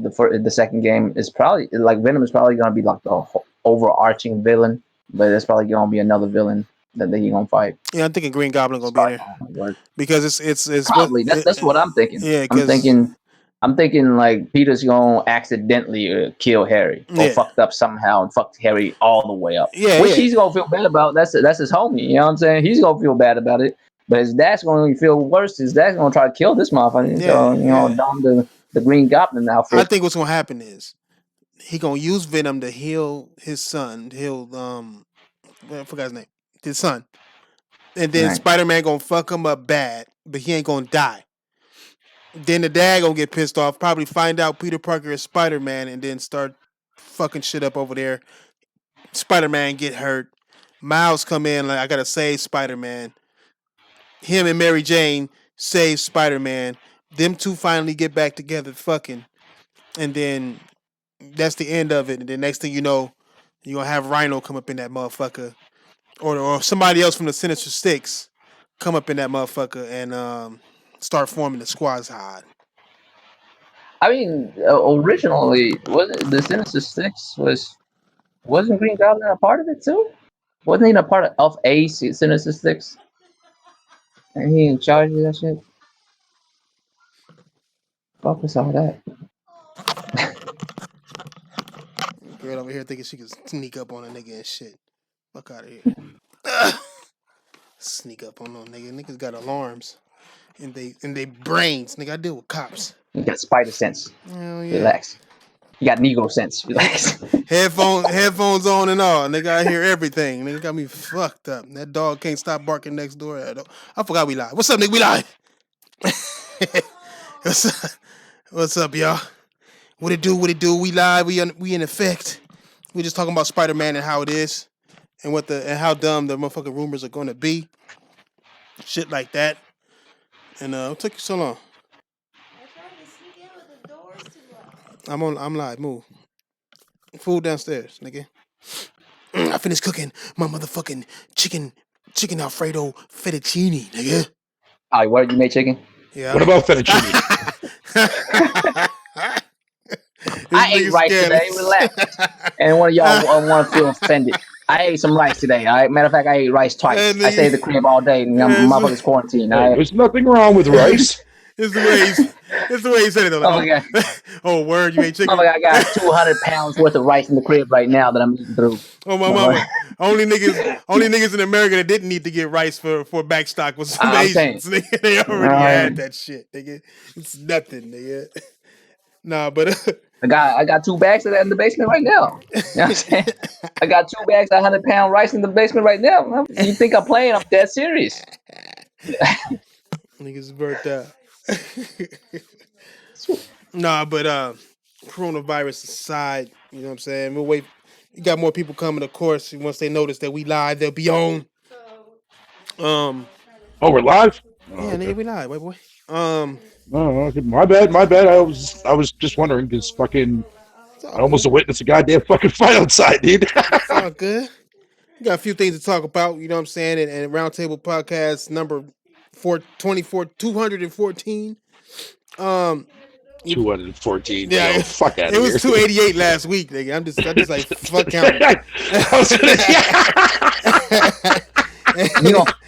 of the second game is probably like Venom is probably gonna be like the overarching villain, but there's probably gonna be another villain that he gonna fight. Yeah, I'm thinking Green Goblin gonna be in there because it's what Probably that's what I'm thinking. yeah, I'm because thinking I'm thinking like Peter's gonna accidentally kill Harry or yeah, fucked up somehow and fucked Harry all the way up, yeah, which yeah. he's gonna feel bad about. That's his homie. You know what I'm saying? He's gonna feel bad about it, but his dad's gonna feel worse. His dad's gonna try to kill this motherfucker. Yeah, So yeah. don the Green Goblin I outfit. think what's gonna happen is he gonna use Venom to heal his son, heal I forgot his name, his son, and then Right. Spider-Man gonna fuck him up bad, but he ain't gonna die. Then the dad gonna get pissed off, probably find out Peter Parker is Spider-Man, and then start fucking shit up over there. Spider-Man get hurt. Miles come in like I gotta save Spider-Man. Him and Mary Jane save Spider-Man. Them two finally get back together, fucking, and then that's the end of it. And then next thing you know, you gonna have Rhino come up in that motherfucker, or somebody else from the Sinister Six come up in that motherfucker and start forming the Squad. I mean, originally, wasn't the Sinister Six wasn't Green Goblin a part of it too? Wasn't he a part of a Sinister Six? And he in charge of that shit? Fuck was all that? Girl over here thinking she can sneak up on a nigga and shit. Fuck out of here. Sneak up on no nigga. Niggas got alarms in they brains. Nigga, I deal with cops. You got spider sense. Hell yeah. Relax. You got Negro sense. Relax. Headphones on and all. Nigga, I hear everything. Nigga got me fucked up. That dog can't stop barking next door. I forgot we live. What's up, nigga? We live. What's up, y'all? What it do? We live. We in effect. We just talking about Spider-Man and how it is, and how dumb the motherfucking rumors are going to be. Shit like that. And what took you so long? I tried to sneak in, but the door's too loud. I'm live. Move. Food downstairs, nigga. I finished cooking my motherfucking chicken Alfredo fettuccine, nigga. All right, where did you make chicken? Yeah. What about fettuccine? I ate rice today. Relax. And one of y'all want to feel offended. I ate some rice today. All right. Matter of fact, I ate rice twice. I stayed at the crib all day. Motherfuckers quarantined. Hey, there's nothing wrong with rice. It's the way he said it though. Like, oh, word, you ate chicken. I got 200 pounds worth of rice in the crib right now that I'm eating through. Oh my mama! Only niggas in America that didn't need to get rice for backstock was some Asians. Nigga, they already had that shit. Nigga, it's nothing, nigga. Nah, but I got 2 bags of that in the basement right now. You know what I'm saying? I got 2 bags of 100-pound rice in the basement right now. You think I'm playing? I'm dead serious. Niggas burnt out. Nah, but coronavirus aside, you know what I'm saying? We'll wait. You got more people coming, of course. Once they notice that we live, they'll be on. Oh, we're live? Yeah, nigga, we live, white boy. Oh, okay. My bad. I was just wondering because fucking I almost witnessed a goddamn fucking fight outside, dude. It's all good. We got a few things to talk about, you know what I'm saying? And Roundtable Podcast number 214. 214. Yeah, fuck out of here. It here. was 288 last week, nigga. I'm just like fuck counting.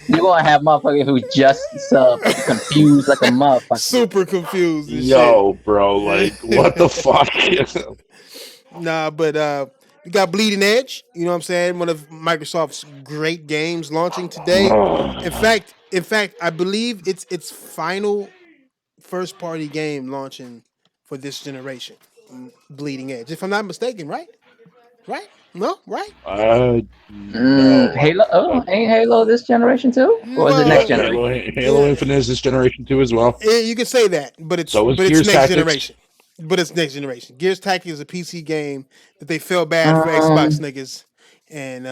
You're gonna have motherfuckers who just confused like a motherfucker. Super confused. Yo, shit. Bro, like what the fuck? Nah, but we got Bleeding Edge. You know what I'm saying? One of Microsoft's great games launching today. In fact, I believe it's final first party game launching for this generation. Bleeding Edge, if I'm not mistaken, right? No, right? No. Halo. Oh, ain't Halo this generation too, or is it next generation? Halo Infinite is this generation too as well. Yeah, you can say that, but it's next generation. But it's next generation. Gears Tactics is a PC game that they felt bad for Xbox niggas and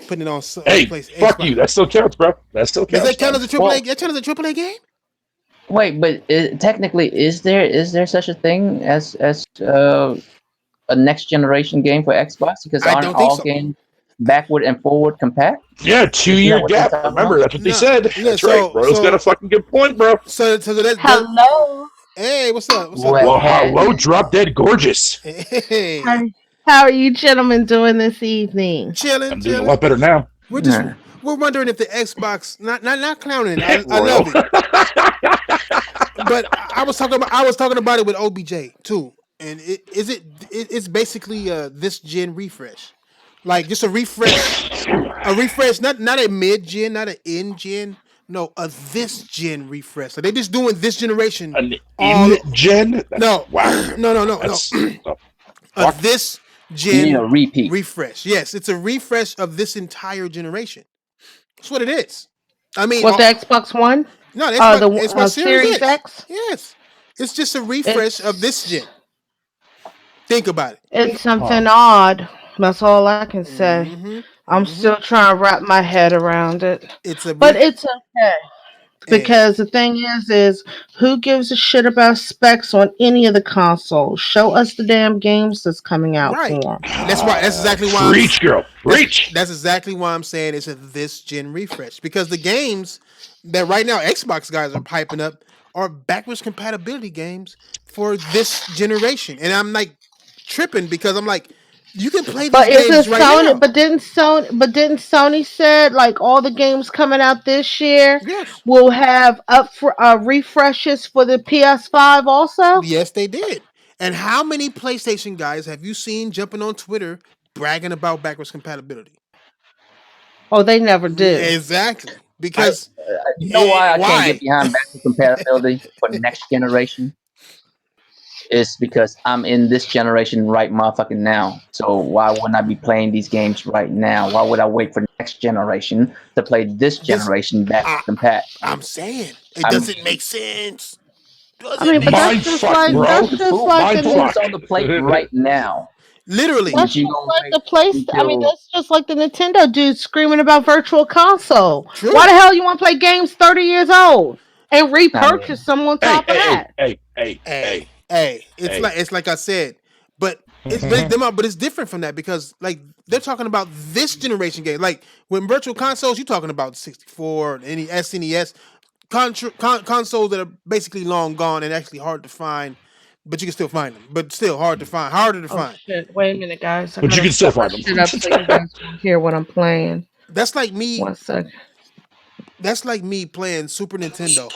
putting it on. Hey, fuck Xbox. You! That still counts, bro. That still counts. Does that count as a AAA? That count as a AAA game? Wait, but technically, is there such a thing as a next generation game for Xbox? Because aren't all games backward and forward compact? Yeah, 2-year gap. Remember, that's what they said. Yeah, that's right. Bro's got a fucking good point, bro. So that Hello. Hey, what's up? What's up, What's Well, brother? hello, happening? drop dead gorgeous. Hey, Hi. How are you gentlemen doing this evening? chilling, I'm doing a chilling. lot better now. We're just Nah. we're wondering if the Xbox not clowning. I Royal. love it, but I was talking about it with OBJ too. And it's basically this gen refresh, like just a refresh, not a mid gen, not an end gen, no, a this gen refresh. So they just doing this generation An all. in gen? That's No, whack. no. That's the A fuck. this You need a gen repeat. refresh. Yes, it's a refresh of this entire generation. That's what it is. I mean, What, the Xbox One? no, The Xbox Series Series X. X? Yes, it's just a refresh of this It's gen. Think about it. it's Huh. something odd. That's all I can say. Mm-hmm. I'm Mm-hmm. still trying to wrap my head around it, It's a but re. it's okay Hey, because the thing is, who gives a shit about specs on any of the consoles? Show us the damn games that's coming out for right. them. That's why. That's exactly why Preach, girl. Preach. that's exactly why I'm saying it's a this gen refresh because the games that right now Xbox guys are piping up are backwards compatibility games for this generation, and I'm like tripping because I'm like, you can play these But isn't games right Sony? now. But didn't Sony said like all the games coming out this year Yes, will have up for refreshes for the PS5 also? yes, they did. And how many PlayStation guys have you seen jumping on Twitter bragging about backwards compatibility? Oh, they never do. Exactly, I because You know why I can't get why? behind backward compatibility for next generation? Is because I'm in this generation right motherfucking now. So why wouldn't I be playing these games right now? Why would I wait for next generation to play this This generation I, backward compat? I'm saying it I'm doesn't make sense. I Doesn't mean, but make that's Mind just fuck, like the, bro. that's the just food, like the Mind food the is fuck. on the plate right now. literally. that's But you just gonna like wait the place. I mean, until that's just like the Nintendo dude screaming about Virtual Console. Why True. the hell you want to play games 30 years old and I repurchase mean them on Hey, top of hey, hey, that? hey, hey, Hey, hey, hey, hey. it's like I said, but but it's different from that because like they're talking about this generation game. Like with virtual consoles, you're talking about 64, any SNES consoles that are basically long gone and actually hard to find, but you can still find them. But still hard to find, harder to Oh find. shit! Wait a minute, guys. I But you gotta can still set my find them. shit up so you guys will hear what I'm playing. That's like me. One sec. That's like me playing Super Nintendo.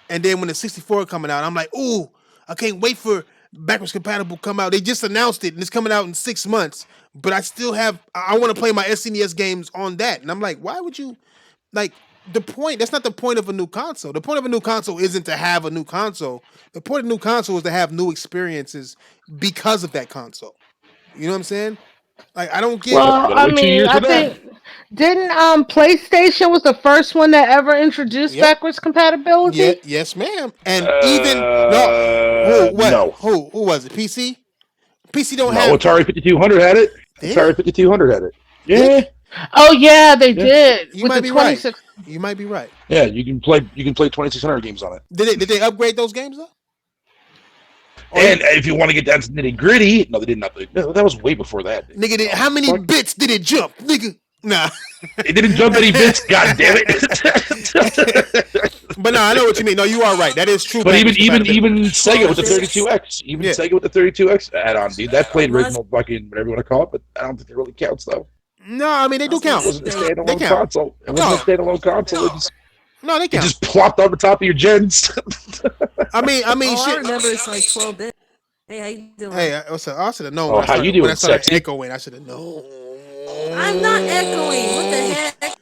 And then when the 64 coming out, I'm like, ooh, I can't wait for backwards compatible come out. They just announced it and it's coming out in 6 months. But I still have I want to play my SNES games on that. And I'm like, why would you like the point? That's not the point of a new console. The point of a new console isn't to have a new console. The point of a new console is to have new experiences because of that console. You know what I'm saying? Like I don't get But you Well, gotta I wait 2 years mean, for I that. think didn't PlayStation was the first one that ever introduced yep. backwards Yeah, compatibility? yes, ma'am. And even no No. who was it? PC? PC don't No, have Atari 5200 had it. did Atari it? 5200 had it. Did Yeah, it? Oh yeah, they yeah, did You with might the be right. 26. You might be right. yeah. You can play 2600 games on it. Did they upgrade those games though? Or And if you want to get down to nitty gritty, no, they didn't update. No, that was way before that. nigga did No, how many fuck. bits did it jump? Nigga. Nah. It didn't jump any bits. God damn it! But no, I know what you mean. No, you are right. That is true But even backwards even compatibility. even Sega with the 32X, even Yeah. Sega with the 32X add-on, dude, that played original fucking whatever you want to call it. But I don't think it really counts though. No, I mean they do It count. wasn't a They standalone count. console. It wasn't No. a standalone console. No, they It count. just plopped on the top of your gens. I mean Oh, I shit. remember it's like 12 bits. Hey, how you doing? Hey, what's up? I should have known Oh, how you when I doing, started sexy? echoing. I should have known. I'm not echoing. What the heck?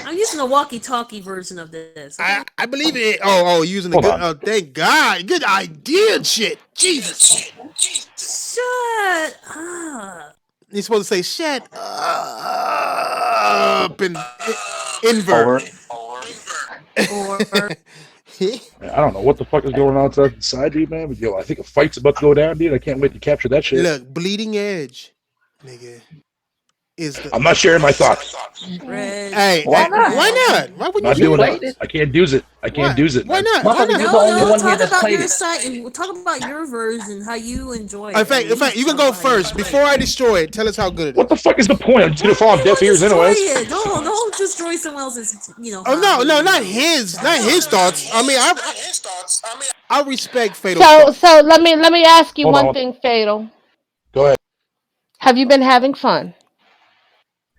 I'm using a walkie-talkie version of this. Okay. I believe it. Oh, using the Hold good. on. Oh, thank God. Good idea, and shit. Jesus. Shut up. You're supposed to say shut up and invert. over. Or I don't know what the fuck is going on outside the side, dude, man. But yo, I think a fight's about to go down, dude. I can't wait to capture that shit. Look, bleeding edge, nigga, is the. I'm not sharing my thoughts. red. Hey, Why not? why not? Why wouldn't Not you You share doing your it. played thoughts? it, I can't do it. I can't do it, Why man. not? Why motherfucker. You're not? the only No, one here talk that's about played your it. site and talk about your version, how you enjoy it. In fact, you can go first before I destroy it. Tell us how good it What the is. fuck is the point? I'm just gonna fall on deaf ears Destroy anyways. it. Don't destroy someone else's, Oh no, hobby. not his thoughts. I mean, I respect Fatal So Star. so let me ask you Hold one on. thing, Fatal. Go ahead. Have you been having fun?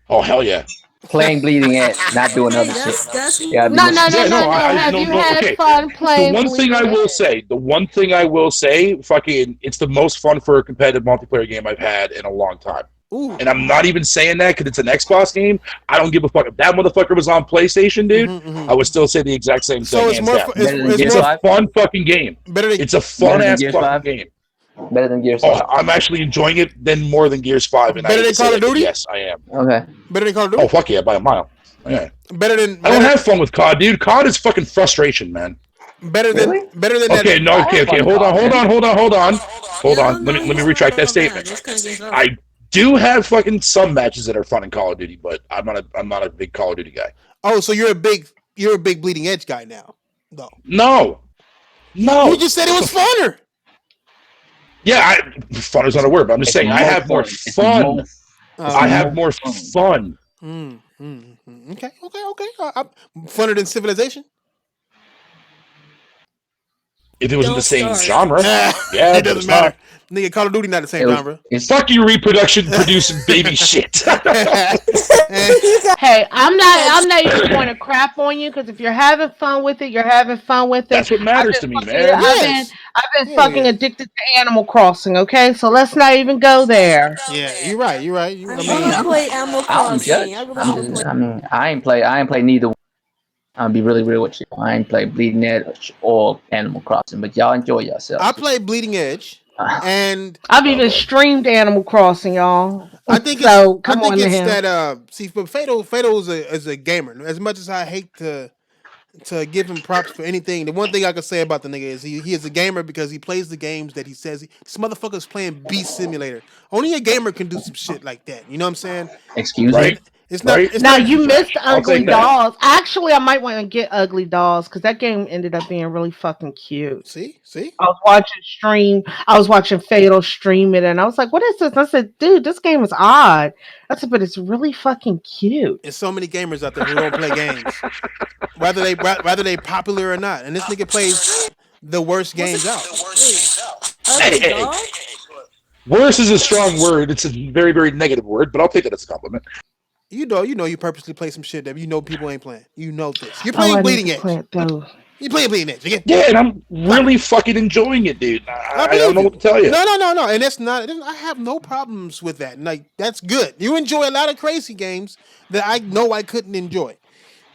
Oh hell yeah. Playing Bleeding Edge, not doing Hey, other shit. that's You gotta be No, more no, no, Yeah, no, no, no. I Have no you no. had Okay, fun the playing one thing I Bleeding will Edge? say, fucking, it's the most fun for a competitive multiplayer game I've had in a long time. Ooh. And I'm not even saying that because it's an Xbox game. I don't give a fuck if that motherfucker was on PlayStation, dude. I would still say the exact same So thing, it's hands more. down. It's, better than it's Gears It's more a Five. fun fucking game. better than It's a fun Better than ass Gears fucking Five. game. Better than Gears Oh, Five. I'm actually enjoying it then more than Gears 5, and I better hate than to say Call of that, but Duty. yes, I am. Okay. Better than Call of Oh Duty. fuck yeah, by a mile. Yeah. Better than I don't better have fun with COD, dude. COD is fucking frustration, man. Really? better than that. Okay, no, I have okay. fun with Hold on, COD, hold man. on, hold on, hold on, hold yeah, on. no, Let me he's retract that not bad. statement. Those kind of games are. I do have fucking some matches that are fun in Call of Duty, but I'm not a big Call of Duty guy. Oh, so you're a big Bleeding Edge guy now. No. No, You no. just said it was funner. Yeah, fun is not a word, but I'm just It's saying I more have more fun. fun. It's I have more more fun. fun. Okay. Funner than Civilization. If it was in the Don't same start. genre, yeah, It but doesn't it's matter. not. Nigga, Call of Duty not the same It was. genre. It's. Fuck you, reproduction producing baby shit. Hey, I'm not even going to crap on you because if you're having fun with it, you're having fun with it. That's what I've matters been to me, fucking man. I've been fucking Yeah. addicted to Animal Crossing, okay? So let's not even go there. Yeah, you're right. You're right. I I never mean, played Animal I don't Crossing. I judge. really I'm want to just. play. I mean, I ain't play neither. I'll be really real with you. I ain't play Bleeding Edge or Animal Crossing, but y'all enjoy I yourselves. played Bleeding Edge, and I've even Okay. streamed Animal Crossing, y'all. I think it's So I come think on to it's him. that see, but Fatal is a gamer. As much as I hate to give him props for anything, the one thing I can say about the nigga is he is a gamer because he plays the games that he says this motherfucker's playing Beast Simulator. Only a gamer can do some shit like that. You know what I'm saying? Excuse me. And Right? Right? it's Now not you missed I'll Ugly take that. Dolls. Actually, I might want to get Ugly Dolls because that game ended up being really fucking cute. see? I was watching Fatal stream it, and I was like, "What is this?" And I said, "Dude, this game is odd." I said, "But it's really fucking cute." There's so many gamers out there who don't play games, whether they popular or not. And this nigga plays the worst Was games it? out. Wait, Hey, Ugly hey, hey. Dog? Worse is a strong word. It's a very, very negative word, but I'll take that as a compliment. You purposely play some shit that you know people ain't playing. You know this. You're Oh, playing I need to Bleeding play Edge. it though. You playing Bleeding Edge again? Yeah, and I'm Fine. really fucking enjoying it, dude. I I don't believe know you. what to tell you. No. And that's not. I have no problems with that. Like that's good. You enjoy a lot of crazy games that I know I couldn't enjoy.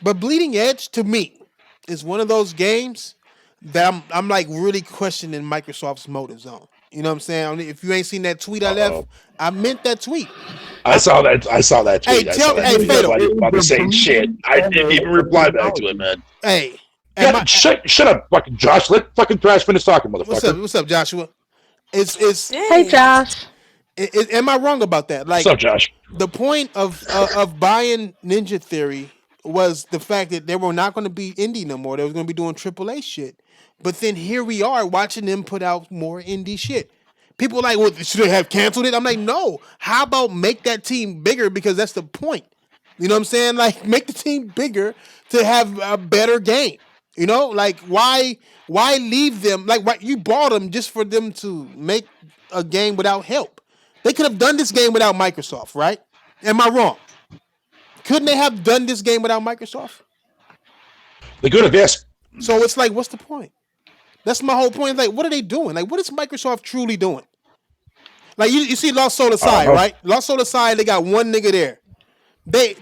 But Bleeding Edge to me is one of those games that I'm like really questioning Microsoft's motives on. You know what I'm saying? If you ain't seen that tweet I left, Uh-oh. I meant that tweet. I I, saw that. I saw that hey, tweet. I saw that hey, tweet. That's Fatal. why I didn't bother saying shit. I didn't even reply back to it, man. Hey, am I? God, shut up, fucking Josh. Let fucking Thrash finish talking, What's up? motherfucker. What's up, Joshua? Is Hey, Dang. Josh. am I wrong about that? What's Like up, Josh? the point of buying Ninja Theory was the fact that they were not going to be indie no more. They was going to be doing AAA shit. But then here we are watching them put out more indie shit. People are like, well, should they have canceled it? I'm like, no. How about make that team bigger because that's the point. You know what I'm saying? Like, make the team bigger to have a better game. You know, like why leave them? Like, why you bought them just for them to make a game without help? They could have done this game without Microsoft, right? Am I wrong? Couldn't they have done this game without Microsoft? The good of yes. So it's like, what's the point? That's my whole point. Like, what are they doing? Like, what is Microsoft truly doing? Like, you see Lost Soul I don't Aside, know. right? Lost Soul Aside, they got one nigga there.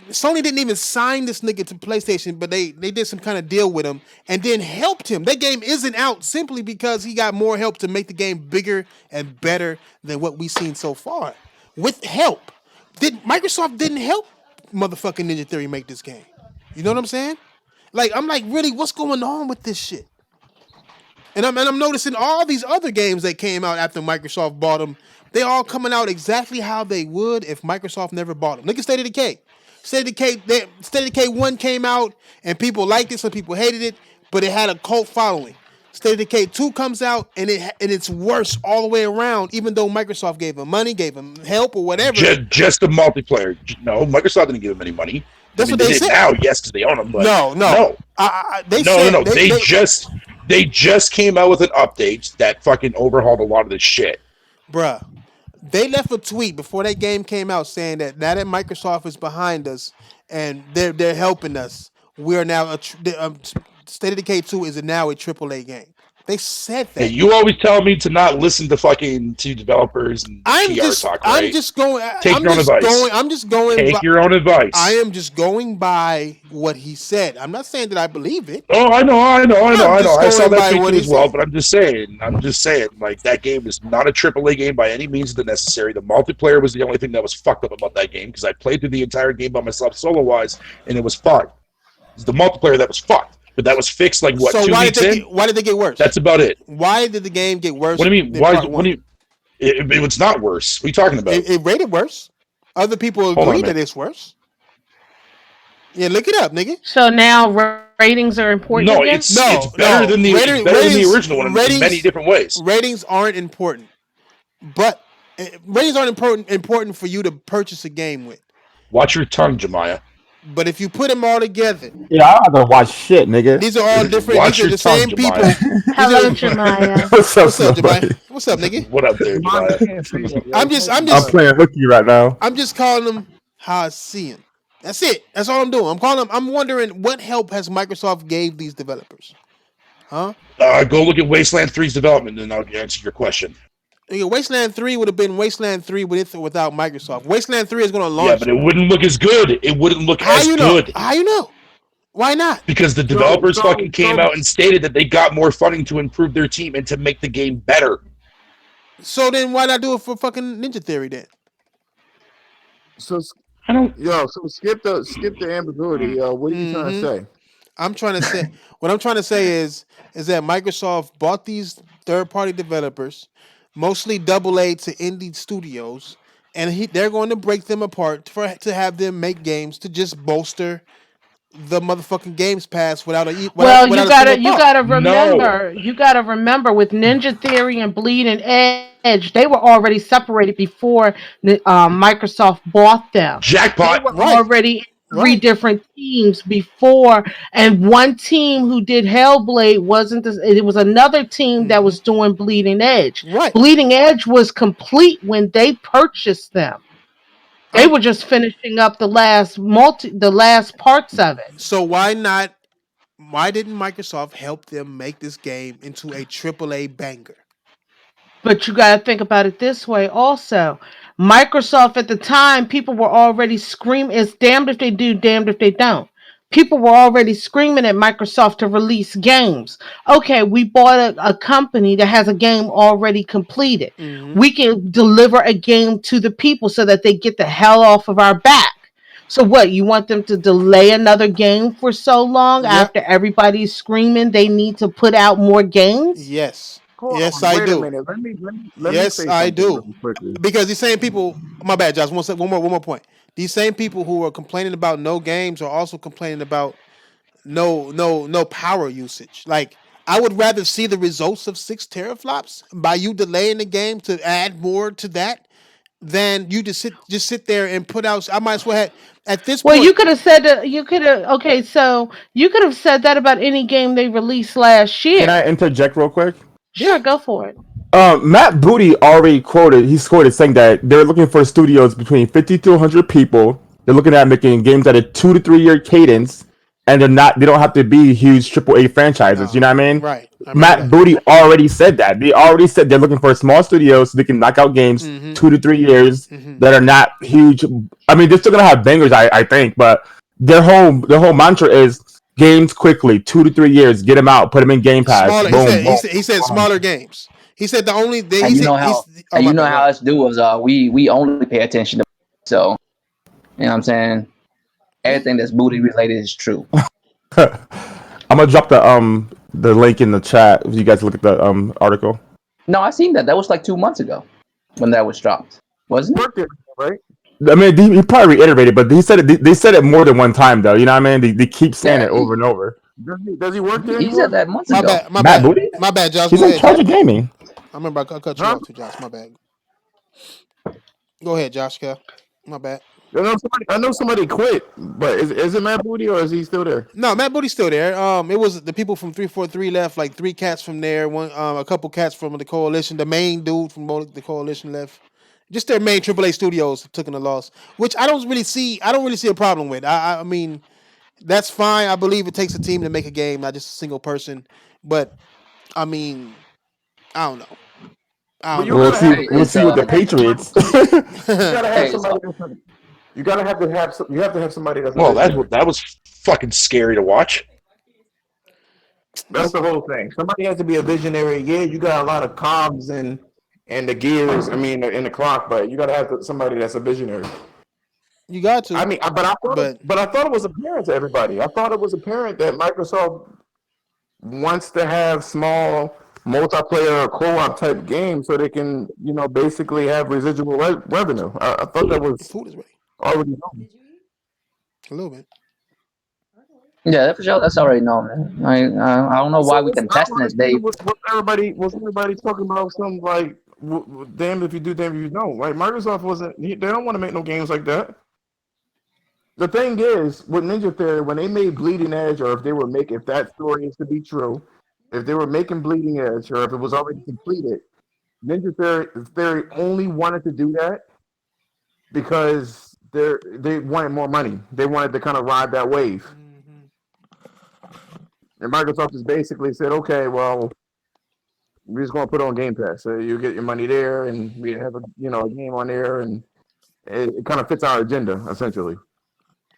Sony didn't even sign this nigga to PlayStation, but they did some kind of deal with him and then helped him. That game isn't out simply because he got more help to make the game bigger and better than what we've seen so far. With help. Microsoft didn't help motherfucking Ninja Theory make this game. You know what I'm saying? Like, I'm like, really, what's going on with this shit? And I'm noticing all these other games that came out after Microsoft bought them, they all coming out exactly how they would if Microsoft never bought them. Look at State of Decay. State of Decay 1 came out and people liked it, some people hated it, but it had a cult following. State of Decay 2 comes out and it's worse all the way around, even though Microsoft gave them money, gave them help or whatever. Just the multiplayer. No, Microsoft didn't give them any money. That's I mean, what they did said. now, yes, because they own them. But no. no, They no, said no. They just They just came out with an update that fucking overhauled a lot of this shit. Bruh. They left a tweet before that game came out saying that now that Microsoft is behind us and they're helping us, we are now State of Decay 2 is now a AAA game. They said Hey, that. you always tell me to not listen to fucking to developers and PR talk, right? I'm just going. Take your own advice. I'm just going. Take your own advice. I am just going by what he said. I'm not saying that I believe it. Oh, I know. I saw that by what tweet he as well, said. but I'm just saying, like that game is not a AAA game by any means necessary. The multiplayer was the only thing that was fucked up about that game because I played through the entire game by myself solo wise, and it was fun. It's the multiplayer that was fucked, but that was fixed like what? So 2 weeks in? why did they get worse? That's about it. Why did the game get worse? What do you mean? What do you? It's not worse. What are you talking about? It rated worse. Other people agree that it's worse. Yeah, look it up, nigga. So now ratings are important. No, again? it's better than the original one in many different ways. Ratings aren't important, but ratings aren't important for you to purchase a game with. Watch your tongue, Jemiah. But if you put them all together, yeah, I don't watch shit, nigga. These are all different. Watch these are the same tongue, people. Hello, Jemiah. What's up, Jemiah? What's up, nigga? What up, there, Jemiah? I'm playing hooky right now. I'm just calling them how I see them. That's it. That's all I'm doing. I'm calling them. I'm wondering what help has Microsoft gave these developers, huh? Go look at Wasteland 3's development, and I'll answer your question. Wasteland 3 would have been Wasteland 3 with or without Microsoft. Wasteland 3 is going to launch. Yeah, but it wouldn't look as good. It wouldn't look as good. How you know? Why not? Because the developers fucking came out and stated that they got more funding to improve their team and to make the game better. So then why not do it for fucking Ninja Theory then? So I don't. So skip the ambiguity. What are you trying to say? I'm trying to say what I'm trying to say is that Microsoft bought these third-party developers, mostly AA to indie studios, and they're going to break them apart to have them make games to just bolster the motherfucking Games Pass without you gotta remember with Ninja Theory and Bleeding Edge, they were already separated before Microsoft bought them. Jackpot. They were already three different teams before, and one team who did Hellblade wasn't this, it was another team that was doing Bleeding Edge. Right. Bleeding Edge was complete when they purchased them. They were just finishing up the last parts of it. So why didn't Microsoft help them make this game into a AAA banger? But you got to think about it this way also. Microsoft at the time, people were already screaming, it's damned if they do, damned if they don't. People were already screaming at Microsoft to release games. Okay, we bought a company that has a game already completed. Mm-hmm. We can deliver a game to the people so that they get the hell off of our back. So what, you want them to delay another game for so long after everybody's screaming they need to put out more games? Yes. Yes, I do. Let me yes, say I do. really because these same people, my bad, Josh, one more point. These same people who are complaining about no games are also complaining about no power usage. Like, I would rather see the results of 6 teraflops by you delaying the game to add more to that than you just sit there and put out. I might as well have at this point. Well, you could have said that. Okay, so you could have said that about any game they released last year. Can I interject real quick? Sure, go for it. Matt Booty already quoted saying that they're looking for studios between 50 to 100 people. They're looking at making games at a 2 to 3 year cadence, and they don't have to be huge AAA franchises. You know what I mean? Right. Matt Booty already said that. They already said they're looking for small studios so they can knock out games 2 to 3 years that are not huge. I mean, they're still gonna have bangers, I think, but their whole mantra is games quickly, 2 to 3 years, get them out, put them in Game Pass. Smaller, he said smaller games. He said the only thing. You know how us duos are. We only pay attention to. So, you know what I'm saying? Everything that's booty related is true. I'm gonna drop the link in the chat if you guys look at the article. No, I seen that. That was like 2 months ago when that was dropped, wasn't it? Right. I mean, he probably reiterated, but he said it. They said it more than one time, though. You know what I mean? They keep saying it over and over. Does he work there? He said that months ago. My bad, Josh. He's in charge of gaming. I remember I cut you off too, Josh. My bad. Go ahead, Josh. My bad. I know somebody quit, but is it Matt Booty or is he still there? No, Matt Booty's still there. It was the people from 343 left, like three cats from there, one a couple cats from the coalition. The main dude from the coalition left. Just their main AAA studios took in the loss, which I don't really see. I don't really see a problem with. I mean, that's fine. I believe it takes a team to make a game, not just a single person. But I mean, I don't know. I But don't you know. We'll gotta see. have Hey, We'll it's see with the Patriots. you gotta have hey, it's somebody that's you gotta have to have somebody that's a Well, visionary. that was fucking scary to watch. That's the whole thing. Somebody has to be a visionary. Yeah, you got a lot of cogs and the gears. I mean, in the clock, but you gotta have somebody that's a visionary. You got I to, mean, but but I thought it was apparent to everybody. I thought it was apparent that Microsoft wants to have small multiplayer or co-op type games so they can, basically have residual revenue. I thought that the was food is ready already known. a little bit. yeah, for sure. That's already known, man. I don't know So why we I don't contesting it. understand was everybody talking about something like, damn if you do, damn if you don't. Like Microsoft they don't want to make no games like that. The thing is, with Ninja Theory, when they made Bleeding Edge, or if that story is to be true, if they were making Bleeding Edge, or if it was already completed, Theory only wanted to do that because they wanted more money. They wanted to kind of ride that wave. And Microsoft just basically said, okay, well, we're just going to put it on Game Pass. So you get your money there, and we have a game on there, and it kind of fits our agenda essentially.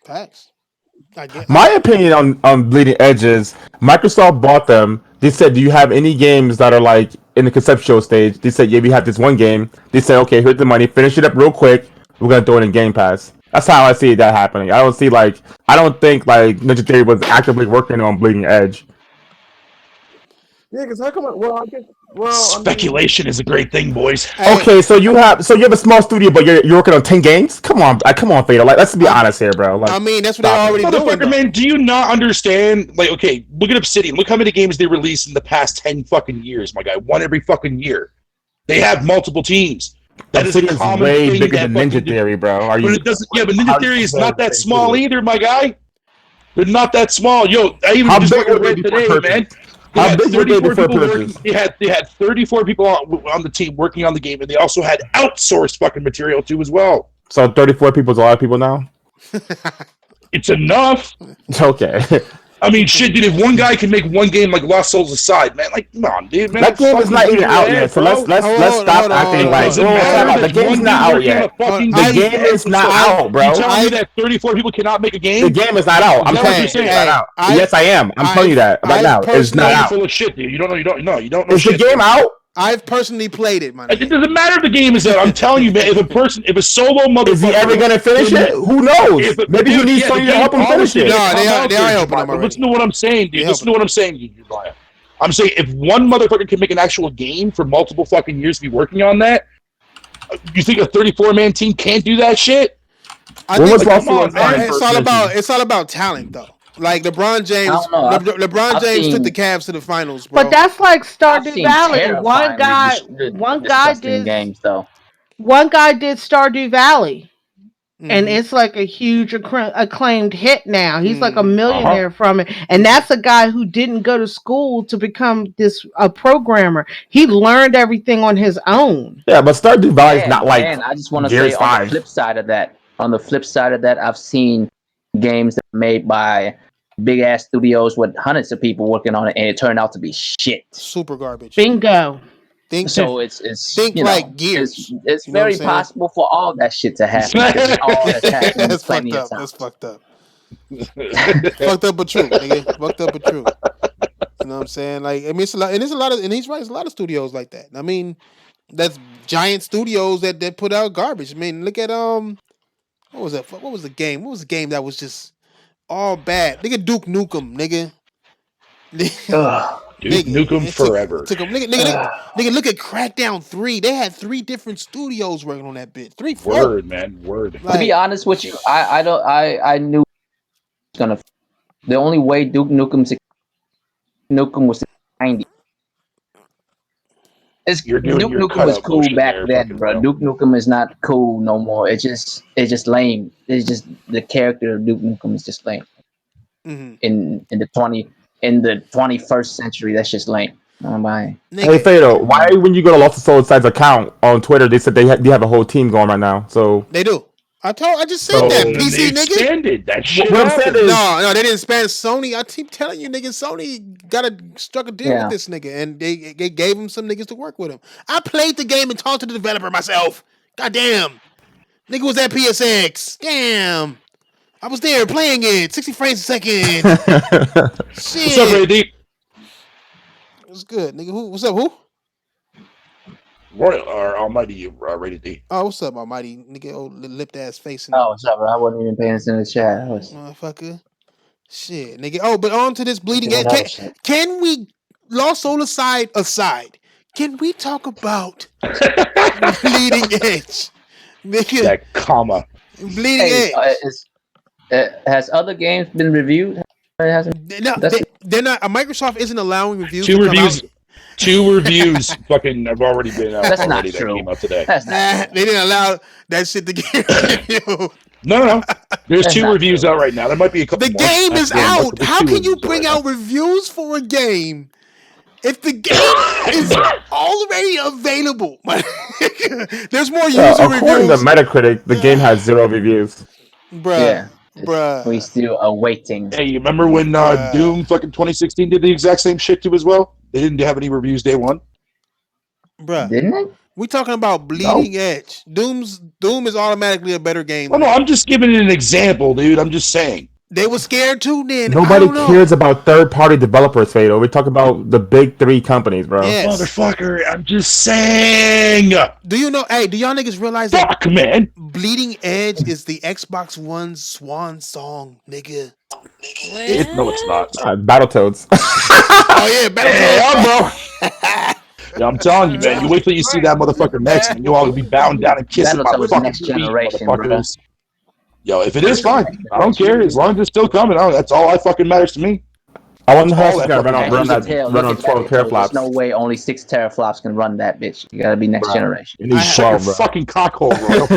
Facts. I get. My opinion on Bleeding Edges, Microsoft bought them. They said, "Do you have any games that are like in the conceptual stage?" They said, "Yeah, we have this one game." They said, "Okay, here's the money. Finish it up real quick. We're gonna throw it in Game Pass." That's how I see that happening. I don't think like Ninja Theory was actively working on Bleeding Edge. Yeah, because how come? Well, I guess. Well, I mean, Speculation is a great thing, boys. Hey, Okay, so you have a small studio, but you're working on 10 games. Come on, Fader. Like, let's be honest here, bro. Like, I mean, that's what they're stop it. already doing, Motherfucker, though. man, do you not understand? Like, okay, look at Obsidian. Look how many games they released in the past 10 fucking years, my guy. One every fucking year. They have multiple teams. That is a Obsidian's common way thing bigger that than fucking. Ninja Theory, bro. But it doesn't. Yeah, but How Ninja do you Theory is compare not the that same small studio? either, my guy. They're not that small. Yo, I even How just big fucking were they read before today, man. purchase? They How had big were they 34 before people working. purchase? They had 34 people on the team working on the game, and they also had outsourced fucking material too as well. So 34 people is a lot of people now. It's enough. Okay, I mean, shit, dude. If one guy can make one game like Lost Souls aside, man, like, come on, dude, man, that don't game is fucking not lose even your out head, yet. So bro. let's stop acting It like doesn't time matter. out. The There's game's one dude not out working on a yet. fucking The game. game is not out, You bro. telling me that 34 people cannot make a The game? game is not out. Is I'm that telling what you, you're the game's saying? not Hey, out. Yes, I am. I'm telling you that right now. It's No, not you're out. full of shit, dude. You don't know. You don't know Is the shit, game dude. out? I've personally played it, my It nigga. doesn't matter if the game is out. I'm telling you, man. If a solo motherfucker, Is he ever gonna finish can- it? Who knows? if a, Maybe he dude, needs yeah, the Sony to game's help him finish obviously gonna it. No, come out they there, are helping Jemai. them But already. listen to what I'm saying, dude. They Listen helping to what I'm saying, you liar. I'm saying if one motherfucker can make an actual game for multiple fucking years to be working on that, you think a 34-man team can't do that shit? I When think was Like, come Lost Souls on, man. first mentioned? it's all about talent, though. Like I don't know. LeBron I've James took the seen Cavs to the finals, But bro. that's like I've Stardew seen Valley. One guy disgusting did games though. Stardew Valley, and Mm-hmm. it's like a huge acclaimed hit now. He's like a Mm-hmm. Uh huh. millionaire from it, and that's a guy who didn't go to school to become a programmer. He learned everything on his own. Yeah, but Stardew Valley is not like And I just want to say Gears on the 5. flip side of that, I've seen games that are made by big ass studios with hundreds of people working on it, and it turned out to be shit. Super garbage. Bingo. Think So it's think like Gears. it's You know what I'm very saying? possible for all that shit to happen because it all has happened That's fucked plenty of up. That's times. fucked up. Fucked up but true, nigga. Fucked up but true. You know what I'm saying? Like, I mean, it's a lot, and it's a lot of, and he's right. It's a lot of studios like that. I mean, that's giant studios that put out garbage. I mean, look at what was that? What was the game? What was the game that was just all bad? Nigga, Duke Nukem, nigga. Ugh. Duke Nukem it forever. took them. Nigga, look at Crackdown 3. They had 3 different studios working on that bit. 3, 4. Word, man. Word. To be honest with you, I knew it was gonna. The only way Duke Nukem was in the 90s, It's You're doing Duke your Nukem was cutout cool motion back there, then, fucking bro. bro. Duke Nukem is not cool no more. It's just lame. It's just the character of Duke Nukem is just lame. Mm-hmm. In the 21st century, that's just lame. I'm buying. Hey, Nigga, Fado, why when you go to Lost Soul Side's account on Twitter, they said they have a whole team going right now. So, they do. I just said Well, that. so then they PC nigga. expanded. That shit what I'm saying happened. is, No, they didn't span Sony. I keep telling you, nigga, Sony struck a deal with Yeah. this nigga, and they gave him some niggas to work with him. I played the game and talked to the developer myself. God damn, nigga was at PSX. Damn, I was there playing it, 60 frames a second. What's up, Shit, Ray D? it was good, nigga. What's up? Who? Royal or Almighty Rated D. Oh, what's up, almighty nigga? Old lipped ass face and Oh, what's up, bro? I wasn't even paying attention to the chat. I was motherfucker. Shit, nigga. Oh, but on to this bleeding doing edge. other shit. Can we, Lost Soul aside, can we talk about bleeding edge? Nigga, That comma. bleeding Hey, edge. has other games been reviewed? It hasn't. No, That's they're not. Microsoft isn't allowing reviews Two to come reviews. out. Two reviews fucking have already been out That's not already that true. came out today. That's not. They didn't allow that shit to get reviewed. No. There's That's two not reviews true. out right now. There might be a couple The more. game is out. There's How two can you reviews bring right out reviews for a game if the game is already available? There's more user according to reviews, Metacritic, the game has 0 reviews. bruh, Yeah. We bruh, still awaiting. Hey, you remember when Bruh. Doom fucking 2016 did the exact same shit too as well? They didn't have any reviews day one. bruh. Didn't it? We talking about bleeding edge. Doom is automatically a better game. Oh no, I'm just giving it an example, dude. I'm just saying. They were scared too. Then I Nobody don't know. cares about third-party developers, Fado. We talk about the big 3 companies, bro. Yes. Motherfucker, I'm just saying. Do you know? Hey, do y'all niggas realize that Fuck, man. Bleeding Edge is the Xbox One's swan song, nigga? No, it's not. Battletoads. Oh yeah, Yeah, Battletoads. bro. Yeah, I'm telling you, man. You wait till you see that motherfucker next, and you all gonna be bowing down and kissing my Battletoads fucking next feet, generation, bro. motherfuckers. Yo, if it is, fine. I don't care. As long as it's still coming out, that's all that fucking matters to me. I wonder how all it's that gonna fucking run As you on can tell, run look on at 12 Battletoads. There's teraflops. no way only 6 teraflops can run that bitch. You gotta be next generation. You need Shut your 12, bro. fucking cockhole, Royal.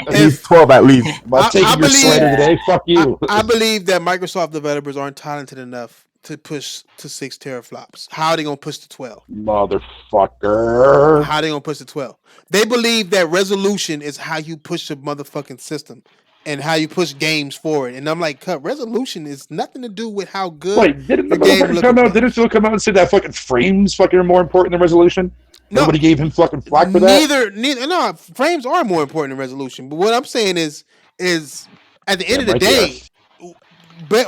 At least 12 at least. About taking your believe- slander today, fuck you. I believe that Microsoft developers aren't talented enough to push to 6 teraflops. How are they gonna push to 12? Motherfucker. How they gonna push to 12? They believe that resolution is how you push a motherfucking system and how you push games forward. And I'm like, cut, resolution is nothing to do with how good Wait, didn't the the game motherfucker look. come out? Didn't Phil come out and say that fucking frames fucking are more important than resolution? No. Nobody gave him fucking flack for that? Neither. No, frames are more important than resolution. But what I'm saying is at the end of the right day,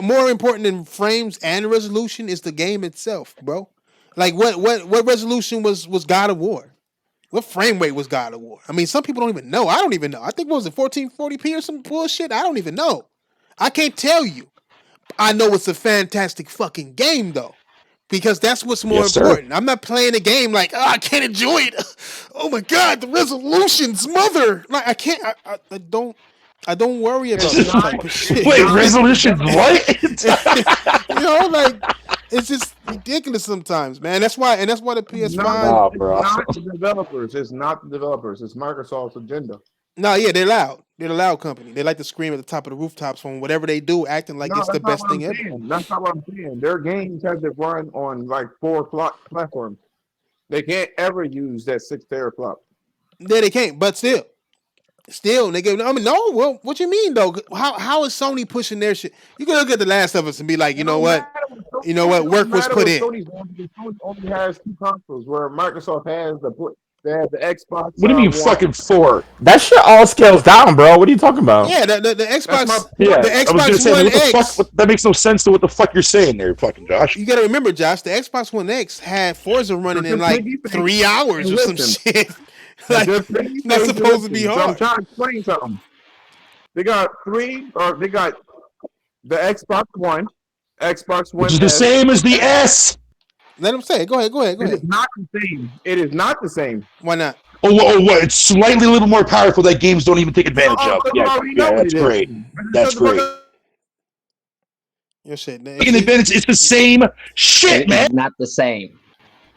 more important than frames and resolution is the game itself, bro. Like what resolution was God of War? What frame rate was God of War? I mean, some people don't even know. I don't even know. I think what was it, 1440p or some bullshit? I don't even know. I can't tell you. I know it's a fantastic fucking game though. Because that's what's more Yes, sir. important. I'm not playing a game like, oh, I can't enjoy it. Oh my god, the resolution's mother. Like I can't. I don't worry about that type of shit. Wait, resolution's what? You know, like it's just ridiculous sometimes, man. That's why the PS5. Nah, bro. It's not the developers. It's not the developers. It's Microsoft's agenda. No, yeah, they're loud. They're a loud company. They like to scream at the top of the rooftops from whatever they do, acting like it's the that's not best what I'm thing ever. saying. That's not what I'm saying. Their games have to run on like 4 platforms. They can't ever use that 6 teraflop. Yeah, they can't, but still, nigga. I mean, no. Well, what you mean though? How is Sony pushing their shit? You can look at The Last of Us and be like, you know what? You know what? Work was put in. Sony only has 2 consoles, where Microsoft has the Xbox. What do you mean One. fucking 4? That shit all scales down, bro. What are you talking about? Yeah, the Xbox. Yeah, the I was gonna Xbox say, One what the X. fuck? That makes no sense to what the fuck you're saying there, fucking Josh. You gotta remember, Josh. The Xbox One X had Forza running in like 3 hours or some shit. Like not supposed to be hard. So I'm trying to explain something. They got the Xbox One, Which is the same as the S. Let him say it. Go ahead. It is not the same. It is not the same. Why not? Oh, what? It's slightly a little more powerful that games don't even take advantage of. Yeah, that's great. That's great. Your shit. Taking advantage, it's the same shit, man. It's not the same.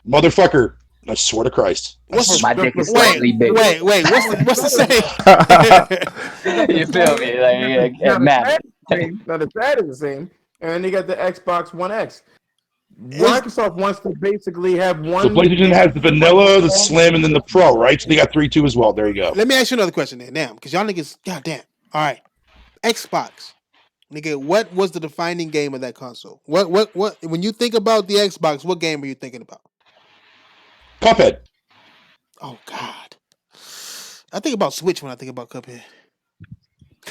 Motherfucker. I swear to Christ. My dick is slightly bigger. Wait. What's the saying? You feel me? Like, Now it the sad matters. is the same. Now the sad is the same. And then you got the Xbox One X. It's- Microsoft wants to basically have So one. PlayStation has the vanilla, the slim, and then the pro, right? So they got 3.2 as well. There you go. Let me ask you another question then, now, because y'all niggas, goddamn. All right, Xbox, nigga, what was the defining game of that console? What? When you think about the Xbox, what game are you thinking about? Cuphead. Oh God, I think about Switch when I think about Cuphead.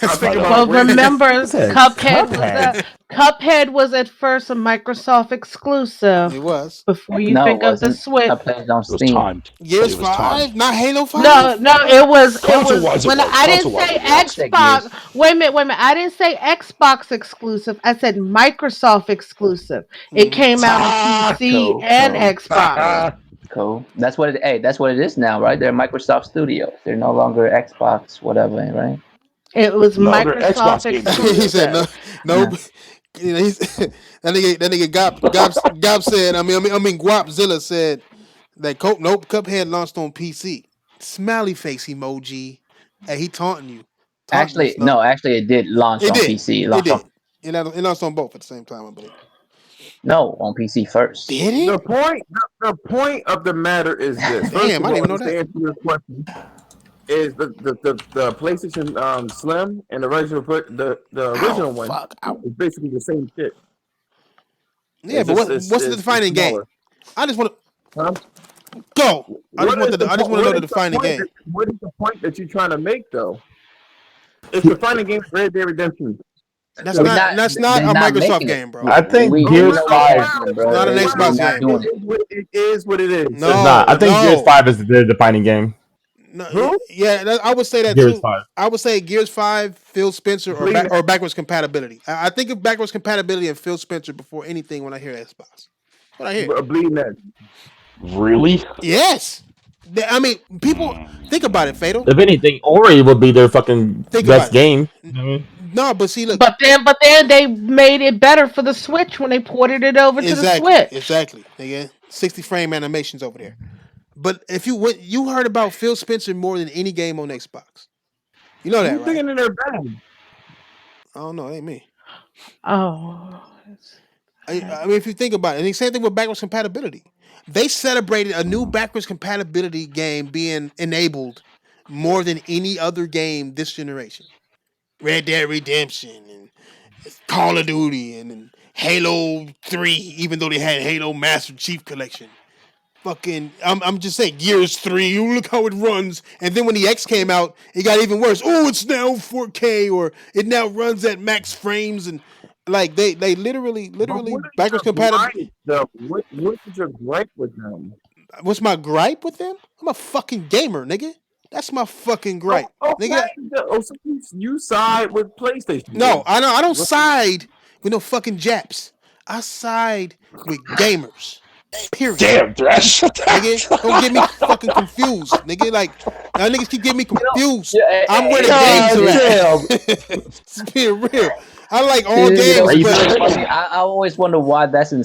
I think about Well, Ray- remember, said Cuphead was at first a Microsoft exclusive It was before you No, it think of the wasn't. I Switch. played it on It was Steam. timed. Gears It was 5, timed. not Halo 5. No, it was Console-wise, it when was. I didn't Console-wise, say it was. I said Gears. Xbox. Wait a minute. I didn't say Xbox exclusive. I said Microsoft exclusive. It Mm-hmm. came out on PC Cool, and cool, Xbox. cool. That's what it. Hey, that's what it is now, right? They're Microsoft Studios. They're no longer Xbox, whatever, right? It was No, they're Microsoft Xbox Game He Studios. said no, exclusive. no. Yeah. You know, that nigga Gop said. Guapzilla said that Cuphead launched on PC. Smiley face emoji. Hey, he taunting you, Actually, Snow. no. Actually, it did launch It on did, PC. It it launched on did. It launched on both at the same time, I believe. no on PC first. Did the it? point of the matter is this. First Damn, of I didn't all, even know just to that. answer your question, is the PlayStation Slim and the Ow, original one fuck. Ow. is basically the same shit. Yeah, It's but just what's the it's defining game? smaller. I just want to Huh? go. I just What want is to. the I just point? want to know What the is the defining point? game. What is the point that you're trying to make though? It's the finding game Red Dead Redemption. That's We're So, not. not. That's not They're a not Microsoft making it. game, bro. I think We Gears know what's 5 happening, It's bro. not an They're Xbox not game. doing it. it is what it is. it's not. I think Gears No. 5 is the defining game. No, Who? yeah, I would say that Gears too. 5. I would say Gears 5, Phil Spencer, Believe that. or backwards compatibility. I think of backwards compatibility and Phil Spencer before anything when I hear Xbox. That's what I hear. Believe that. Really? Yes. I mean, people think about it, Fatal. If anything, Ori would be their fucking Think best about it. game. No, but see, look. But then they made it better for the Switch when they ported it over to the Switch. Exactly. Nigga, 60 frame animations over there. But if you heard about Phil Spencer more than any game on Xbox. You know that, Who's right? thinking in their bag? I don't know. It ain't me. Oh, I mean, if you think about it, and the same thing with backwards compatibility. They celebrated a new backwards compatibility game being enabled more than any other game this generation. Red Dead Redemption and Call of Duty and Halo 3, even though they had Halo Master Chief Collection. Fucking, I'm just saying, Gears 3, look how it runs. And then when the X came out, it got even worse. Oh, it's now 4K, or it now runs at max frames. And like, they literally But what is backwards your compatible. gripe, though? What is your gripe with them? What's my gripe with them? I'm a fucking gamer, nigga. That's my fucking gripe, nigga. Okay, so you side with PlayStation. No, then. I don't side with no fucking Japs. I side with gamers. Period. Damn, Thresh. Nigga, don't get me fucking confused, nigga. Like, y'all niggas keep getting me confused. Yeah, I'm where the God games are at. It's being real. I like all you know, games, you know what's but funny? I always wonder why that's in.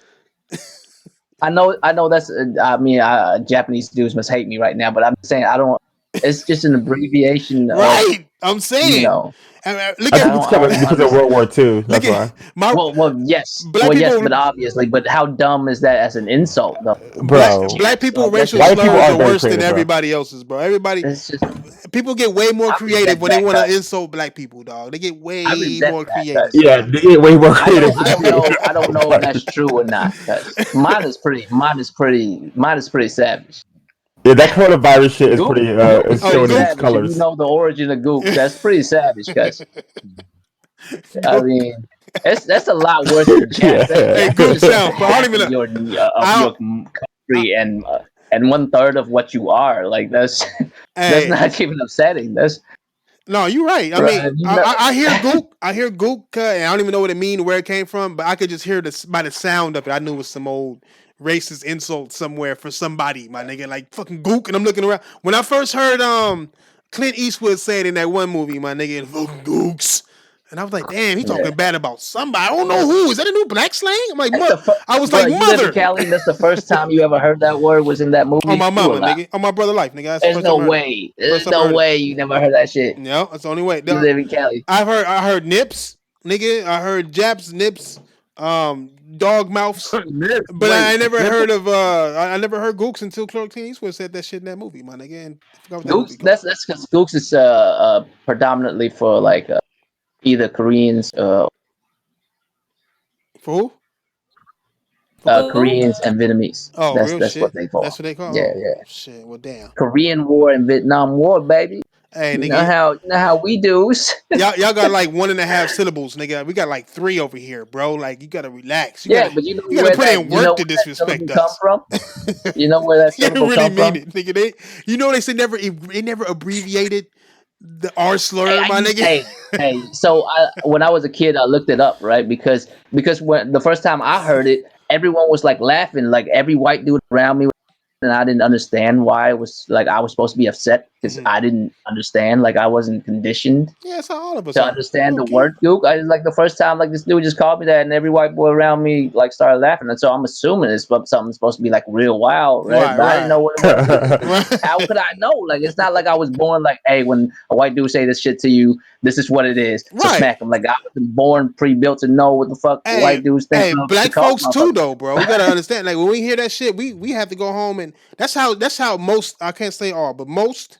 I know that's. I mean, Japanese dudes must hate me right now, but I'm saying I don't. It's just an abbreviation of, right. I'm you saying. know. Look I at think it's I don't because of World War II. look That's why. at my Well, yes, black people. but obviously, but how dumb is that as an insult, though? Bro. Black people Like, that's racial just, White people slurs are are very worse than creative, bro. everybody else's, bro. Everybody, it's just. people get way more I creative resent when they that, want to cuz. insult black people, dog. They get way I resent more that, creative. cuz. Yeah, they get way more I creative. don't know if that's true or not, cuz mine is pretty savage. Yeah, that coronavirus shit is Gook, pretty. Gook It's is Oh, pretty showing its Gook. savage. If you colors. know the origin of Gook, that's pretty savage, cuz. I Gook. mean, that's a lot worse than Japs. Hey, Yeah. That's Gook just saying sound, bro. I don't half even of know. of I your don't. I, country and 1/3 of what you are. Like that's that's hey, not even upsetting. That's no, you're right. I mean, bruh, you know. I hear Gook. I hear Gook, and I don't even know what it means, where it came from, but I could just hear this by the sound of it. I knew it was some old racist insult somewhere for somebody, my nigga, like fucking Gook. And I'm looking around. When I first heard Clint Eastwood say it in that one movie, my nigga, fucking Gooks. And I was like, damn, he Yeah. talking bad about somebody. I don't know who. Is that a new black slang? I'm like, That's the I was bro. like, You live in mother. Cali, and that's the first time you ever heard that word was in that On movie. my You a mama, lie. nigga. On my brother life, nigga. That's the There's first time no I heard it. way. First There's time I no heard it. way you never heard that shit. No, that's the only way. You live in Cali. I heard nips, nigga. I heard Japs, nips, dog mouths. Nip, But wait, I never nip. heard of I never heard Gooks until Clark T. Eastwood said that shit in that movie, my nigga. And I forgot what that movie Gooks. called. That's because Gooks is predominantly for like either Koreans, For who? For who? Koreans and Vietnamese. Oh, real That's what shit. they That's for. what they call. Yeah, Oh, yeah. shit. Well, damn. Korean War and Vietnam War, baby. Hey, You nigga. know how we do. Y'all got like 1.5 syllables, nigga. We got like 3 over here, bro. Like you gotta relax. Yeah, but You gotta put in you know work to where that disrespect syllable come us. from? You know where that You gotta syllable really come mean from? it, nigga. They say they never abbreviated the R Hey, slur, I my used nigga. hey. So when I was a kid, I looked it up, right? Because when the first time I heard it, everyone was like laughing, like every white dude around me, and I didn't understand why it was like I was supposed to be upset because Mhm. I didn't understand, like I wasn't conditioned Yeah, that's how all of us to are. We understand the don't care. word gook. I was like the first time like this dude just called me that, and every white boy around me like started laughing, and so I'm assuming it's something supposed to be like real wild, right? Right, But I didn't know right, what it was either. How right, could I know? Like it's not like I was born like, hey, when a white dude say this shit to you, this is what it is. So right. smack him. Like I wasn't born pre-built to know what the fuck Hey, white dudes think hey, of to black call folks too, motherfuckers. though, bro. We gotta understand. Like when we hear that shit, we have to go home, and that's how most. I can't say all, but most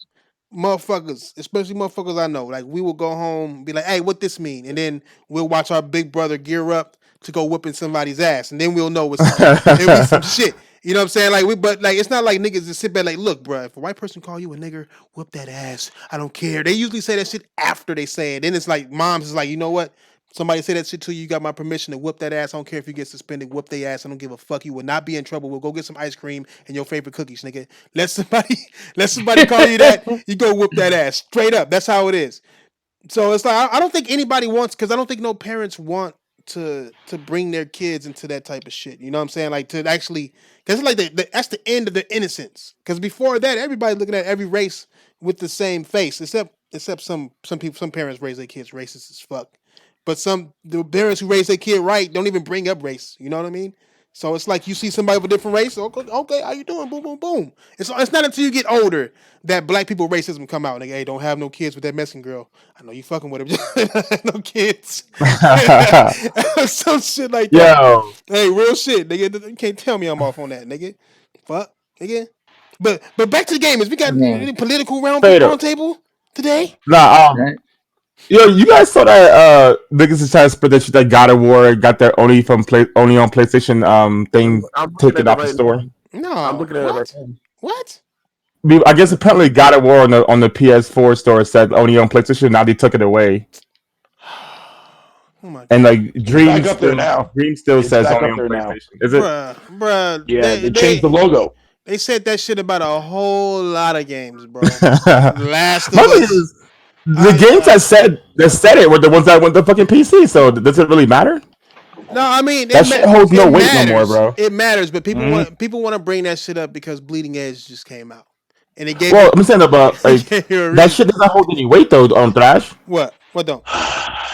motherfuckers, especially motherfuckers I know, like we will go home and be like, "Hey, what this mean?" And then we'll watch our big brother gear up to go whooping somebody's ass, and then we'll know it'll be some shit. You know what I'm saying? Like but like it's not like niggas just sit back like, look, bro, if a white person call you a nigger, whoop that ass. I don't care. They usually say that shit after they say it. Then it's like moms is like, you know what? Somebody say that shit to you, you got my permission to whoop that ass. I don't care if you get suspended, whoop their ass. I don't give a fuck. You will not be in trouble. We'll go get some ice cream and your favorite cookies, nigga. Let somebody let somebody call you that, you go whoop that ass. Straight up. That's how it is. So it's like I don't think anybody wants, because I don't think no parents want to bring their kids into that type of shit. You know what I'm saying? Like to actually, because it's like that's the end of the innocence. Because before that, everybody looking at every race with the same face, except some people, some parents raise their kids racist as fuck. But the parents who raise their kid right don't even bring up race. You know what I mean? So it's like you see somebody of a different race. Okay, how you doing? Boom, boom, boom. It's not until you get older that black people racism come out. Like, hey, don't have no kids with that Mexican girl. I know you fucking with her. No kids. Some shit like that. Yo, Hey, real shit, nigga. You can't tell me I'm off on that, nigga. Fuck, nigga. But back to the gamers. We got Man, any political round Fader. table today? Nah, right? yo, you guys saw that niggas is trying to spread that shit that God of War got their only on PlayStation thing I'm looking taken at it off the right store. now. I'm No. looking at it right What? now. What? I guess apparently God of War on the PS4 store said only on PlayStation. Now they took it away, Oh my and god. like It's back up there now. Dream still It's says back only up on there now. PlayStation. Is it? Bruh. Yeah, They they changed the they logo. they said that shit about a whole lot of games, bro. Last My of thing Us. is the games that said it were the ones that went to fucking PC. So does it really matter? No, I mean That shit holds it no weight no more, matters. bro. It matters, but Hmm. people want to bring that shit up because Bleeding Edge just came out, and it gave Well, you I'm saying about it like gave you a that reason. shit doesn't hold any weight though on Thrash. What? What don't?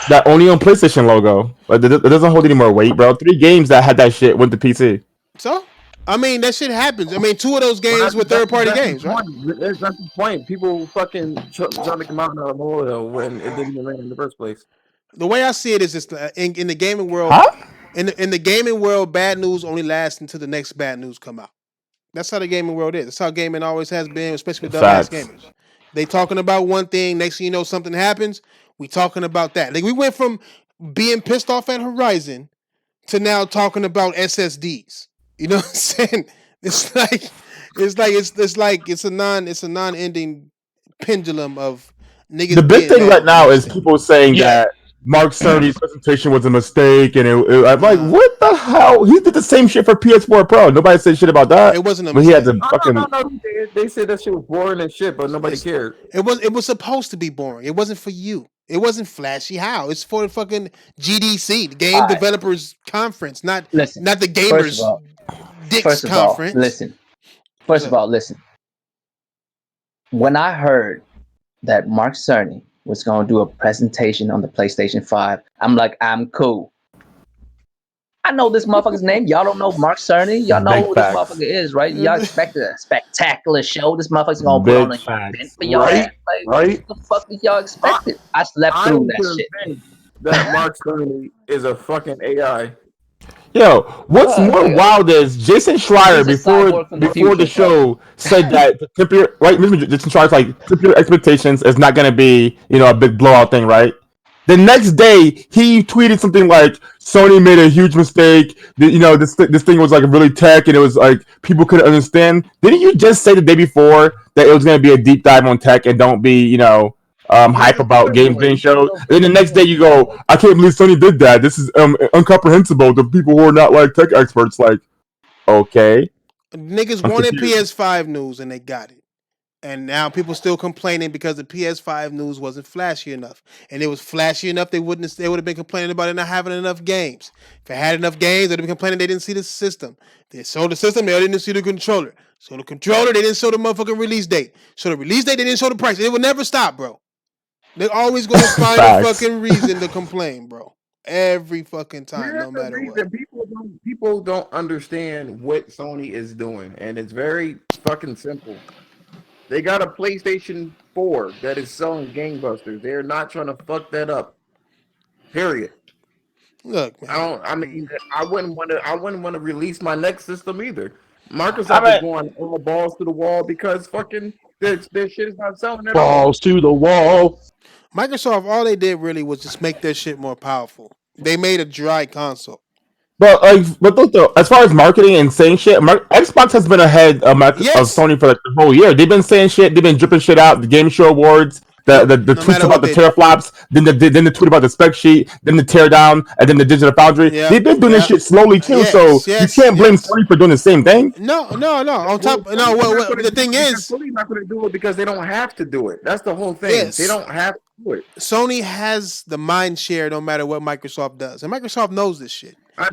That only on PlayStation logo. Like, it doesn't hold any more weight, bro. 3 games that had that shit went to PC. So, I mean, that shit happens. I mean, 2 of those Well, games were third party that's the games, right? point. That's the point. People fucking trying to come out of oil when it didn't even rain in the first place. The way I see it is just in the gaming world. Huh? In the gaming world, bad news only lasts until the next bad news come out. That's how the gaming world is. That's how gaming always has been, especially with dumbass Facts. gamers. They talking about one thing, next thing you know, something happens. We talking about that. Like we went from being pissed off at Horizon to now talking about SSDs. You know what I'm saying? It's like it's a non-ending pendulum of The niggas big being thing mad right over now is nothing. people saying Yeah. that Mark Cerny's presentation was a mistake, and I'm like, Nah, what the hell? He did the same shit for PS4 Pro. Nobody said shit about that, it wasn't a but he had mistake. to Oh, no, fucking. no, no. They said that shit was boring and shit, but nobody It's cared. it was supposed to be boring. It wasn't for you. It wasn't flashy. How? It's for the fucking GDC, the Game All right, Developers Conference, listen. not the First of Gamers all, Dicks first of all, Conference. listen. What's First of up? all, listen. When I heard that Mark Cerny was gonna do a presentation on the PlayStation 5. I'm like, I'm cool. I know this motherfucker's name. Y'all don't know Mark Cerny. Y'all know Big who this facts. motherfucker is, right? Y'all expected a spectacular show. This motherfucker's gonna put on Big an event facts. for y'all ass. Right, Like, right. what the fuck did y'all I expect? I slept I through am that shit. convinced that Mark Cerny is a fucking AI. Yo, what's more Nigga, wild is Jason Schreier he's a cyborg from the before the future, bro. show said that right. Jason Schreier's like temper your expectations. It's not gonna be a big blowout thing, right? The next day, he tweeted something like Sony made a huge mistake. This thing was like really tech, and it was like people couldn't understand. Didn't you just say the day before that it was gonna be a deep dive on tech and don't be hype Niggas about games being speculating. showed? And then the next day you go, I can't believe Sony did that. This is incomprehensible to people who are not like tech experts. Like, okay, Niggas I'm wanted confused. PS5 news and they got it. And now people still complaining because the PS5 news wasn't flashy enough. And it was flashy enough, they would have been complaining about it not having enough games. If it had enough games, they'd have been complaining they didn't see the system. They sold the system, they didn't see the controller. So the controller, they didn't show the motherfucking release date. So the release date, they didn't show the price. It would never stop, bro. They're always gonna find a Facts. fucking reason to complain, bro. Every fucking time, Here's no the matter what. reason people don't understand what Sony is doing, and it's very fucking simple. They got a PlayStation 4 that is selling gangbusters. They're not trying to fuck that up. Period. Look, I man. don't. I mean, I wouldn't want to. I wouldn't want to release my next system either. Microsoft is I going all balls to the wall because fucking their shit is not selling at all. Balls to the wall. Microsoft, all they did really was just make their shit more powerful. They made a dry console. but look though, as far as marketing and saying shit, Xbox has been ahead of Yes, Sony for like the whole year. They've been saying shit. They've been dripping shit out. The Game Show Awards, the no tweets matter about what the they do. teraflops, then the tweet about the spec sheet, then the teardown, and then the digital foundry. Yeah, They've been doing this yeah. shit slowly too. So Yes, you yes, can't blame yes. Sony for doing the same thing. No, no, no. On Well, top, no. What the thing is, Sony's not going to do it because they don't have to do it. That's the whole thing. They yes, don't have to do it. Sony has the mind share no matter what Microsoft does, and Microsoft knows this shit. A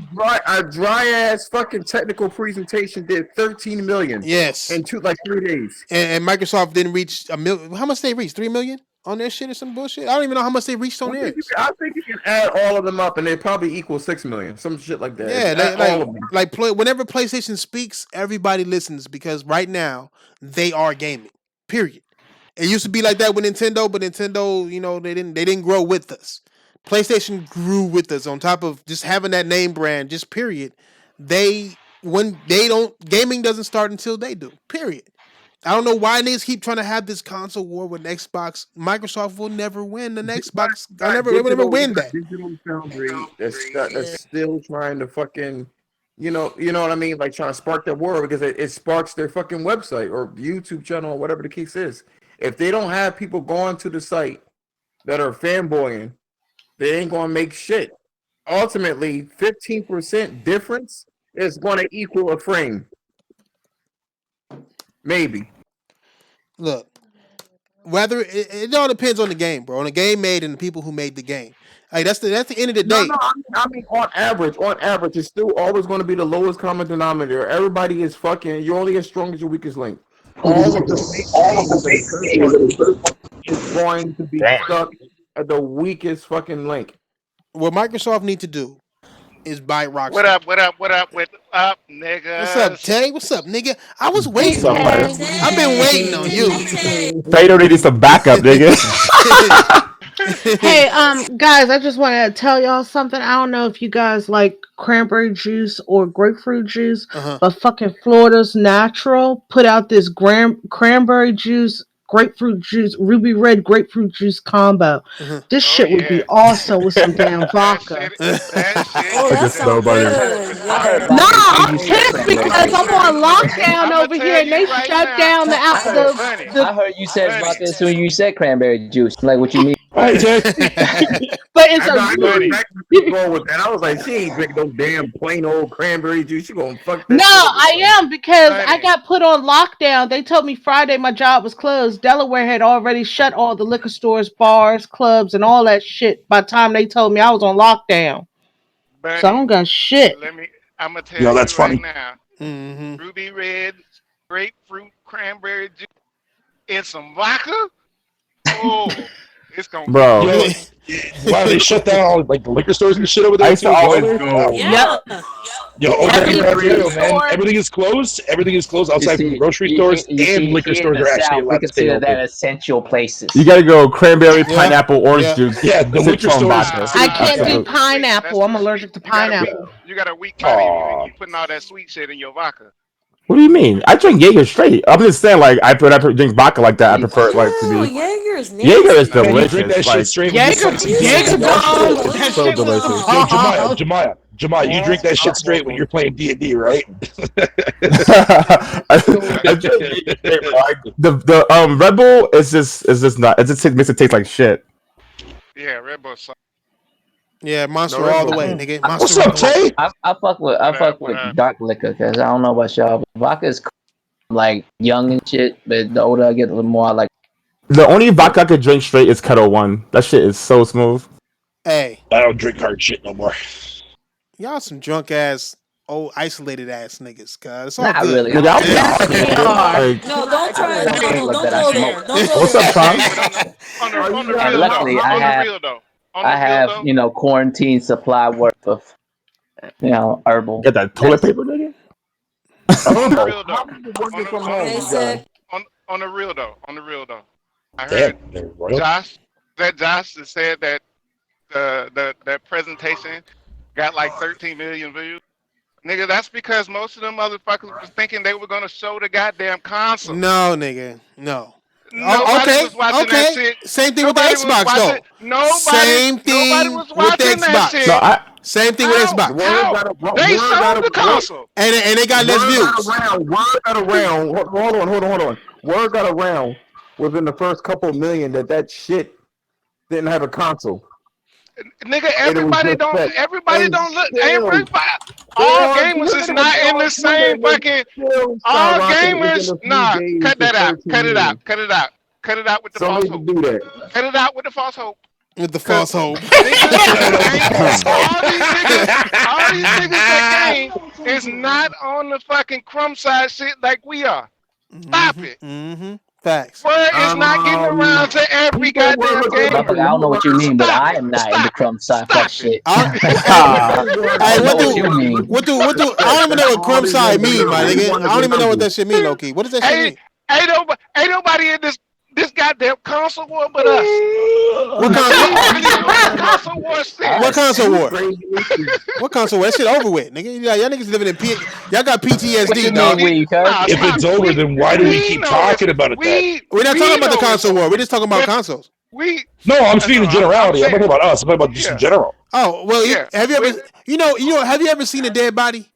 dry ass fucking technical presentation did 13 million Yes, in 3 days. and Microsoft didn't reach a million. How much they reached? 3 million on their shit or some bullshit. I don't even know how much they reached on theirs. I think you can add all of them up, and they probably equal 6 million, some shit like that. If Yeah, you add all of them. whenever PlayStation speaks, everybody listens because right now they are gaming. Period. It used to be like that with Nintendo, but Nintendo, they didn't grow with us. PlayStation grew with us. On top of just having that name brand, just period. When they don't gaming doesn't start until they do. Period. I don't know why niggas keep trying to have this console war with Xbox. Microsoft will never win the Xbox. They will never win that. Digital Foundry that's Yeah. still trying to fucking, you know what I mean, like trying to spark that war because it sparks their fucking website or YouTube channel or whatever the case is. If they don't have people going to the site that are fanboying, they ain't gonna make shit. Ultimately, 15% difference is gonna equal a frame, maybe. Look, whether it all depends on the game, bro. On the game made and the people who made the game. Like that's the end of the No, day. no. I mean, on average, it's still always going to be the lowest common denominator. Everybody is fucking. You're only as strong as your weakest link. All of the big games that are third party is going to be Damn. stuck at the weakest fucking link. What Microsoft need to do is buy What Rockstar. up? What up? What up? What up, What's up, niggas? Tay? What's up, nigga? I was What's waiting up, on you. Fighter? I've been waiting Tay, on you. Tay, Tay. Fader needed some backup, nigga. Hey, guys, I just want to tell y'all something. I don't know if you guys like cranberry juice or grapefruit juice, Uh-huh. but fucking Florida's Natural put out this cranberry juice, grapefruit juice, ruby red grapefruit juice combo. Uh-huh. This Oh shit would be yeah, awesome with some damn that vodka. shit. That shit Oh, Like that it's is sounds nobody. good. I heard Nah, Yeah. vodka is I'm easier than pissed cranberry because juice. I'm on lockdown I'ma over here tell and they you right shut now, down I heard Bunny, the I heard you said Bunny, vodka as soon as you said cranberry juice. I'm like, what you mean? Hey, Jay. but it's I a know, I know Bunny. really exactly where you're going with that. I was like, she ain't drinking no damn plain old cranberry juice. She gonna fuck No, that shit up. I am because I Bunny. got put on lockdown. They told me Friday my job was closed. Delaware had already shut all the liquor stores, bars, clubs, and all that shit by the time they told me I was on lockdown. So I Bunny. don't got shit. Let me. I'ma tell Yo, that's you right funny. now. Mm-hmm. Ruby red, grapefruit, cranberry juice, and some vodka. Oh, It's gonna be Bro. Yo, wow, they shut down all like the liquor stores and shit over there I used too. to As well, always there? go. Yeah. Yo, over Every here in Ontario, liquor man, store. everything is closed. Everything is closed You outside from see, grocery stores you and see, liquor here in stores the are actually South, we allowed to stay consider that open. essential places. You gotta go cranberry, Yeah. pineapple, orange Yeah. juice, Yeah, the liquor citron stores. vodka. I Nah, can't that's do Absolutely. too sweet. pineapple. That's I'm too sweet. allergic to pineapple. You got a weak body if Aw. you putting all that sweet shit in your vodka. What do you mean? I drink Jaeger straight. I'm just saying, like, I drink vodka like that. I prefer it, like, to Ew, be. Jaeger is Jaeger is nasty. Man, you drink that delicious. shit Like, straight when you Jaeger, fucking Ew, D&D, Jaeger bro. bomb. leave That so shit me was delicious. Yo, bomb. Jemiah, you drink that shit straight when you're playing D&D, right? I drink Jaeger straight, bro. Like, the Red Bull is just not. It just makes it taste like shit. Yeah, Red Bull. Yeah, Monster Red all the Bull. way, nigga. Monster What's all up, the way. Tay? I fuck with What happened? dark liquor because I don't know about y'all, but vodka is like young and shit. But the older I get, the more I like. The only vodka I could drink straight is Kettle One. That shit is so smooth. Hey, I don't drink hard shit no more. y'all some drunk ass, old isolated ass niggas, cuz. It's all Not good. really. Nigga, I'll be Yes, honest, we nigga. are. Like, No, don't try. I No, don't no, like don't that. I go smoke. there. Don't go what's up, there. Tom? On the you got real though. Luckily, On the I real though. On I the real have though. quarantine supply worth of herbal. Get that toilet paper, nigga? On the Oh, real though. Working from On home, Hey, you guys. sick. on the real though. On the real though. I heard damn, they're royal. Josh. Josh that said that that presentation got like 13 million views. Nigga, that's because most of them motherfuckers was thinking they were gonna show the goddamn console. No, nigga. No. Oh, Nobody okay. was watching that Okay. shit. Same thing with the Nobody was Xbox, watching. though. Nobody. Same Nobody thing was with the watching that Xbox. No, shit. Same thing with How? Xbox. How? They showed the console. And they got less Word got views. around. Word got around. Hold on. Word got around within the first couple million that shit didn't have a console. Nigga, And it was just fake. everybody And don't look. still, All on gamers is Twitter, not in the same fucking. still All skyrocketed within gamers, a few nah. days Cut to that out. 13 Cut it out. million. Cut it out. Cut it out with the Some false need to hope. do that. Cut it out with the false hope. With the Cause false hope. niggas ain't all these niggas that game is not on the fucking crumb side shit like we are. Stop it. Mm-hmm. Facts. Word is not getting around to every People were goddamn looking game. at Motherfucker, I don't know what you mean, but Stop I it. am not in the Stop it. crumb side fuck Stop it. shit. Hey, I don't what know what you mean. do? I don't even know what crumb side mean, my nigga. I don't even know what that shit mean, Loki. What does that shit mean? Ain't nobody in this goddamn console war but us. What Console war shit. What console war? crazy issues. What console war? That shit over with, nigga. Y'all niggas living in y'all got What you PTSD, mean, dog. we, cuz? If it's over, then why do we keep talking about it then? We're not talking about the know console it's war. We're just talking about consoles. No, I'm speaking in generality. I'm saying- not talking about us. I'm talking about just in general. Oh well, Yeah. have you ever have you ever seen a dead body?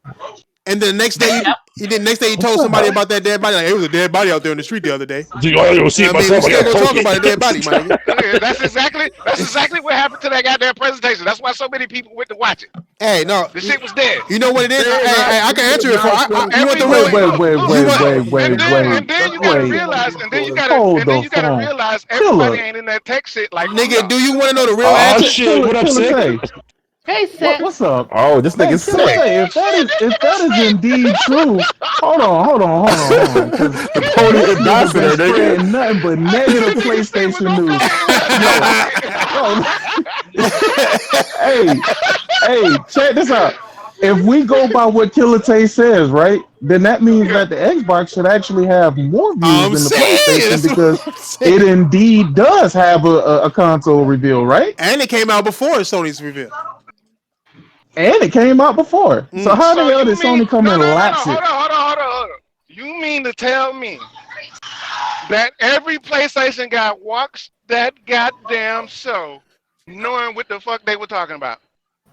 And then the next day, you told somebody about that dead body. Like, it was a dead body out there in the street the other day. Do I go see it I mean, we myself? I still gotta gonna poke talk it. about a dead body, my nigga. Yeah, that's exactly what happened to that goddamn presentation. That's why so many people went to watch it. Hey, no, The shit was dead. you know what it is? Hey, I can answer it for. You want the Every- real? And then you gotta realize, and then you gotta realize everybody ain't in that tech shit like we Nigga, are. do you want to know the real Oh answer? shit! What up, sick? Hey, Seth. What's up? Oh, this nigga's Killer sick. Say, if that is indeed true, hold on. Because The podium ambassador, niggas been nigga. spreading nothing but negative Niggas say we PlayStation gonna news. come Hey, check this out. If we go by what Killer Tay says, right, then that means that the Xbox should actually have more I'm views than the saying, PlayStation that's what because I'm saying. it indeed does have a console reveal, right? And it came out before Sony's reveal. And it came out before. So how the hell you did mean- Sony come no, and no, no, lapse no, it? Hold on. You mean to tell me that every PlayStation guy watched that goddamn show knowing what the fuck they were talking about?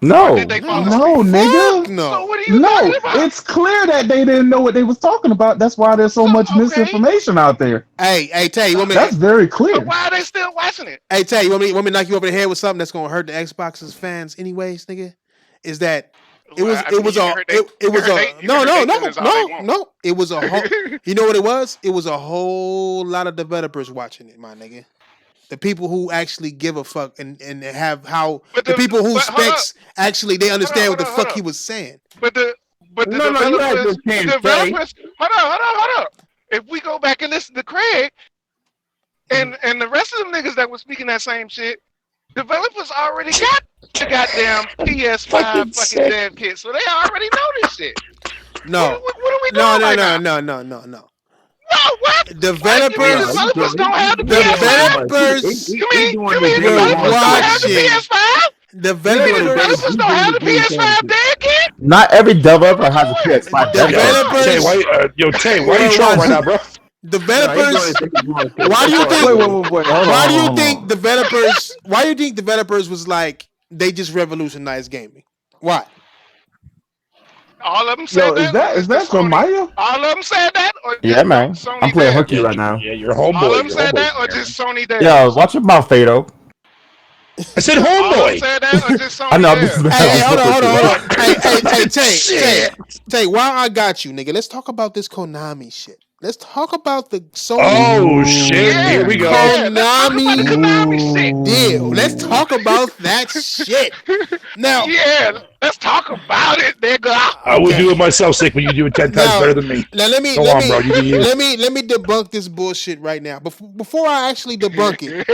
No. Or did they fall No, asleep? nigga. Fuck no. So what are you No, talking about? it's clear that they didn't know what they was talking about. That's why there's so much Okay. misinformation out there. Hey, Tay, you want me? That's very So clear. why are they still watching it? Hey, Tay, you want me to knock you over the head with something that's gonna hurt the Xbox's fans, anyways, nigga? Is that it was Well, I mean, a you can hurt no. want. It was a whole. You know what it was? It was a whole lot of developers watching it, my nigga. The people who actually give a fuck and have how But the people who but hold specs actually they understand what the hold fuck up. he was saying. But the No, you had developers, this can't say. hold on. If we go back and listen to Craig and the rest of them niggas that was speaking that same shit, developers already got the goddamn ps5 fucking dev kit, so they already know this shit. No. What are we doing right now? No. No, what? You mean Developers developers don't have the developers You mean were developers don't have the watching. PS5? Developers Developers don't have the PS5 dev kit? Not every developer has a PS5 dev kit. Developers Tay, why are you trolling right now, bro? Developers. Why do you think? Wait. Why do you think developers? Why do you think developers was like they just revolutionized gaming? Why? All of them said Yo, that. is that from Maya? All of them said that, or just Yeah, man. Sony I'm playing dev hooky kit? right now. Yeah, your homeboy. All of them your said homeboy, that, or man. just Sony dev? Yo, watch your mouth, Fado. I said All of them homeboy. said that, or just Sony I know. dev? Hey, hold on. Tay, while I got you, nigga, let's talk about this Konami shit. Let's talk about the Sony Oh shit! Yeah, Here we go. yeah, let's talk about the Konami shit. deal. Let's talk about that shit. Now, Yeah, let's talk about it, nigga. I would do it myself, sick, but you do it 10 times Now- better than me. now let me Go let on, me bro. You do you. let me debunk this bullshit right now. Before I actually debunk it,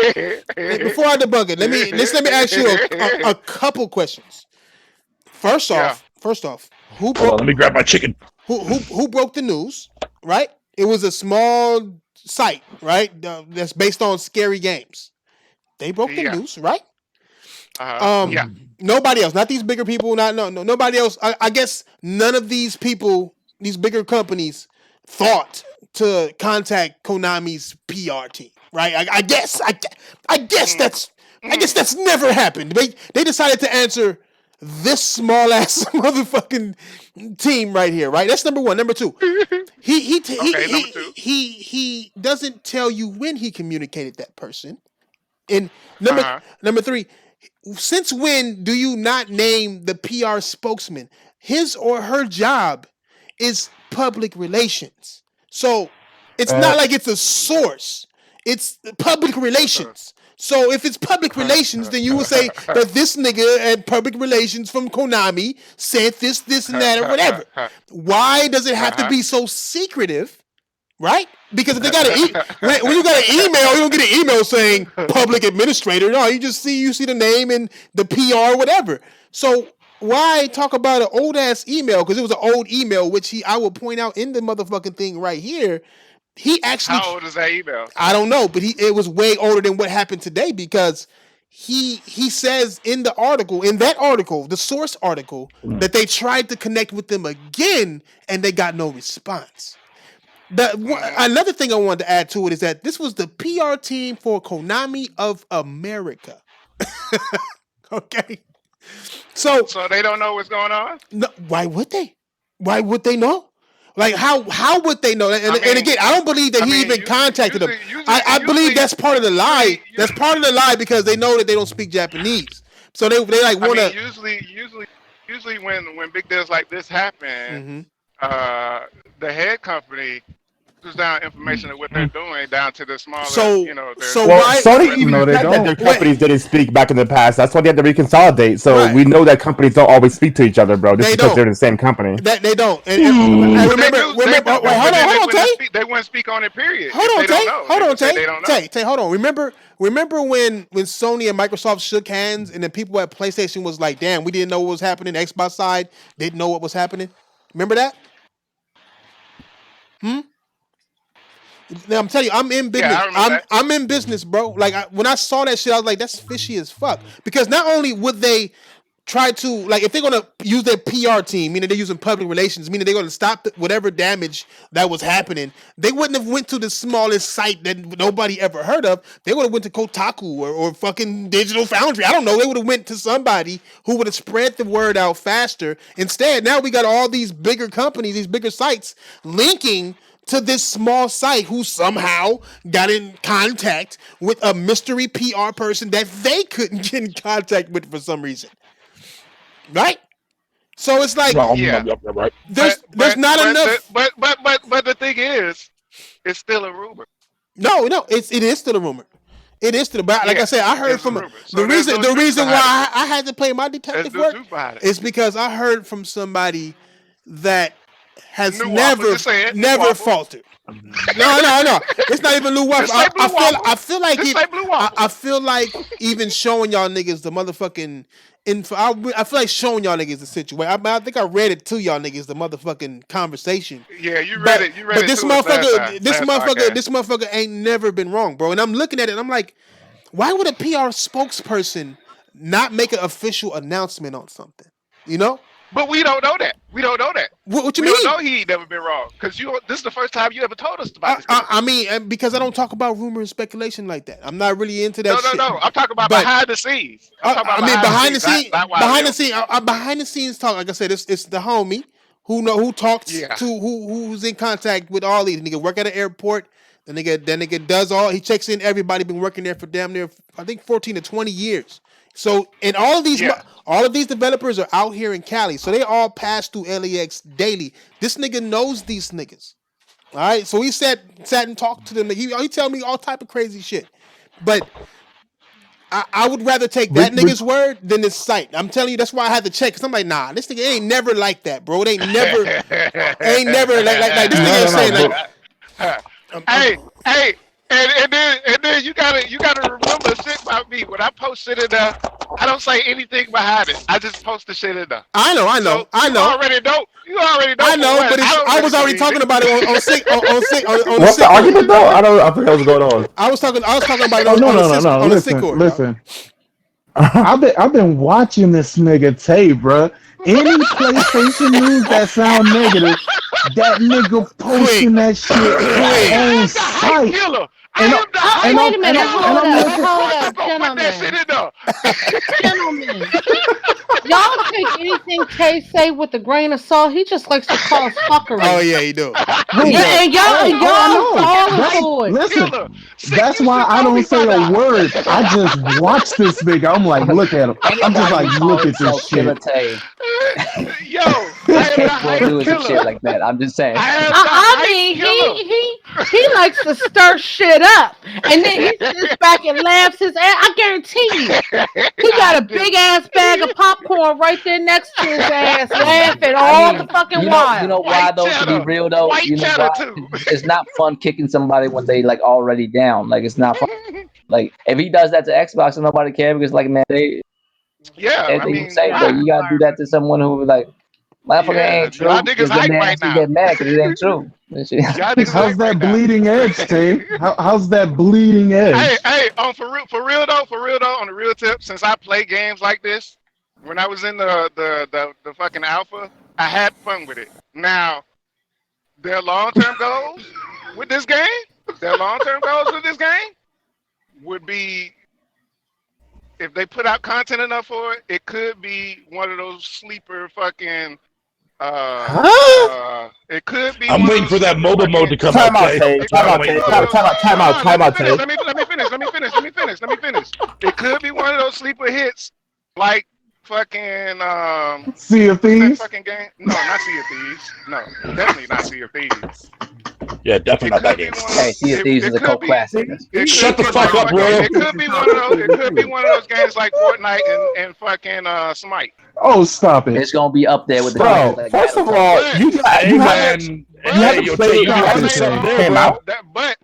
before I debunk it, let me ask you a couple questions. First off, who Hold on, broke let me grab my chicken. who broke the news? Right, it was a small site, right? That's based on scary games. They broke the Yeah. news, right? Yeah. Nobody else, not these bigger people, nobody else. I guess none of these people, these bigger companies, thought to contact Konami's PR team, right? I guess that's never happened. They decided to answer this small ass motherfucking team right here, right? That's number one. Number two, number two. he doesn't tell you when he communicated that person. And Uh-huh. number three, since when do you not name the PR spokesman? His or her job is public relations. So it's not like it's a source. It's public relations. So if it's public relations, then you would say that this nigga at public relations from Konami said this, and that, or whatever. Why does it have to be so secretive? Right? Because if they got when you got an email, you don't get an email saying public administrator. No, you see the name and the PR, whatever. So why talk about an old ass email? Because it was an old email, which I will point out in the motherfucking thing right here. He actually, How old is that email? I don't know, but it was way older than what happened today because he says in that article, the source article, that they tried to connect with them again and they got no response. Another thing I wanted to add to it is that this was the PR team for Konami of America. Okay. So they don't know what's going on? No, why would they? Why would they know? Like how would they know? And again, I don't believe that he even contacted them. I believe that's part of the lie. That's part of the lie because they know that they don't speak Japanese. So they like want to. Usually when big deals like this happen, the head company puts down information of what they're doing down to the smaller. Sony even said that their companies didn't speak back in the past. That's why they had to reconsolidate. So Right. we know that companies don't always speak to each other, bro. Just They because don't. they're in the same company. That they don't. And remember. Wait, hold on, Tay. They wouldn't speak on it. Period. Hold on, Tay. Hold on, Tay. Tay. Hold on. Remember when Sony and Microsoft shook hands, and then people at PlayStation was like, "Damn, we didn't know what was happening." Xbox side didn't know what was happening. Remember that? Now, I'm telling you, I'm in business. I'm in business, bro. Like when I saw that shit, I was like, "That's fishy as fuck." Because not only would they try to, like, if they're gonna use their PR team, meaning they're using public relations, meaning they're gonna stop whatever damage that was happening, they wouldn't have went to the smallest site that nobody ever heard of. They would have went to Kotaku or fucking Digital Foundry. I don't know. They would have went to somebody who would have spread the word out faster. Instead, now we got all these bigger companies, these bigger sites linking to this small site who somehow got in contact with a mystery PR person that they couldn't get in contact with for some reason. Right? So it's like, right. There's not enough. But the thing is, it's still a rumor. No, it is still a rumor. It is still, but like I said, I heard from the reason why I had to play my detective work is because I heard from somebody that has never faltered. No. It's not even Lou Waffle. Just say Blue Waffle. I feel like Just say Blue Waffle. I feel like even showing y'all niggas the motherfucking info. I feel like showing y'all niggas the situation. I think I read it to y'all niggas the motherfucking conversation. Yeah, you read it. You read But it to us this last podcast. motherfucker ain't never been wrong, bro. And I'm looking at it and I'm like, why would a PR spokesperson not make an official announcement on something? You know? But we don't know that. We don't know that. What you We mean? don't know he ain't never been wrong. Because this is the first time you ever told us about this. I mean, because I don't talk about rumor and speculation like that. I'm not really into that shit. No. I'm talking about But- behind the scenes. behind the scenes, not why behind the scenes talk. Like I said, it's the homie who talks Yeah. to who's in contact with all these. Nigga work at an airport. The nigga does all. He checks in everybody. Been working there for damn near, I think, 14 to 20 years. So, and all of these developers are out here in Cali. So they all pass through LAX daily. This nigga knows these niggas. All right. So he sat and talked to them. He tell me all type of crazy shit. But I would rather take that nigga's word than this site. I'm telling you, that's why I had to check. Cause I'm like, nah, this nigga ain't never like that, bro. It ain't never like this nigga ain't saying like. Hey, and then you gotta remember shit about me. When I post shit in there, I don't say anything behind it. I just post the shit in there. I know. You already know. I know, but I was already talking about it on What's the argument though? I forgot what's going on. I was talking about it Oh, on no. the Discord. Listen. I've been watching this nigga tape, bro. Any PlayStation news that sound negative, that nigga posting that shit on site. Killer. Wait a minute, hold up, gentlemen. gentlemen. Y'all take anything Kay say with a grain of salt. He just likes to call fuckery. Oh yeah, he do. Yeah, and y'all falling for it. Listen, Killer. that's why I don't say a word. I just watch this nigga. I'm like, look at him. I'm just like, look at this shit. Yo, I am the hype doing some shit killer. like that. I'm just saying. I mean, he likes to stir shit up, and then he sits back and laughs his ass. I guarantee you, he got a big ass bag of popcorn right there next to his ass, laughing all the fucking while. You know why though? To be real though, you know why? It's not fun kicking somebody when they like already down. Like it's not fun. Like if he does that to Xbox and nobody cares because like man, everything you say, but you gotta do that to someone who like. Motherfucker ain't true. Y'all niggas hype right now. Get mad because it ain't true. How's that bleeding edge, Tay? How's that bleeding edge? Hey, for real though, on the real tip, since I play games like this, when I was in the fucking alpha, I had fun with it. Now, their long-term goals with this game, would be if they put out content enough for it, it could be one of those sleeper fucking. It could be. I'm waiting for that mobile mode to come out. Time out. Let me finish. It could be one of those sleeper hits, like fucking Sea of Thieves. Fucking game. No, not Sea of Thieves. No, definitely not Sea of Thieves. Yeah, definitely not that game. Hey, Sea of Thieves is a cult classic. Shut the fuck up, bro. It could be one of those. It could be one of those games like Fortnite and fucking Smite. Oh, stop it! It's gonna be up there with the. Bro, first of all, you haven't played it since it came out. But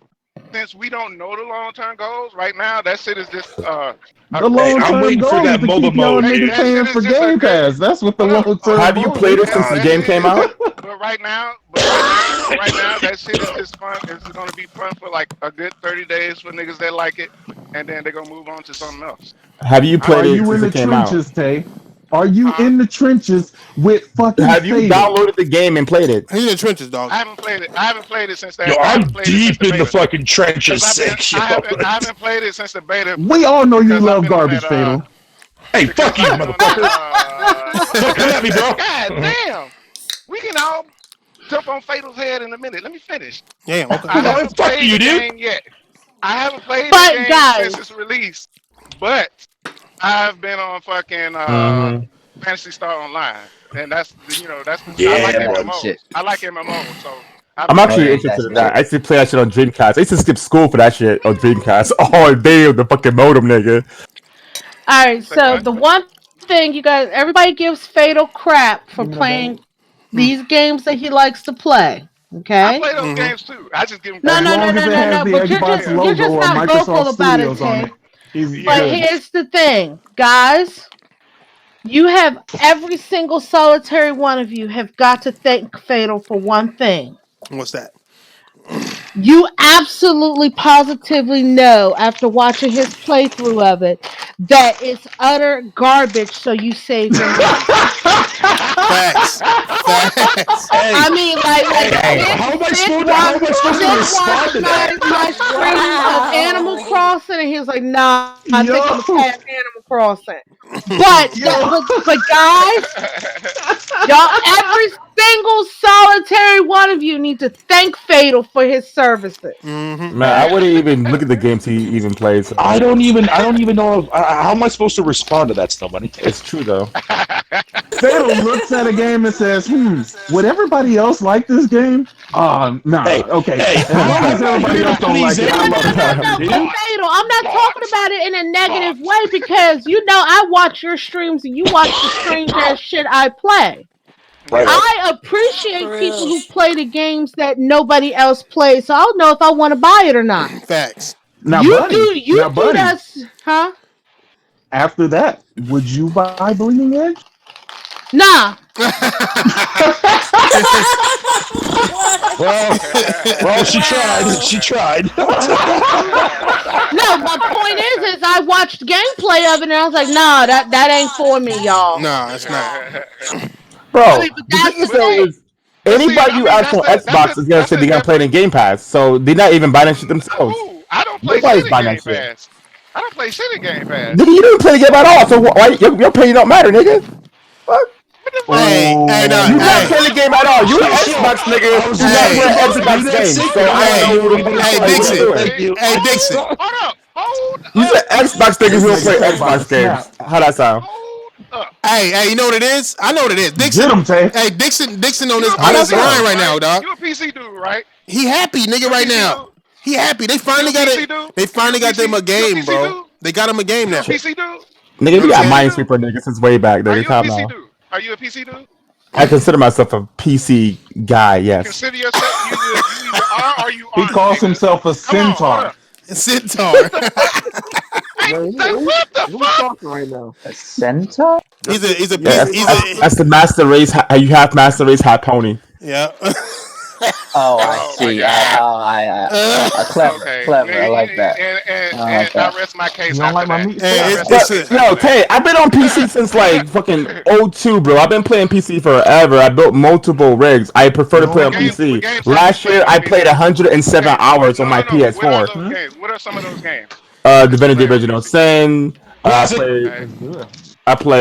since we don't know the long-term goals right now, that shit is just the long-term goal is to keep y'all niggas paying for Game Pass. That's what the long-term. Have you played it since the game came out? But right now, that shit is just fun. It's gonna be fun for like a good 30 days for niggas that like it, and then they're gonna move on to something else. Have you played it since it came out? Are you in the trenches, Tay? Are you in the trenches with fucking? Have you downloaded the game and played it? He's in the trenches, dog. I haven't played it since that. Yo, I'm deep in the fucking trenches. I haven't played it since the beta. We all know you love garbage, Fatal. Hey, fuck you, motherfucker! Don't come at me, bro. God damn. We can all jump on Fatal's head in a minute. Let me finish. Damn. Okay. I haven't played the game yet. I haven't played the game since its release, but I've been on fucking Fantasy Star Online, and that's I like MMO. I like MMO, so I'm actually interested in that. I used to play that shit on Dreamcast. I used to skip school for that shit on Dreamcast all day with the fucking modem, nigga. All right, so the one thing you guys, everybody gives Fatal crap for playing these games that he likes to play. I Okay. play those games too. I just give them No, As no, credit. no, long as no, it no, has no. the But Xbox you're logo just or not vocal Microsoft about it, Studios on Tay. it, he's But Yeah. good. here's the thing, guys. You have every single solitary one of you have got to thank Fatal for one thing. What's that? You absolutely positively know after watching his playthrough of it that it's utter garbage, so you save your money. Facts. Facts. Hey, I mean, like hey, Damn. how am I supposed to Sid watched respond to that? my stream of Animal Wow. Crossing, and he was like, "Nah, I think I'm gonna pass Yo, Animal Crossing." But that, yo. but guys, y'all, every single solitary one of you need to thank Fatal for his services. Man, I wouldn't even look at the games he even plays. I So don't even. I don't even know. How am I supposed to respond to that, Snowmoney? it's true though. Fatal looks at a game and says, would everybody else like this game? Nah, Hey, okay. hey, As long as I'm not everybody here to else don't please like it, No, I no, love everybody, it. no, no. But dude. Fatal, I'm not talking Pause. about it in a negative Pause. way because you know I watch your streams and you watch the strange ass shit I play. Right, Yeah. right. I For appreciate people real. who play the games that nobody else plays, so I'll know if I want to buy it or not. Facts. You Now, do buddy, that, huh? after that, would you buy Bleeding Edge? Nah. What? Well, well, she tried. Wow. She tried. No, my point is I watched gameplay of it and I was like, nah, that ain't for me, y'all. Nah, it's not. I mean, Bro, but the thing that's is the but though thing. is but see, anybody I you mean, ask on Xbox is gonna that's say a they're gonna play it different. in Game Pass. So they're not even buying that shit themselves. Who? I don't play shit Nobody's in buying that Game shit. Pass. I don't play shit in Game Pass. Nigga, you didn't play the game at all. So why your opinion don't matter, nigga? Fuck. What the fuck? Hey, no, You not hey, playing the Oh, game at all. You an Shit. Xbox nigga I was who just not hey, playing about to do Xbox that games. secret. So I'm I like, want to hey, know oh, what we the didn't hey, fuck like say what are you Dixon. that. doing? Thank you. Hey, Dixon. Hold up. Hold You up. said Xbox niggas this who don't nigga play talk about a Xbox games. snap. How that sound? Hold up. Hey, you know what it is? I know what it is. Get Dixon. him, Tay. Hey, Dixon on You his a How on that his PC grind sound? dude, right right? now, dog. You a PC dude, right? He happy, nigga, You a right PC now. dude? He happy. They You finally a got PC it. dude? They You a finally got them PC? a You a game, PC bro. dude? They got him a game You a now. PC dude? Nigga, You know You we what a got I'm saying? PC dude? Minesweeper niggas since way back, Are nigga. you a Time PC now. dude? Are you a PC dude? I consider myself a PC guy, yes. Consider yourself. You either are or you He aren't, calls nigga. himself a Come on, hold centaur. up. Centaur. What the fuck? Hey, Man, say what the who's fuck? talking right now? A centaur? That's it. he's a Yeah, piece. Yeah, who's He's talking? a that's the master race. You have master race, half pony. yeah. Oh, I Oh my see. god. Clever, Okay, clever. I nigga, like that. and I like I that. rest my You case don't after like my that. meat Hey, I steak? it's rest my it's But a, case yo, after that. Tay, I've been on PC since like fucking '02, bro. I've been playing PC forever. I built multiple rigs. I prefer You to don't play like on my Game, meat what PC. steak? games have you Last year, played on I played PC? What 107 game? hours on No, my no, no. What are PS4. those Huh? games? What are some of those games that you Divinity played on Original PC? Sin. I Was it? play. Okay. That's good. I play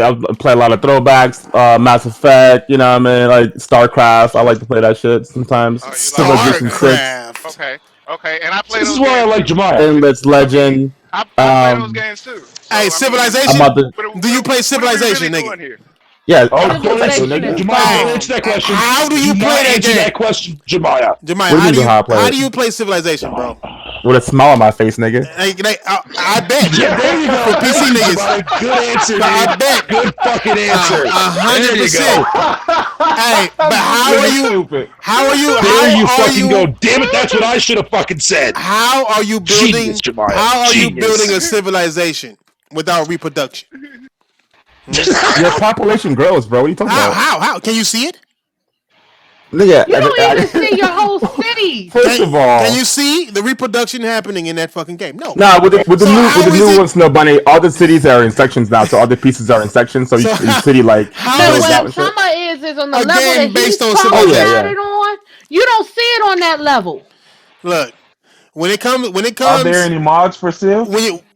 a lot of throwbacks. Mass Effect. You know what I mean? Like StarCraft. I like to play that shit sometimes. Oh, you like Civilization StarCraft? 6. StarCraft. Okay, okay. And I play This is those why I games like too. Jemiah. Endless I mean, Legend. I play those Um, games too. Hey, So I mean, I'm Civilization. about to. Do you play what are we really Civilization, nigga? doing here? Yeah, Oh, don't answer, Civilization, Civilization is nigga. Jemiah. Don't Hey, answer bomb. that question. how do you Do play not that answer game, that question, Jemiah. Jemiah? What do you mean how I play How it? do you play Civilization, bro? With a smile on my face, nigga. I bet Yeah, there you go. for Thank PC you, niggas. Jemiah. Good answer, I dude. bet Good fucking answer. There you 100%. go. Hey, but This how are nigga you? stupid. There you fucking go. Damn it, that's what I should have fucking said. How are you Genius, building? Jemiah. How are you building Genius. a civilization without reproduction? Your population grows, bro. What are you talking about? How? Can you see it? Nigga, You don't even see your whole cities. first of Can you all, see the reproduction happening in that fucking game? No. nah, So with how the is new it? one, Snow Bunny, all the cities are in sections now, so all the pieces are in sections, so So each city like how No, is builds what out I'm and talking shit. about is on the a level that game based he's on Oh talking yeah, civilization? about yeah. it on. You don't see it on that level. Look, when it Are there comes any mods for Civ?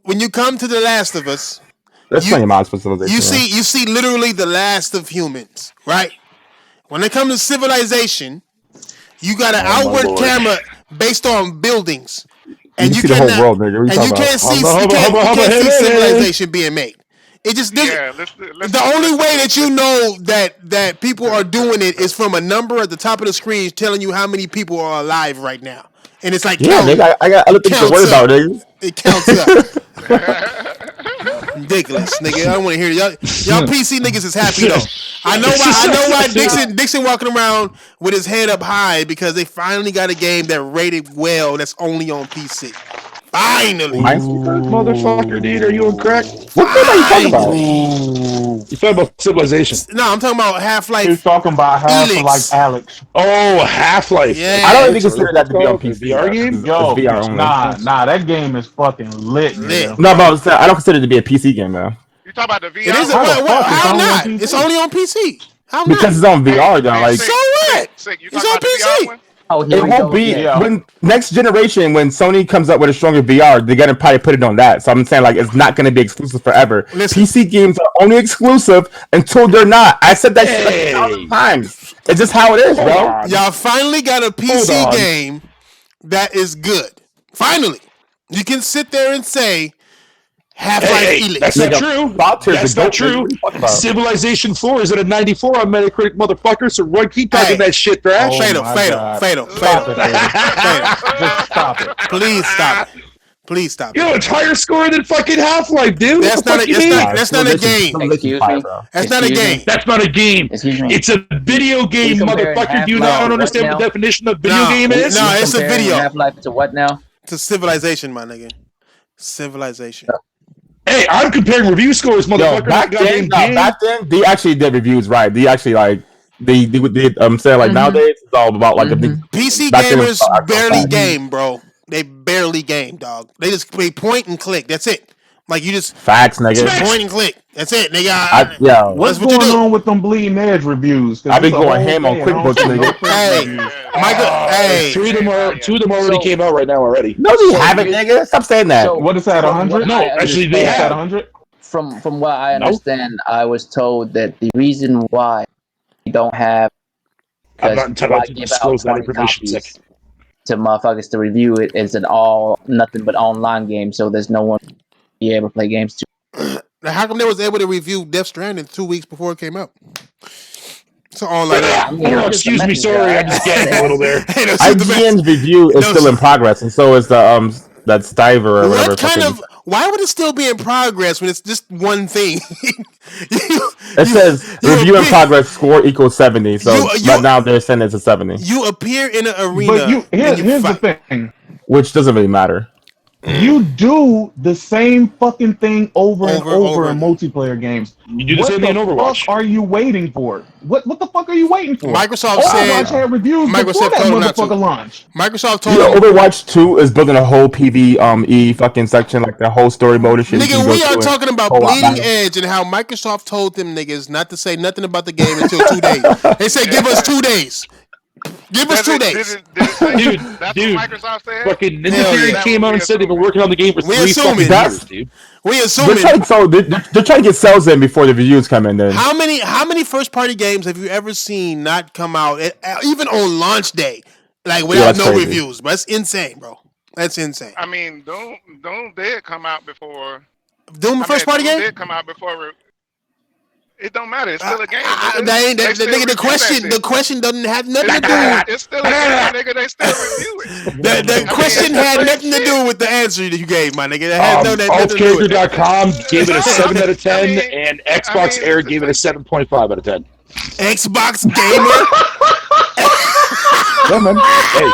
when you come to the Last of Us, There's you plenty of mods for civilization, bro. you see literally the last of humans, right? When it comes to civilization, you got an Oh my outward lord. camera based on buildings, You and can you see the whole cannot, world, nigga. What are you and talking you about? can't see you Hubba, can't hey, see hey, hey. civilization being made. It just doesn't. Yeah, The only way that you know that people are doing it is from a number at the top of the screen telling you how many people are alive right now, and it's like Yeah, counting. nigga, I got other It things to counts worry up. about, nigga. It counts up. Ridiculous, nigga. I don't want to hear y'all. Y'all PC niggas is happy though. I know why. I know why Dixon walking around with his head up high because they finally got a game that rated well. That's only on PC. Finally, Motherfucker, dude, are you on crack? What game are you talking about? You talking about Civilization? No, I'm talking about Half-Life. He's talking about Half-Life Alex. Oh, Half-Life. Yeah. I don't even consider that to be on PC. VR game? It's VR only. Nah, that game is fucking lit. Lit. No, but I don't consider it to be a PC game though. You talking about the VR? It is. How not? It's only on PC. How not? Because it's on VR though. Like, so what? You It's talking on about the VR PC. one? Oh, it won't be when next generation when Sony comes up with a stronger VR, they're gonna probably put it on that. So I'm saying like it's not gonna be exclusive forever. Listen. PC games are only exclusive until they're not. I said that shit like 1,000 times. It's just how it is, bro. Y'all finally got a PC game that is good. Finally, you can sit there and say Half-Life Elix. That's not true. That's not true. Civilization 4 is at a 94 on Metacritic, motherfucker. So Roy, keep talking that shit, Thrash. Fatal. Just stop it. Please stop it. Please stop it. You know, it's higher score than fucking Half-Life, dude. That's not a game. That's not a game. Excuse me. That's not a game. That's not a game. It's a video game, motherfucker. Do you not understand what the definition of video game is? No, it's a video. Half-Life to what now? To Civilization, my nigga. Civilization. Hey, I'm comparing review scores, motherfucker. Back then, they actually did reviews right. They actually like they saying like nowadays it's all about like PC gamers barely game, bro. They barely game, dog. They just play point and click. That's it. Like you just facts, nigga. Point and click. That's it, nigga. What's going on with them bleeding edge reviews? I've been going ham on QuickBooks, nigga. Hey, two of them already came out right now already. No, they haven't, nigga. Stop saying that. So, what is that? 100? No, actually, they have 100. From what I understand, I was told that the reason why we don't have I'm not entitled to disclose that information. To motherfuckers to review it is an all nothing but online game, so there's no one be able to play games to. Now, how come they was able to review Death Stranding 2 weeks before it came out? So online. Excuse me, sorry, I'm just getting a little there. IGN's review is still in progress, and so is the that Stiver or whatever. What kind of? Why would it still be in progress when it's just one thing? It says review in progress score equals 70. So right now they're saying it's a 70. You appear in an arena. But here's the thing, which doesn't really matter. You do the same fucking thing over and over in multiplayer games. You do the same thing in Overwatch. What the fuck are you waiting for? What the fuck are you waiting for? Microsoft said had reviews before that motherfucker launch. Microsoft told Overwatch 2 is building a whole PvE fucking section, like the whole story mode and shit. Nigga, we are talking about Bleeding Edge and how Microsoft told them niggas not to say nothing about the game until 2 days. They said give us 2 days. Give us 2 days. Dude, that's what Microsoft said? Fucking Ninja Theory came out and said they've been working on the game for 3 fucking years, dude. We assuming they're trying to get sales in before the reviews come in. Then how many first party games have you ever seen not come out even on launch day, like without no reviews? But that's insane, bro. That's insane. I mean, Doom did come out before. Doom first party game did come out before. It don't matter. It's still a game. The question doesn't have nothing to do. It's still a game, nigga. They still review it. The question had nothing to do with the answer that you gave, my nigga. It has nothing to do with it. Altcharacter.com gave it a 7 out of 10, and Xbox Air gave it a 7.5 out of 10. Xbox Gamer. Yeah, man. Hey,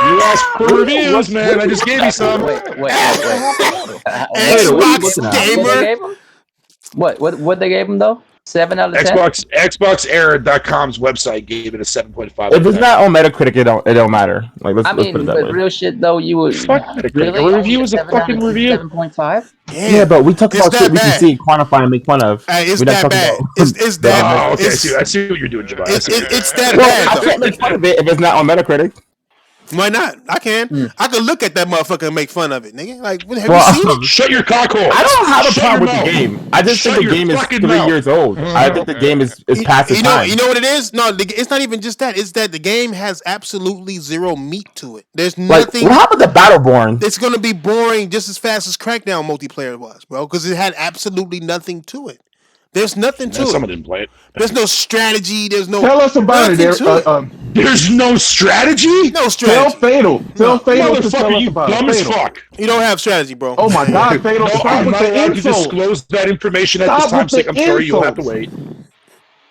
you asked for reviews, man. I just gave you some. Wait. Xbox Gamer. What they gave him though? 7 out of 10. XboxEra.com's website gave it a 7.5. If it's not on Metacritic, it don't matter. Like let's put it that way. Real shit though, you would really a review is a fucking review. 7.5. Yeah, but we talk about shit we can see, quantify, and make fun of. It's that bad. It's that bad. Okay, I see what you're doing, Jabbar. It's that bad. I can't make fun of it if it's not on Metacritic. Why not? I can. I can look at that motherfucker and make fun of it, nigga. Like, have you seen it? Shut your cockhole. I don't have a problem with the game. I just think the game is 3 years old. I think the game is past its time. You know what it is? No, it's not even just that. It's that the game has absolutely zero meat to it. There's nothing. What happened to Battleborn? It's gonna be boring just as fast as Crackdown multiplayer was, bro. Because it had absolutely nothing to it. There's nothing to it. Someone didn't play it. There's no strategy. There's no. Tell us about it. There's no strategy. No strategy. Tell Fatal. Tell Fatal to tell us you about dumb it. as fuck. You don't have strategy, bro. Oh my God, Fatal! No, Stop I'm with not the allowed to insult. disclose that information at this time. I'm sorry, you'll have to wait.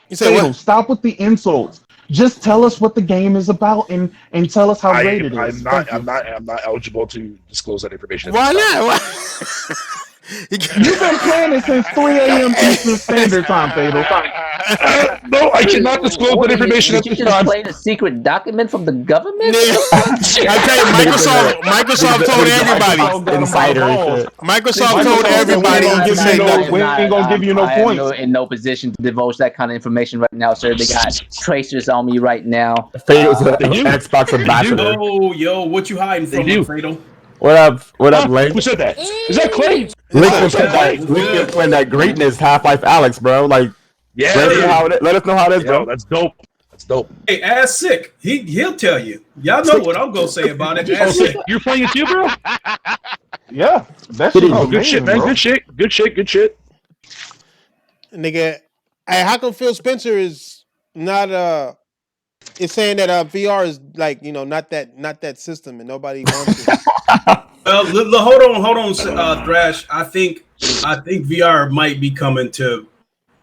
You say Fatal, what? stop with the insults. Just tell us what the game is about and tell us how great it I'm is. not Thank I'm you. not I'm not eligible to disclose that information at this Why time. not? Why? You've been playing it since 3 a.m. Eastern Standard Time, Fatal. No, I cannot disclose What that did you? information at Did you this just time. play the secret document from the government? What Nigga, the fuck? I tell you, Nigga said that. Microsoft told everybody. Microsoft got him by the Insider and balls. shit. Microsoft told Microsoft said we ain't everybody gonna you can give you say no, nothing. we ain't gonna give you no I am points. in no position to divulge that kind of information right now, sir. They got tracers on me right now. Fatal's an They do. Xbox ambassador. Yo, what you hiding They from, do. Fredo? What up? What up, Huh? Link? Who said that? Is that Clay? It's Link a, been What's up, playing Clay? that. Link been playing that greatness Half-Life Alex, bro. Like, Yeah, let us know dude. how it is. Let us know how it is, Yo, bro. that's dope. That's dope. Hey, ass sick. He'll tell you. Y'all know what I'm gonna say about it. Oh, Ass so sick. you're playing it too, bro? Yeah, that shit was Oh, good shit, amazing, man. bro. Good shit. Good shit. Good shit. nigga. Hey, how come Phil Spencer is not is saying that VR is like not that system and nobody wants it. Well, hold on, Thrash. I think VR might be coming to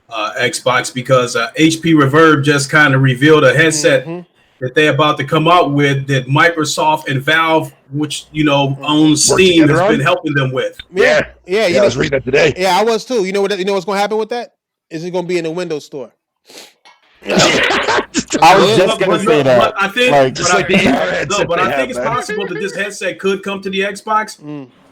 Xbox because HP Reverb just kind of revealed a headset that they're about to come out with that Microsoft and Valve, which owns Work Steam, together has on? been helping them with. Yeah, I was reading that today. Yeah, I was too. You know what's gonna happen with that? Is it gonna be in the Windows Store? I was just gonna say that. But I think, Like, Just like the AR headset but they I think have, it's man. possible that this headset could come to the Xbox,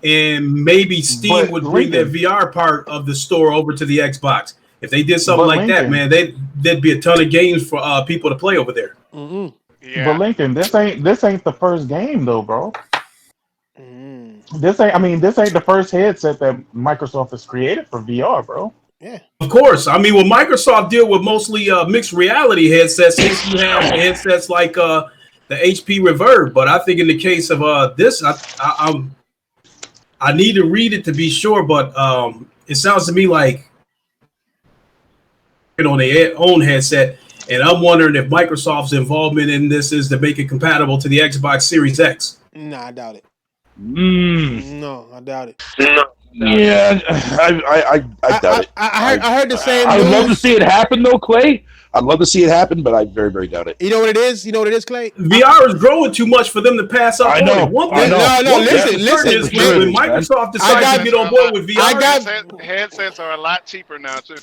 and maybe Steam But would bring their Lincoln, VR part of the store over to the Xbox. If they did something but like that, Lincoln, man, there'd be a ton of games for people to play over there. Mm-mm. but Yeah. Lincoln, this ain't the first game though, bro. Mm. This ain't the first headset that Microsoft has created for VR, bro. Yeah. Of course, I mean, when Microsoft deal with mostly mixed reality headsets, since you have headsets like the HP Reverb, but I think in the case of this, I need to read it to be sure, but it sounds to me like on their own headset, and I'm wondering if Microsoft's involvement in this is to make it compatible to the Xbox Series X. Nah, I doubt it. Mm. No, I doubt it. Yeah, I doubt it. I heard the same I would love to news. see it happen, though, Clay. I'd love to see it happen, but I very, very doubt it. You know what it is? You know what it is, Clay? VR is growing too much for them to pass up I on know. it. One I thing, know. No, one thing listen, for certain listen. is when man. Microsoft decides to get on board with VR. Headsets are a lot cheaper now too.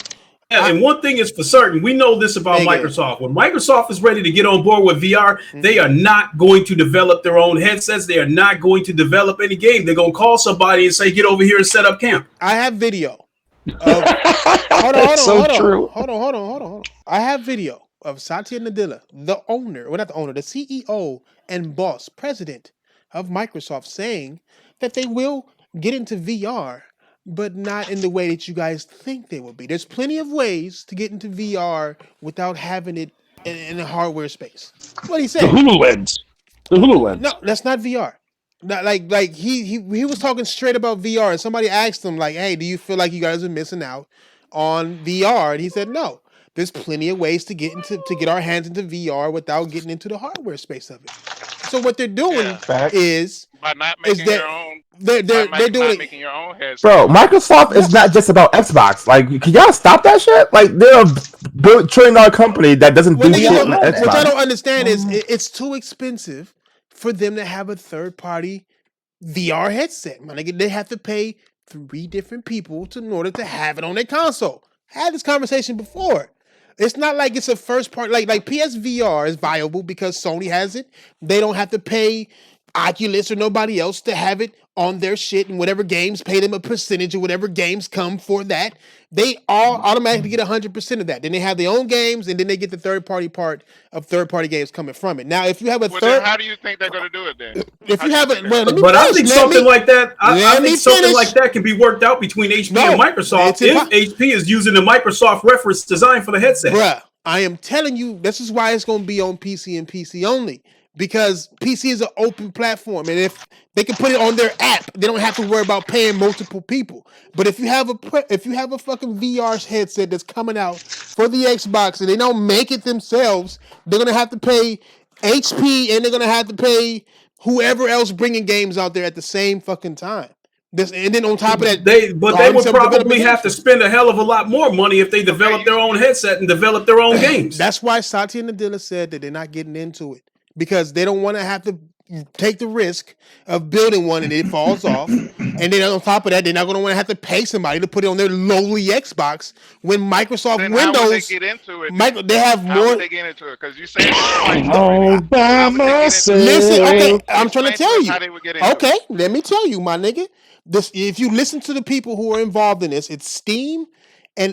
Yeah, and one thing is for certain, we know this about Nigga. Microsoft. When Microsoft is ready to get on board with VR, they are not going to develop their own headsets. They are not going to develop any game. They're going to call somebody and say, get over here and set up camp. I have video. That's so true. Hold on. I have video of Satya Nadella, the owner, well, not the owner, the CEO and boss, president of Microsoft, saying that they will get into VR, but not in the way that you guys think they will be. There's plenty of ways to get into VR without having it in a hardware space. What he The said? HoloLens. The HoloLens. No, that's not VR. Not like he was talking straight about VR, and somebody asked him like, "Hey, do you feel like you guys are missing out on VR?" And he said, "No, there's plenty of ways to get our hands into VR without getting into the hardware space of it." So what they're doing is by not is making that your own. they're doing not making your own headset. Bro, Microsoft is not just about Xbox. Like, can y'all stop that shit? Like, they're a trillion-dollar company that doesn't do shit on the what y'all Xbox. don't understand is it's too expensive for them to have a third party VR headset. Man, they have to pay 3 different people in order to have it on their console. I had this conversation before. It's not like it's a first part like PSVR is viable because Sony has it. They don't have to pay Oculus or nobody else to have it on their shit, and whatever games pay them a percentage of whatever games come for that. They all automatically get 100% of that. Then they have their own games, and then they get the third party part of third party games coming from it. Now, if you have a Then how do you think they're going to do it then? if you have a, well, let me But I finish. think Let something me- like that. I let me think something finish. like that can be worked out between HP No, and Microsoft it's if impo- HP is using the Microsoft reference design for the headset. Bruh, I am telling you, this is why it's going to be on PC and PC only. Because PC is an open platform, and if they can put it on their app, they don't have to worry about paying multiple people. But if you have a fucking VR headset that's coming out for the Xbox and they don't make it themselves, they're gonna have to pay HP and they're gonna have to pay whoever else bringing games out there at the same fucking time. And then on top of that, they would probably have to spend a hell of a lot more money if they develop their own headset and develop their own games. That's why Satya Nadella said that they're not getting into it because they don't want to have to take the risk of building one and it falls off. And then on top of that, they're not going to want to have to pay somebody to put it on their lowly Xbox when Microsoft then Windows. How would they get into it? They have more. How would they get into it? Because you said all by myself. Listen, okay, I'm trying to tell you. How they would get into okay, let me tell you, my nigga. This, if you listen to the people who are involved in this, it's Steam and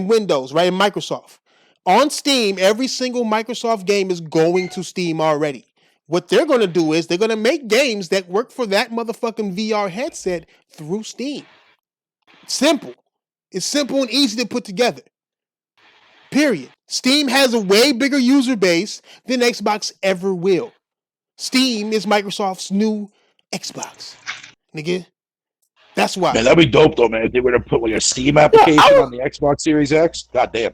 Windows, right? And Microsoft. On Steam, every single Microsoft game is going to Steam already. What they're going to do is they're going to make games that work for that motherfucking VR headset through Steam. Simple. It's simple and easy to put together. Period. Steam has a way bigger user base than Xbox ever will. Steam is Microsoft's new Xbox. Nigga. That's why. Man, that'd be dope though, man. If they were to put like a Steam application on the Xbox Series X, goddamn.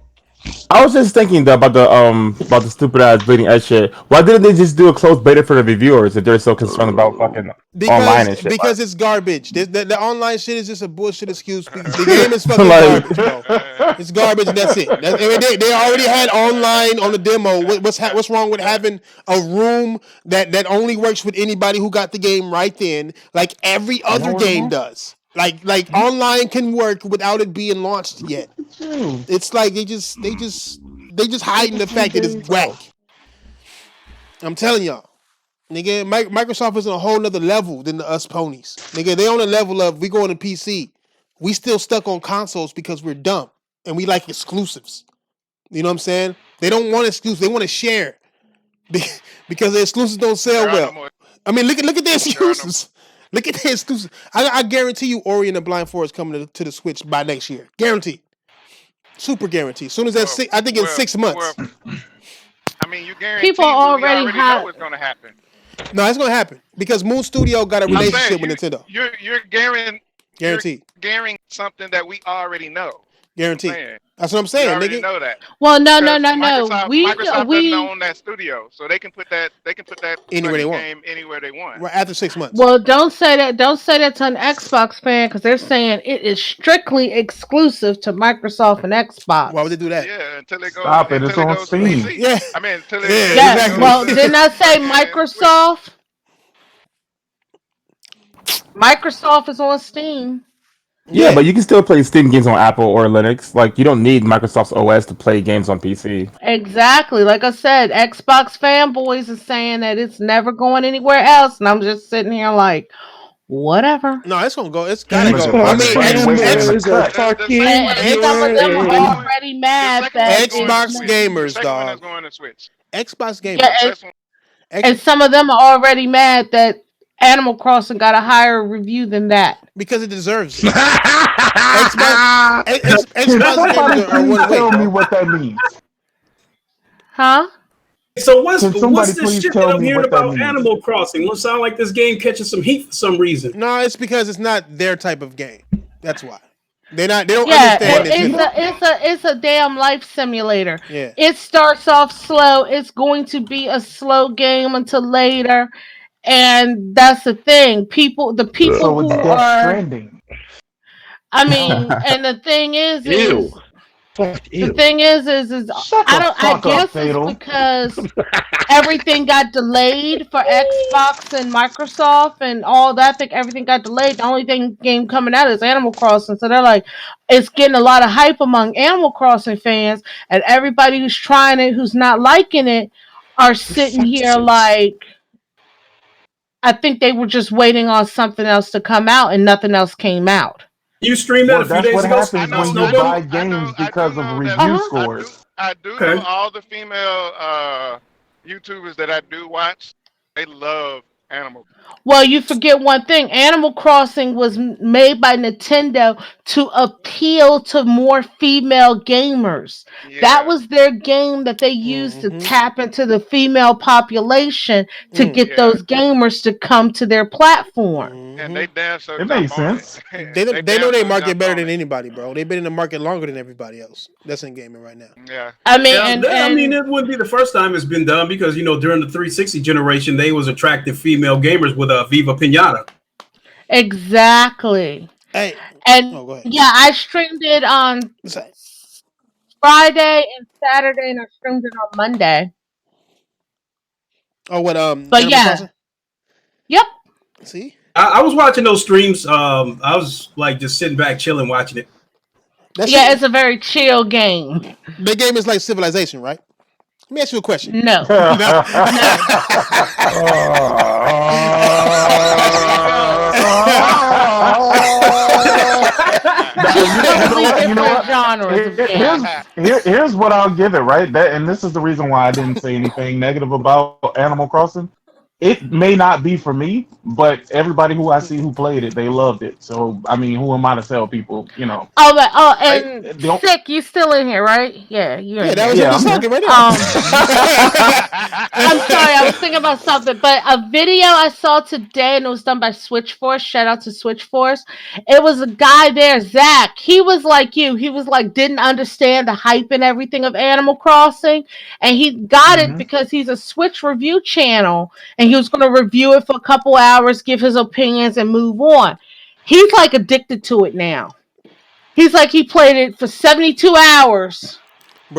I was just thinking though about the stupid ass bleeding edge shit. Why didn't they just do a closed beta for the reviewers if they're so concerned about fucking online and shit? Because it's garbage. The online shit is just a bullshit excuse. The game is fucking garbage, bro. It's garbage and that's it. They already had online on the demo. What's wrong with having a room that only works with anybody who got the game right then, like every other game does? Like online can work without it being launched yet. It's like they just hiding the fact that it's whack. I'm telling y'all, nigga, Microsoft is on a whole nother level than the us ponies. Nigga, they on a level of we going to PC. We still stuck on consoles because we're dumb and we like exclusives. You know what I'm saying? They don't want exclusives. They want to share because the exclusives don't sell well. I mean, look at the excuses. Look at the exclusive. I guarantee you Ori and the Blind Forest coming to the Switch by next year. Guaranteed. Super guaranteed. As soon as that's I think in 6 months. I mean, you guarantee people already know what's going to happen. No, it's going to happen because Moon Studio got a relationship with Nintendo. You're guaranteed. Guaranteed. You're guaranteeing something that we already know. Guaranteed. That's what I'm saying, nigga. Know that. Well, no. Microsoft doesn't own that studio, so they can put that anywhere they want. Game anywhere they want. Right after 6 months. Well, don't say that. Don't say that to an Xbox fan because they're saying it is strictly exclusive to Microsoft and Xbox. Why would they do that? Yeah, until it goes. Stop it! It's on Steam. Yeah, I mean, until it. Yeah. Exactly. Well, didn't I say Microsoft? Microsoft is on Steam. Yeah, but you can still play Steam games on Apple or Linux. Like, you don't need Microsoft's OS to play games on PC. Exactly. Like I said, Xbox fanboys is saying that it's never going anywhere else, and I'm just sitting here like, whatever. No, it's gonna go. It's gotta go. I mean, and some of them are already mad that Xbox gamers, dog. Xbox gamers. And some of them are already mad that Animal Crossing got a higher review than that because it deserves it. Xbox gamers are one tell way. me what that means. Huh? So what's this shit that I'm hearing about Animal Crossing? It sound like this game catching some heat for some reason. No, it's because it's not their type of game. That's why. They don't understand this. It's a damn life simulator. Yeah. It starts off slow. It's going to be a slow game until later. And that's the thing. The people so who it's are trending. I mean, and the thing is Ew. the thing is I guess it's because everything got delayed for Xbox and Microsoft and all that. I think everything got delayed. The only game coming out is Animal Crossing. So they're like, it's getting a lot of hype among Animal Crossing fans, and everybody who's trying it, who's not liking it, are sitting here like, I think they were just waiting on something else to come out, and nothing else came out. You streamed that a few days ago. That's what happens when you buy games because of review scores. I do know all the female YouTubers that I do watch. They love Animal. Well, you forget one thing. Animal Crossing was made by Nintendo to appeal to more female gamers. Yeah. That was their game that they used to tap into the female population to get those gamers to come to their platform. And they damn so it makes sense. They know they market better than anybody, bro. They've been in the market longer than everybody else. That's in gaming right now. Yeah. I mean, I mean, it wouldn't be the first time it's been done because, you know, during the 360 generation, they was attractive female gamers with a Viva Pinata. Exactly. Hey, And go ahead. yeah, I streamed it on Friday and Saturday, and I streamed it on Monday. Oh, what But Animal yeah, Crossing? yep. See, I was watching those streams. I was like just sitting back, chilling, watching it. that Yeah, shit. it's a very chill game. The game is like Civilization, right? Let me ask you a question. No, No. no. Nah, Two totally you know different what? genres of Here's games. here's what I'll give it, right? That and this is the reason why I didn't say anything negative about Animal Crossing. It may not be for me, but everybody who I see who played it, they loved it. So I mean, who am I to tell people? Oh, I and don't. sick, you still in here, right? Yeah, you're Yeah, in that was here. him Yeah, just I'm here. talking right Um, there. I'm sorry, I was thinking about something, but a video I saw today, and it was done by Switchforce. Shout out to Switchforce. It was a guy there, Zach. He was like you. He was like didn't understand the hype and everything of Animal Crossing, and he got it Hmm. because he's a Switch review channel, and he was going to review it for a couple hours, give his opinions, and move on. He's like addicted to it now. He's like he played it for 72 hours.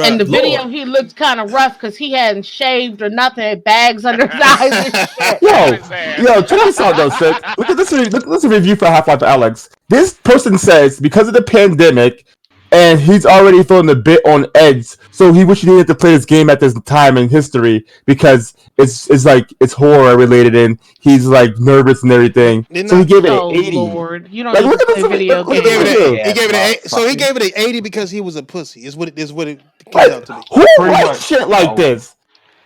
And Bruh. the Lord. video, he looked kind of rough because he hadn't shaved or nothing, had bags under his eyes and shit. Damn Yo, his ass. yo, check this out though, Sid. Look at this. Look at this review for Half-Life Alex. This person says because of the pandemic, and he's already feeling a bit on edge, so he wishes he didn't have to play this game at this time in history because it's like it's horror related and he's like nervous and everything. Didn't So he I? gave it an Oh 80. Lord, you don't Like need look to at play this. video Look He at this gave it games. a review. he Yeah, gave it a so he motherfucker. gave it an 80 because he was a pussy. Is what it comes Like out to be. who Pretty writes much. shit like Oh, this?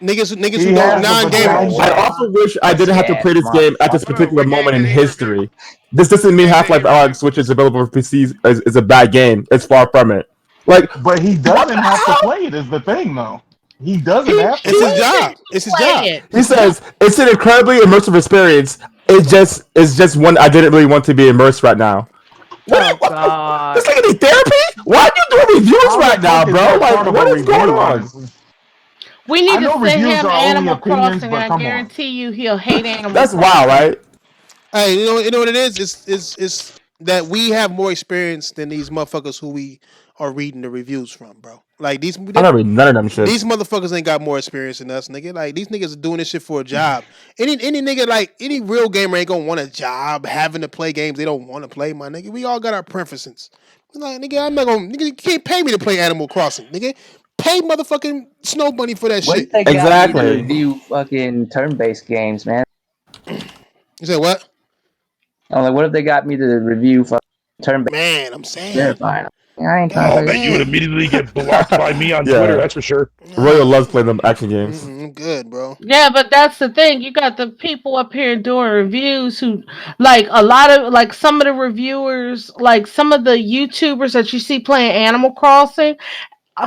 Niggas He who don't has the non-gamers. I vagina. also wish I didn't have to pussy play ass this game at this motherfucker. particular What game moment did in he review? history. This doesn't mean What game did Half-Life he review? Alex, which is available for PC, is a bad game. It's far from it. Like, But he what doesn't the have to hell? play it. Is the thing, though. He doesn't He have to It's his play it. chooses job. to It's his play job. it. He says it's an incredibly immersive experience. It's just one I didn't really want to be immersed right now. Oh What? This God. ain't any therapy? Why are you doing reviews How the right now, fuck is bro? that Like, part of a what is going review, on? honestly? We I need to know send reviews him are only Animal opinions, Crossing, and but I come on. guarantee you he'll hate Animal That's wild, Crossing. right? Hey, you know what it is? It's that we have more experience than these motherfuckers who we are reading the reviews from, bro. Like I don't read none of them these shits. motherfuckers ain't got more experience than us, nigga. Like these niggas are doing this shit for a job. Any nigga like any real gamer ain't gonna want a job having to play games they don't want to play, my nigga. We all got our preferences. Like nigga, I'm not gonna nigga. You can't pay me to play Animal Crossing, nigga. Pay motherfucking Snow Bunny for that What if shit. they got me to Exactly. review fucking turn-based games, man? You said what? I'm like, what if they got me to review fucking turn-based? Man, I'm saying. Terrifying. I ain't trying Oh to. man, you would Damn. immediately get blocked by me on Twitter. Yeah. That's for sure. Royal loves playing them action games. I'm good, bro. Yeah, but that's the thing. You got the people up here doing reviews who, like, a lot of, like, some of the reviewers, like, some of the YouTubers that you see playing Animal Crossing,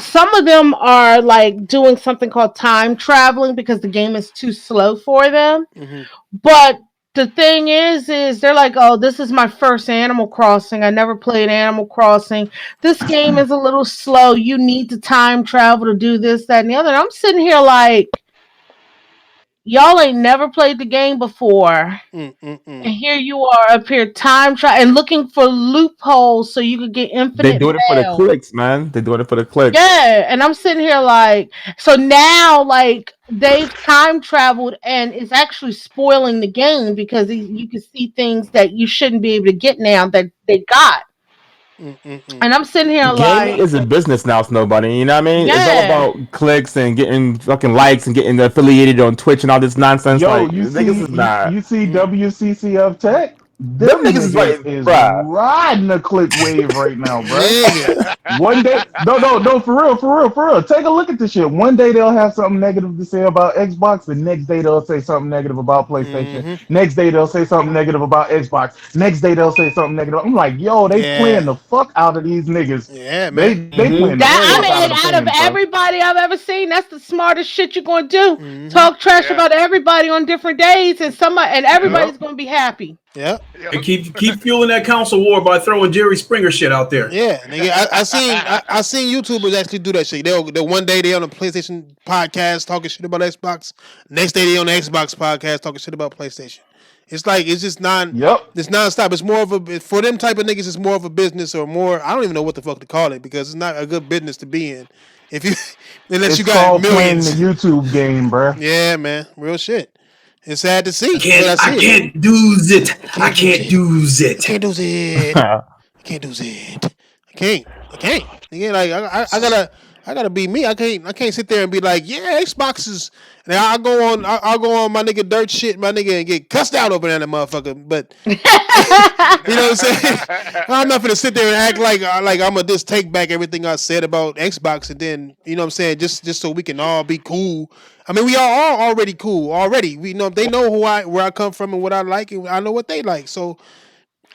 some of them are, like, doing something called time traveling because the game is too slow for them. Mm-hmm. But the thing is they're like, oh, this is my first Animal Crossing. I never played Animal Crossing. This game is a little slow. You need to time travel to do this, that, and the other. And I'm sitting here like, y'all ain't never played the game before. Mm-mm-mm. And here you are up here time travel and looking for loopholes so you could get They infinite doing it for the mail. clicks, man. They doing it for the clicks. Yeah, and I'm sitting here like, so now like they've time traveled and it's actually spoiling the game because you can see things that you shouldn't be able to get now that they got. Mm-mm-mm. And I'm sitting here Gaming like, is a business now, Snowbunny. You know what I mean? It's all yeah, about clicks and getting fucking likes and getting affiliated on Twitch and all this nonsense. Yo, Like, niggas is not. you see Mm. WCCF Tech? Them Them niggas is niggas like, is bruh. riding a click wave right now, bruh. Nigga. One day, no, for real. Take a look at this shit. One day they'll have something negative to say about Xbox. The next day they'll say something negative about PlayStation. Mm-hmm. Next day they'll say something negative about Xbox. Next day they'll say something negative. I'm like, yo, they Yeah. playing the fuck out of these niggas. Yeah, man. They playing the that Yeah, I fuck yeah. out of mean, the out of fans, bro. everybody I've ever seen, that's the smartest shit you're gonna do. Mm-hmm. Talk trash Yeah. about everybody on different days, and Yep. everybody's Yep. gonna be happy. Yeah. And Yep. keep fueling that council war by throwing Jerry Springer shit out there. Yeah, nigga. I seen YouTubers actually do that shit. They'll one day they on a PlayStation podcast talking shit about Xbox. Next day they on the Xbox podcast talking shit about PlayStation. It's like it's just Yep. it's nonstop. It's more of a for them type of niggas. It's more of a business or more. I don't even know what the fuck to call it because it's not a good business to be in. If you unless you It's got called playing the millions. YouTube game, bruh. Yeah, man, real shit. It's sad to see, but I I see it. can't do it. I can't do I it. can't do it. I can't do it. I can't. Again, like I gotta be me. I can't sit there and be like, yeah, Xbox is. Now I'll go on my nigga dirt shit, my nigga, and get cussed out over that motherfucker. But you know what I'm saying? I'm not gonna sit there and act like I'm gonna just take back everything I said about Xbox, and then you know what I'm saying, just so we can all be cool. I mean, we are all already cool already. We know they know where I come from and what I like, and I know what they like. So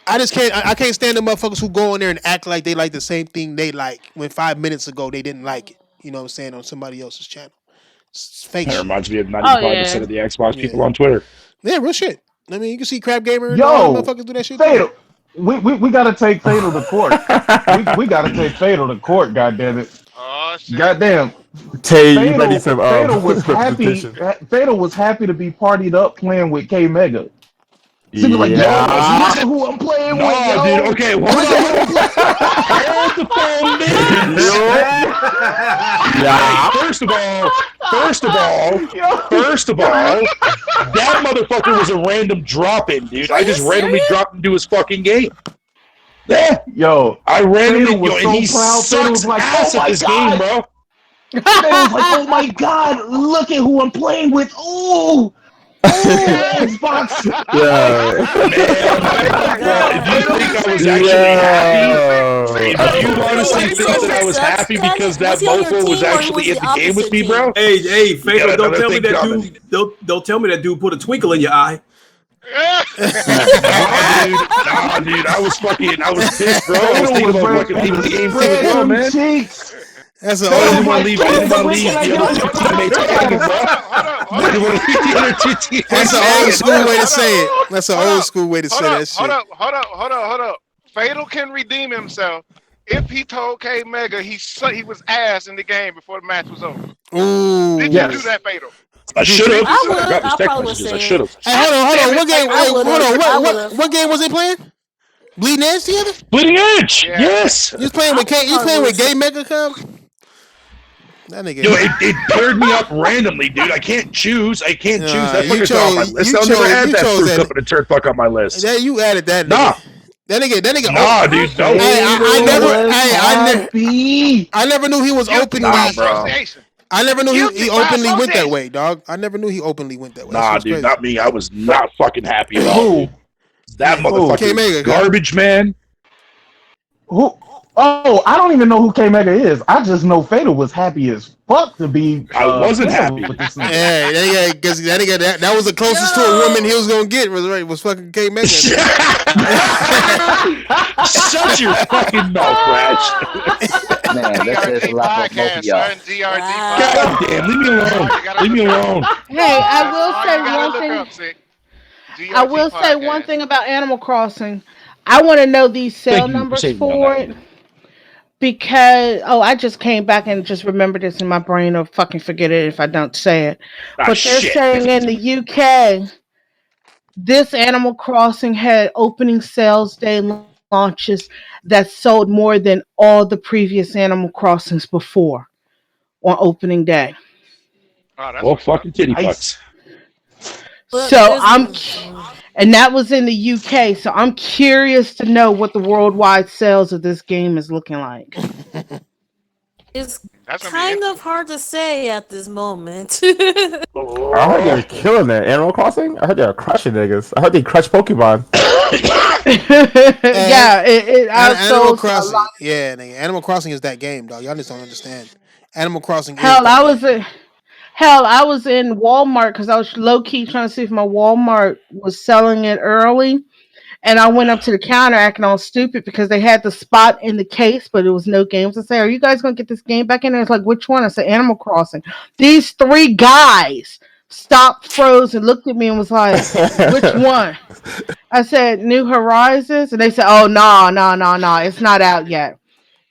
I just can't. I can't stand the motherfuckers who go in there and act like they like the same thing they like when 5 minutes ago they didn't like it. You know what I'm saying, on somebody else's channel. It's fake That shit. reminds me of Oh 95% yeah. of the Xbox Yeah, people on Twitter. yeah, real shit. I mean, you can see Crap Gamer and all them Yo, motherfuckers do that shit too. Fatal. We gotta take Fatal to court. We gotta take Fatal to court. Goddamn it. Oh shit. Goddamn. Tay, you might need Fatal. some Fatal was happy. representation. Fatal was happy to be partied up playing with K Mega. So he be like, yo, look Yeah. at who I'm playing with, No, dude. yo. Okay, hold Look at who I'm on. Hold the phone minutes. Yeah. First of all, that motherfucker was a random drop-in, dude. Are I you just randomly serious? dropped into his fucking game. Yeah, Yo, I randomly, Fatal was and so he proud. Fatal sucks was like, ass oh at my this game, god. bro. Fatal was like, oh my god, look at who I'm playing with. Ooh, Xbox. Yeah. Fatal, Bro, if you Fatal think be I was saying actually happy, Yo. if you honestly Fatal think be that I was saying happy Scotty, because that was he on your mofo was team or who was actually the in the game with opposite me, team? bro, Hey, you got Fatal, don't another tell me thing that coming. dude. Don't tell me that dude put a twinkle in your eye. Nah, dude, I was pissed, bro. I was Fatal thinking was about ready fucking leaving the to game too as spread well, them man. cheeks. That's an I Fatal old. was didn't want to like, leave. I yes, didn't want to where leave can I the get other my two teammates hanging, Xbox? bro. I didn't want to leave the other two That's teammates an old hanging, school bro. way to say it. That's an old school way to say that shit. Hold up. Fatal can redeem himself if he told K Mega he was ass in the game before the match was over. Did you Ooh. do Yes. that, Fatal? I should Did have. you I do I that? would. got these I text probably would messages. I say should it. have. Hey, hold Damn on. it, What game? Fatal. I Hey, would hold have. on. I would have. What game was they playing? Bleeding Edge together? Bleeding Edge. Yeah. Yes. You was playing I with K? You was probably playing would with have said. Gay Mega Cub? That Yo, nigga. it paired me up randomly, dude. I can't choose. That You fucker's not on my chose. list. I'll never add You that chose fruit that. cup and a turd fuck on my list. That you added that nigga. Nah, That nigga. Oh, nah, dude. Nope. hey, I Fatal never. was Hey, happy. I never knew he was Guilty by Nah, openly. bro. association. I never knew he Guilty by openly went that association. way, dog. I never knew he openly went that way. That shit Nah, was dude. crazy. Not me. I was not fucking happy at all, Who? dude. That Who? K motherfucker is Mega, huh? garbage, man. Who? Oh, I don't even know who K Mega is. I just know Fatal was happy as fuck to be I wasn't playing happy. with this nigga. Yeah, because that nigga that was the closest to a woman he was gonna get was fucking K Mega. Shut your fucking mouth, Crash. Man, that says a GRG lot about both of podcast, y'all. son. GRG Wow. podcast. God damn, leave me alone. Leave me alone. Hey, I That's will all say you gotta one look thing. up, Sick. I GRG will say one podcast. thing about Animal Crossing. I want to know these Thank cell you for numbers saving me on for that it one. because I just came back and just remembered this in my brain or fucking forget it if I don't say it. Ah, But they're shit. saying in the UK this Animal Crossing had opening sales day launches that sold more than all the previous Animal Crossings before on opening day. Oh, that's Well, what's up. fucking titty Nice. fucks. But So there's and that was in the UK. So I'm curious to know what the worldwide sales of this game is looking like. it's That's gonna be kind interesting. of hard to say at this moment. I heard they were killing it. Animal Crossing? I heard they were crushing niggas. I heard they crushed Pokemon. Yeah, it Animal outsold a lot. Crossing, yeah, nigga. Animal Crossing is that game, dog. Y'all just don't understand. Animal Crossing is Hell, that I game. was in hell, I was in Walmart because I was low key trying to see if my Walmart was selling it early. And I went up to the counter acting all stupid because they had the spot in the case, but it was no games. I say, "Are you guys gonna get this game back in there?" It's like, "Which one?" I said, "Animal Crossing." These three guys stopped, froze, and looked at me and was like, "Which one?" I said, "New Horizons," and they said, "Oh no, it's not out yet.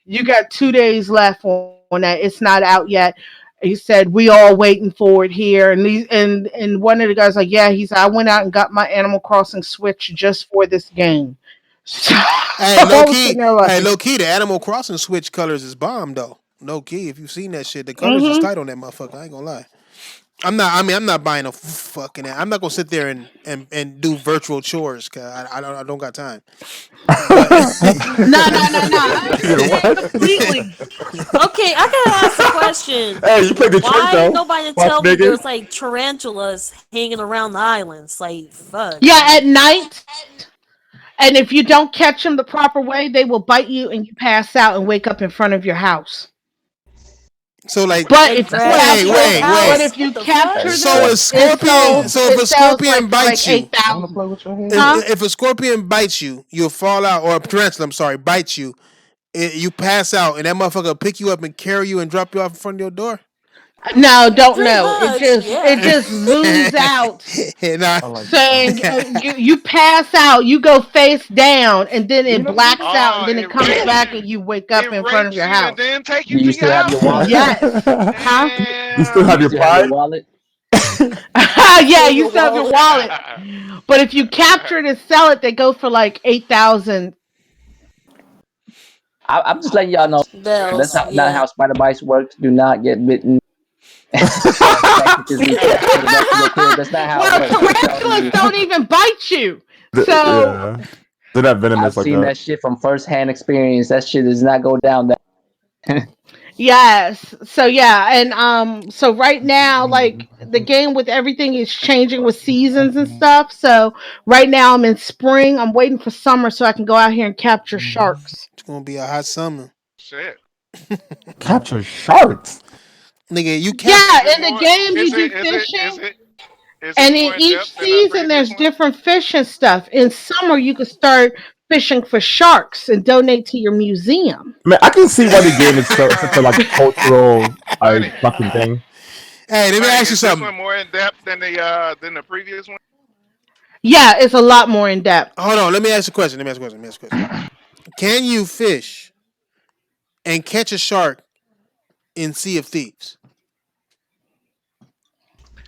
You got 2 days left on that. It's not out yet." He said, "We all waiting for it here." And and one of the guys like, "Yeah." He said, "I went out and got my Animal Crossing Switch just for this game." So Hey, I was sitting there like, low key, the Animal Crossing Switch colors is bomb though. Low key, if you've seen that shit, the colors is mm-hmm. tight on that motherfucker. I ain't gonna lie. I'm not. I mean, I'm not buying a fucking. I'm not gonna sit there and do virtual chores because I don't got time. But No. I understand What? completely. Okay, I gotta ask a question. Hey, you played Detroit Why though. ain't nobody Fuck tell me nigga. there's like tarantulas hanging around the islands? Like, fuck, Yeah, man. at night. And if you don't catch them the proper way, they will bite you and you pass out and wake up in front of your house. so like, But Like if you dragging wait, your capture, wait, but wait. house? if What you the fuck? capture So them, a scorpion. So if it a sells scorpion like for like bites you, eight I want to thousand. play with your hand. Huh? if a scorpion bites you, you'll fall out, or a tarantula, I'm sorry, bites you, you pass out, and that motherfucker will pick you up and carry you and drop you off in front of your door. No, don't Pretty know. much, It yeah. just zooms out And I, I like that. saying you pass out, you go face down, and then You it never did blacks that? out, and Oh, then it it comes rapes back, you. and you wake up It in front of rapes your you and house. then take Do you you to your still have your house. wallet? Yes, huh? You still Do have you Damn. your still have your pride? wallet? Yeah, Still you your still have your wallet. wallet, but if you capture it and sell it, they go for like 8,000. I'm just letting y'all know that's Bells, not yeah. how spider bites works. Do not get bitten or infected because you catch for the rest of your kill. That's not how it Well, works. I'm telling tarantulas you. don't even bite you, so Yeah. They're not I've venomous like seen that. that shit from firsthand experience. That shit does not go down that. yes. So yeah, and so right now, like the game with everything is changing with seasons and stuff. So right now I'm in spring. I'm waiting for summer so I can go out here and capture sharks. it's gonna be a hot summer, Shit. Capture sharks. nigga. You catch. Yeah, Is it in the more? game Is you do it? Is it? fishing. Is it? Is it And in more in each depth than the season, previous there's one? different fish and stuff. In summer, you can start fishing for sharks and donate to your museum. Man, I can see why the game is such a like cultural Honey, fucking thing. Hey, let me honey, ask you is this something. one more in depth than the previous one? Yeah, it's a lot more in depth. Hold on. Let me ask you a question. Can you fish and catch a shark in Sea of Thieves?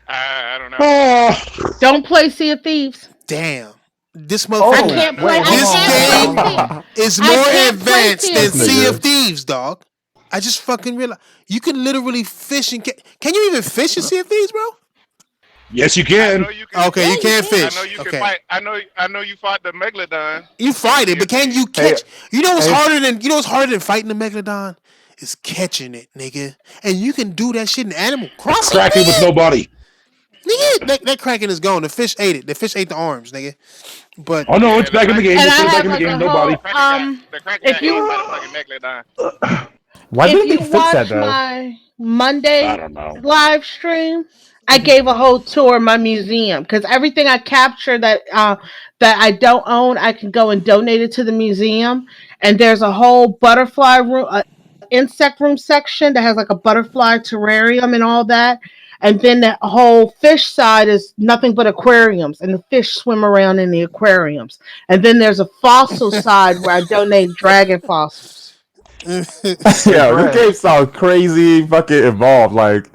I don't know. Oh, Don't play Sea of Thieves. Damn. This I motherfucker. oh, can't I play. wait, I hold This on, can't hold on, play game hold Sea. on. is I more can't play advanced Sea of than This Sea of Thieves. nigga. Thieves, dog. I just fucking realized you can literally fish and can you even fish in Sea of Thieves, bro? Yes, you I know can. you can. Okay, Yeah, you you can't I can. know fish. you can Okay, fight. I know you fought the megalodon you in fight it, Sea but of can you Thieves. Hey, catch? You know what's hey, harder than fighting the megalodon is catching it, nigga. And you can do that shit in Animal Crossing, Cracking with nigga. no body. Nigga, that kraken is gone. The fish ate it. The fish ate the arms, nigga. But Oh no, Yeah, it's back in the game. And Just I put it back have in the like game. a No whole body. The Kraken if got ate you by the fucking megalodon. why if didn't they you fix that watch though? my I Monday don't know. live stream, I gave a whole tour of my museum because everything I capture that I don't own, I can go and donate it to the museum. And there's a whole butterfly room, insect room section that has like a butterfly terrarium and all that. And then the whole fish side is nothing but aquariums, and the fish swim around in the aquariums. And then there's a fossil side where I donate dragon fossils. Hey, Yeah, this game Thrash. sounds crazy, fucking involved. Like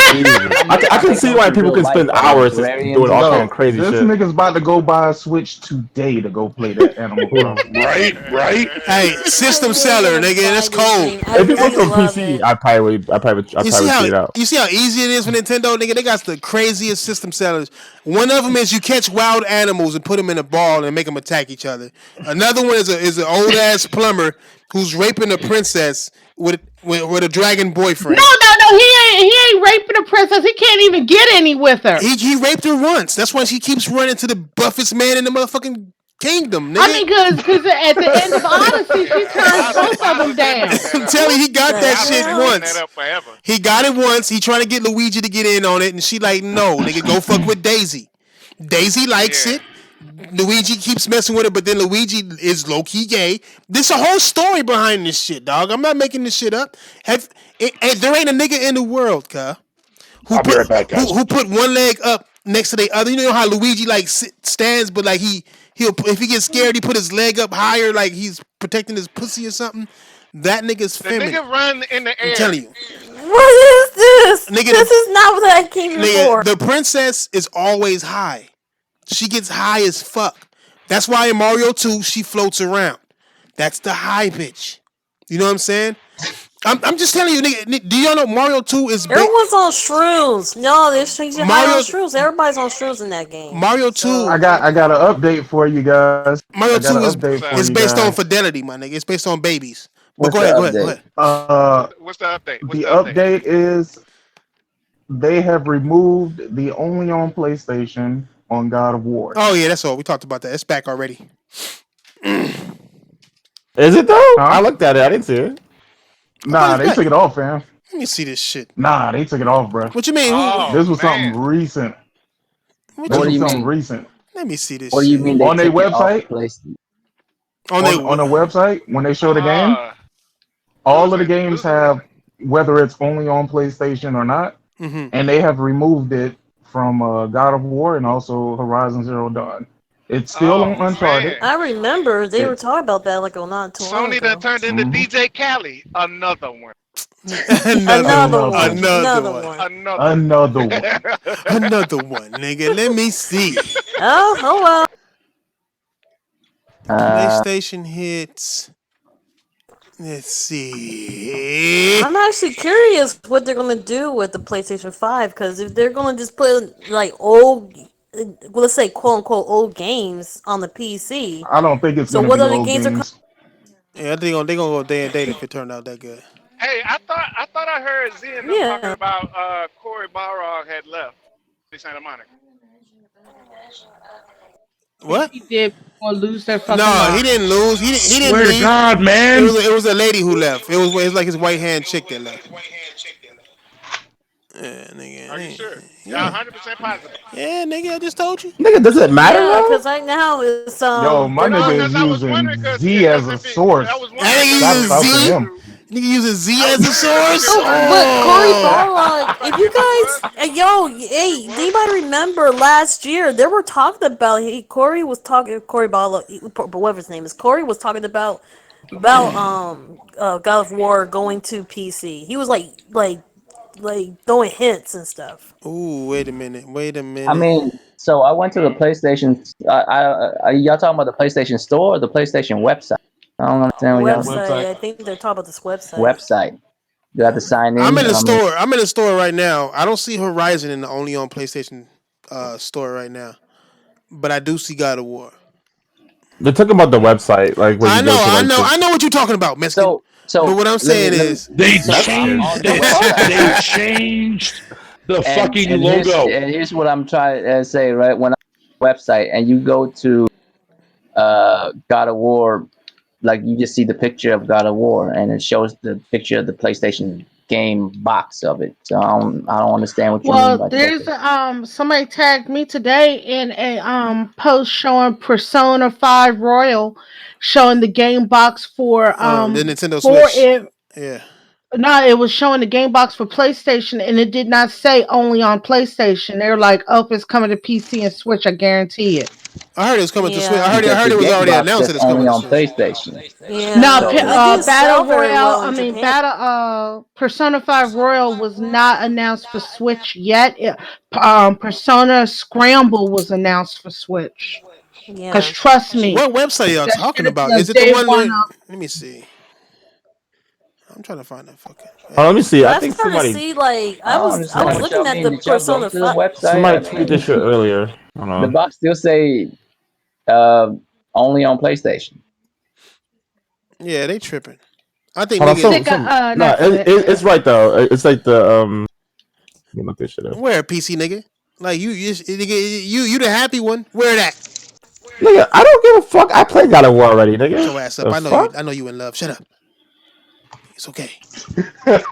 Jesus, I I can make see those why in people real can life spend hours just terrariums doing and all kind of shit. Yo, crazy this shit. nigga's about to go buy a Switch today to go play that Animal Who? Crossing. Right, right. hey, I system really seller, want to nigga. That's buy this cold. game. I If it was really on love PC, it. I'd probably check it out. You see how easy it is for Nintendo, nigga. They got the craziest system sellers. One of them is you catch wild animals and put them in a ball and make them attack each other. Another one is an old ass plumber who's raping a princess with a dragon No, boyfriend. no, no. He ain't raping a princess. He can't even get any with her. He raped her once. That's why she keeps running to the buffest man in the motherfucking kingdom, I nigga. mean, because at the end of Odyssey, she Yeah, turns both of them Bowser been down. eating that I'm up. telling you, he got The that Bowser shit been eating hell? that once. up forever. He got it once. He trying to get Luigi to get in on it, and she like, no, nigga, go fuck with Daisy. Daisy likes Yeah. it. Luigi keeps messing with it, but then Luigi is low key gay. There's a whole story behind this shit, dog. I'm not making this shit up. There ain't a nigga in the world, cuh, who I'll be put right back, guys. who put one leg up next to the other. You know how Luigi like stands, but like he'll if he gets scared, he put his leg up higher, like he's protecting his pussy or something. That nigga's The feminine. nigga run in the I'm air. telling you. What is this? Nigga, This is not what I came here for. the princess is always high. She gets high as fuck. That's why in Mario 2 she floats around. That's the high bitch. You know what I'm saying? I'm just telling you, nigga. Do y'all know Mario 2 is Everyone's on shrooms. No, they're changing high Mario on shrooms. Everybody's on shrooms in that game. Mario 2 So, I got an update for you guys. Mario I got 2 an is update for you based on guys. fidelity, my nigga. It's based on babies. But What's go the ahead. update? What's the update? What's The the update? update is they have removed the only on PlayStation on God of War. Oh yeah, that's all. We talked about that. It's back already. Is it though? I looked at it. I didn't see it. Nah, they took it off, fam. Let me see this shit. Nah, they took it off, bro. What you mean? This was man. something recent. What This do was you something mean? recent. Let me see this What do shit. you mean they On their took it off the website? PlayStation? On the website, when they show the game, all of the games have, whether it's only on PlayStation or not, and they have removed it from God of War and also Horizon Zero Dawn. It's still on Uncharted. I remember they were talking about that like not too long Sony ago. done turned into DJ Khaled. Another one. Another one. Another one. Another one, nigga. Let me see. Oh well. PlayStation hits. Let's see. I'm actually curious what they're gonna do with the PlayStation 5 because if they're gonna just put like old, let's say quote unquote old games on the PC. I don't think it's so. gonna What be other old games games. Yeah, I think they're gonna go day and date if it turned out that good. Hey, I thought I heard Z and them talking about Corey Balrog had left Santa Monica. What? He did lose their fucking No, mind. he didn't lose. He didn't Swear to leave. God, man. It was a lady who left. It was like his white hand chick that left. Yeah, nigga. Are you sure? Yeah. 100% positive. Yeah, nigga. I just told you. Nigga, does it matter Yeah, though? because right now it's Yo, my No, nigga because is I was using wondering Z as a source. I was That wondering nigga Shout using out to Z. him. Nigga using Z as a source. But Corey Balrog, if you guys, hey, do anybody remember last year they were talking about Corey Balrog, whatever his name is, Corey was talking about God of War going to PC. He was like throwing hints and stuff. Ooh, wait a minute. I mean, so I went to the PlayStation. Y'all talking about the PlayStation Store or the PlayStation website? I don't understand what y'all Website. I think they're talking about this website. website. You have to sign in. I'm in the store. I'm in the store right now. I don't see Horizon in the only on PlayStation store right now, but I do see God of War. They're talking about the website, like where you go to like. I know what you're talking about, Mexican. So, but what I'm saying is, they on the changed the fucking logo. Here's what I'm trying to say. Right, when I'm on the website and you go to God of War, like you just see the picture of God of War, and it shows the picture of the PlayStation game box of it. So I don't understand what you mean by There's that. Somebody tagged me today in a post showing Persona 5 Royal, showing the game box for the Nintendo for Switch. it. Yeah. No, it was showing the game box for PlayStation, and it did not say only on PlayStation. They were like, "Oh, it's coming to PC and Switch. I guarantee it." I heard it was coming to Switch. I Because heard the it was game already box announced that that's it's coming only to on Switch. PlayStation. Yeah, No, So- they do Battle sell very Royale. well in Japan. Persona 5 Royal was not announced for Switch yet. Persona Scramble was announced for Switch. Because Yeah. trust me, What website y'all that talking shit about? is Is it the day one one that? up. Let me see. I'm trying to find that fucking. Oh, let me see. I I'm think starting to somebody see I don't was understand what looking y'all at mean. the Did y'all go Persona to the 5. website? tweeted this shit earlier. I don't know. The box still say only on PlayStation. Yeah, they tripping. I think Hold on, niggas. Not it's right though. It's like the Let me look this shit up. Where PC nigga? Like you the happy one. Where that? Nigga, I don't give a fuck. I played God of War already, nigga. Get your ass up. The I know fuck? you. I know you in love. Shut up. It's okay. I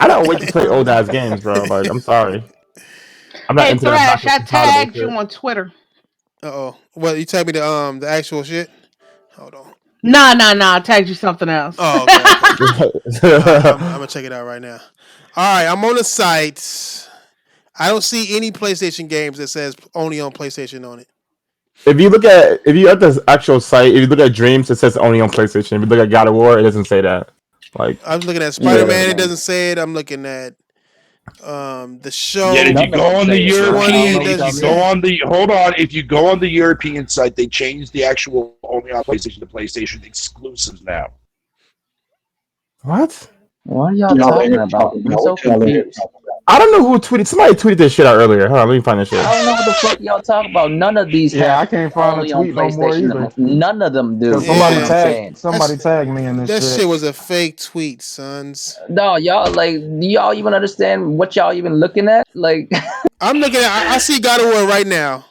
don't wait to play old ass games, bro. Like, I'm sorry. I'm not Hey, into that Thrash, I backwards compatible tagged you shit. on Twitter. What you tell me the actual shit? Hold on. No. I tagged you something else. Oh, okay. Right, I'm gonna check it out right now. All right, I'm on the site. I don't see any PlayStation games that says only on PlayStation on it. If you at the actual site, if you look at Dreams, it says only on PlayStation. If you look at God of War, it doesn't say that. Like, I'm looking at Yeah, Spider-Man. It doesn't say it. I'm looking at the Yet show. if you none of go them on the say it, bro. I don't Twenty. know European, It what if y'all you doesn't go say. mean. on the hold on, if you go on the European site, they changed the actual only on PlayStation to PlayStation exclusives now. what? What are y'all Y'all in talking here about? talking I'm about so what y'all in here confused. talking about? I don't know who tweeted. Somebody tweeted this shit out earlier. Hold on, let me find this shit. I don't know what the fuck y'all talking about. None of these Yeah, have I can't find a only on tweet no more PlayStation. either. None of them Cause do, is what Yeah, I'm saying. somebody tagged me in this that shit. shit was a fake tweet, sons. No, y'all like, do y'all even understand what y'all even looking at? Like, I'm looking at. I see God of War right now.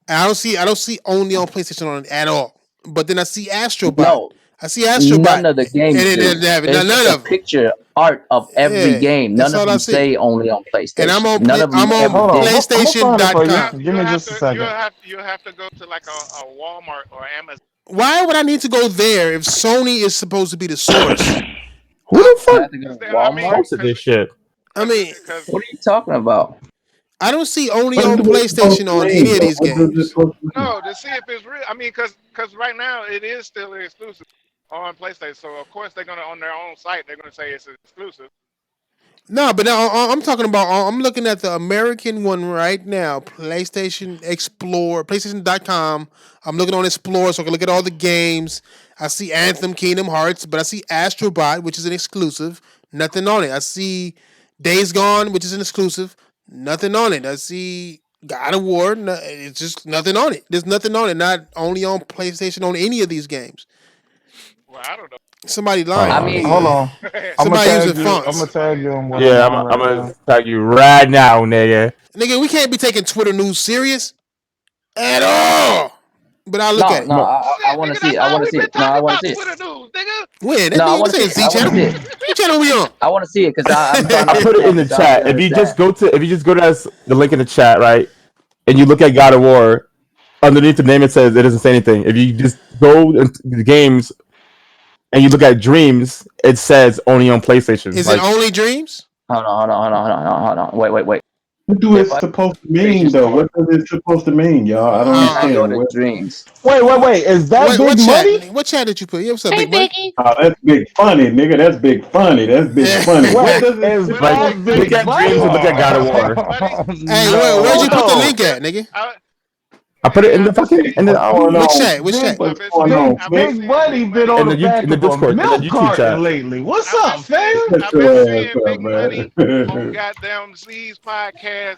And I don't see only on PlayStation on it at all. But then I see Astrobot. no, I see Astrobot, none of the and games it do. didn't have it. It's None just a of them. picture art of every Yeah, game. that's None of all I them see. say only on And I'm PlayStation. on None of them I'm ever on Hold on, did. I'm gonna find it for you. PlayStation.com. Give me just a second. You'll have to go to like a Walmart or Amazon. Why would I need to go there if Sony is supposed to be the source? Who I, the You fuck have to go to I Walmart. mean, posted this shit? I mean, because What are you talking about? I don't see only What on is it supposed PlayStation to on any mean, of though? these What does it games. supposed to mean? no, to see if it's real. I mean, because right now it is still exclusive on PlayStation. So of course they're gonna on their own site they're gonna say it's exclusive. No, but now I'm talking about. I'm looking at the American one right now. PlayStation Explore, PlayStation.com. I'm looking on Explore so I can look at all the games. I see Anthem, Kingdom Hearts, but I see Astrobot, which is an exclusive. Nothing on it. I see Days Gone, which is an exclusive. Nothing on it. I see God of War. No, it's just nothing on it. There's nothing on it. Not only on PlayStation on any of these games. Well, I don't Somebody Hold I lying. on, let me Hold mean, see. on. know. I'm gonna Somebody using tag you. I'm gonna fonts. tag you on what I'm Yeah, on I'm right gonna now. tag you right now, nigga. Nigga, we can't be taking Twitter news serious at all. But I'll look no, at it. no. No, I Shit, want to nigga, see that's it. I all want to we've see been it. No, I talking want to about see it. Twitter news, nigga. When? No, I want This to see ain't it. Z I want to channel. see it. What channel we on? I want to see it because I'm trying to I put it understand in the because I don't chat. even understand. If you just go to the link in the chat, right, and you look at God of War, underneath the name it says it doesn't say anything. If you just go into the games and you look at Dreams, it says only on PlayStation. Is it Like, only Dreams? Hold on. Wait. What do If it I supposed to PlayStation mean, though? Store What does it supposed to mean, y'all? I don't and I go understand. to What? Dreams, Wait. Is that What big chat? money? What chat did you put? Yeah, what's up, Hey, big money? Biggie. Oh, that's big funny, nigga. That's big funny. That's big funny. What Wait, does it is But like that but look big at money? Dreams and look at God of but War. buddy, Hey, where'd you Hold put the on. link at, nigga? I, I put it in the I've been fucking seeing What's going Which on? chat? Which chat? Big I've What's been going seeing on, big I've been Slick? big seeing buddy Big been Money. on the in back the of a Discord in the milk YouTube carton chat. lately. What's I've been up, seeing fam? Shut I've been your ass seeing up, Big Money on man. goddamn Z's podcast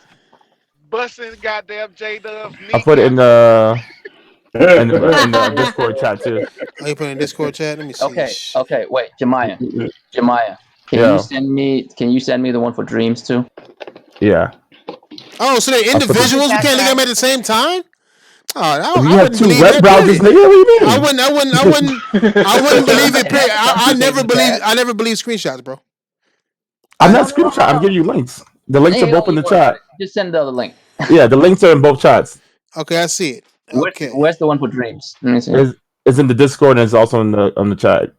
busting goddamn J Dub's I put it kneecaps. in the Discord chat too. Oh, you put it in Discord chat? Let me see this okay, shit. okay. Wait, Jemiah, Yeah, can you send me the one for Dreams too? yeah. Oh, so they're I put it. individuals? We can't look at them at the same time? Oh, If you I have wouldn't two believe web that, browsers, period. nigga, what do you I mean? wouldn't, I wouldn't, I wouldn't, I wouldn't believe it, It period. has to come I from the never same believe, tab. I never believe screenshots, bro. I'm I, not No, no, no, screenshot. no, I'm no. giving you links. The links are Hey, both don't in the even worry about chat. it. Just send the other link. Yeah, the links are in both chats. okay, I see it. Where's Okay. where's the one for Dreams? Let me see. Is in the Discord and it's also on the chat.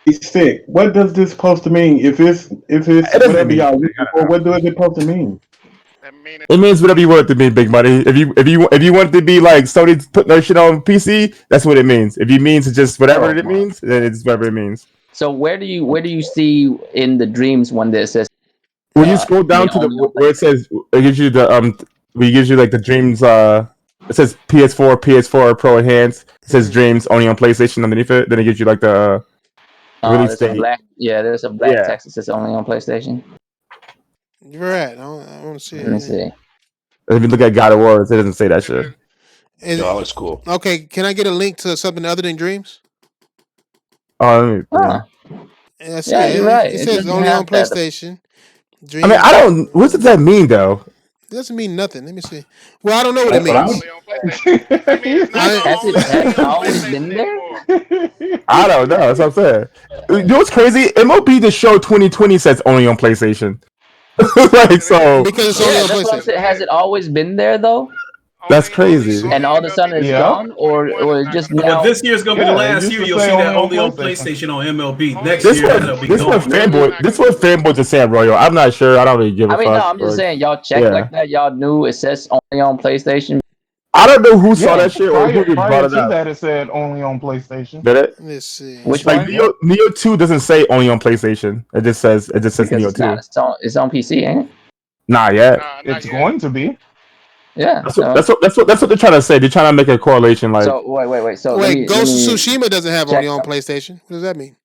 He's sick. What does this supposed to mean? If it's It doesn't whatever mean y'all anything. I looking don't for, know. what does it supposed to mean? I mean, It means whatever you want it to mean, big money. If you want it to be like Sony putting their shit on PC, that's what it means. If it means just whatever Oh it my. means, then it's whatever it means. So where do you see in the Dreams one that says When you scroll being down to the only on where it PlayStation? says it gives you the where it gives you like the Dreams it says PS4 Pro Enhanced. It says Mm-hmm. Dreams only on PlayStation underneath it. Then it gives you like the release There's a date. black. Yeah, there's a black Yeah. text that says only on PlayStation. You're right. I want to see Let me it. see. If you look at God of War, it doesn't say that shit. Is No, it, that looks cool. okay, can I get a link to something other than Dreams? Yeah. Huh. Yeah, I see Yeah, you're it. right. It It says doesn't only on have that. PlayStation. I mean, Dreams I don't. What does that mean though? doesn't mean nothing. Let me see. Well, I don't know what it That's what I'm means. only on PlayStation. That means it's not I Has it only on always PlayStation been there? anymore. I don't know. That's what I'm saying. You know what's crazy? MLB The Show 2020 says only on PlayStation. Because Like it is. so, because it's only Yeah, on that's what I'm PlayStation. saying. Has it always been there though? that's Only crazy. And all of a MLB sudden The it's Show Yeah. gone, or 2021 is or not just going to Well, be. now? this year is gonna be the Yeah, it last used year to you'll say see that only only on on PlayStation. PlayStation on MLB. Only Next year that'll be This gone. what fanboy. not This going to what be. fanboys are saying, Royal. I'm not sure. I don't really give I a mean, no, fuck. I'm just Or saying, y'all check yeah, like that. Y'all knew it says only on PlayStation. I don't know who saw Yeah, that shit or who just brought prior it to up. that, it said only on PlayStation. Did it? Let's see. Which Like one? Neo 2 doesn't say only on PlayStation. It just says Because Neo it's 2. not. It's on PC, ain't it? Nah, yet. Nah, not It's yet. going to be. Yeah. That's what they're trying to say. They're trying to make a correlation. Like, So wait. So Wait, let Ghost of me Tsushima doesn't have check only on something. PlayStation. What does that mean?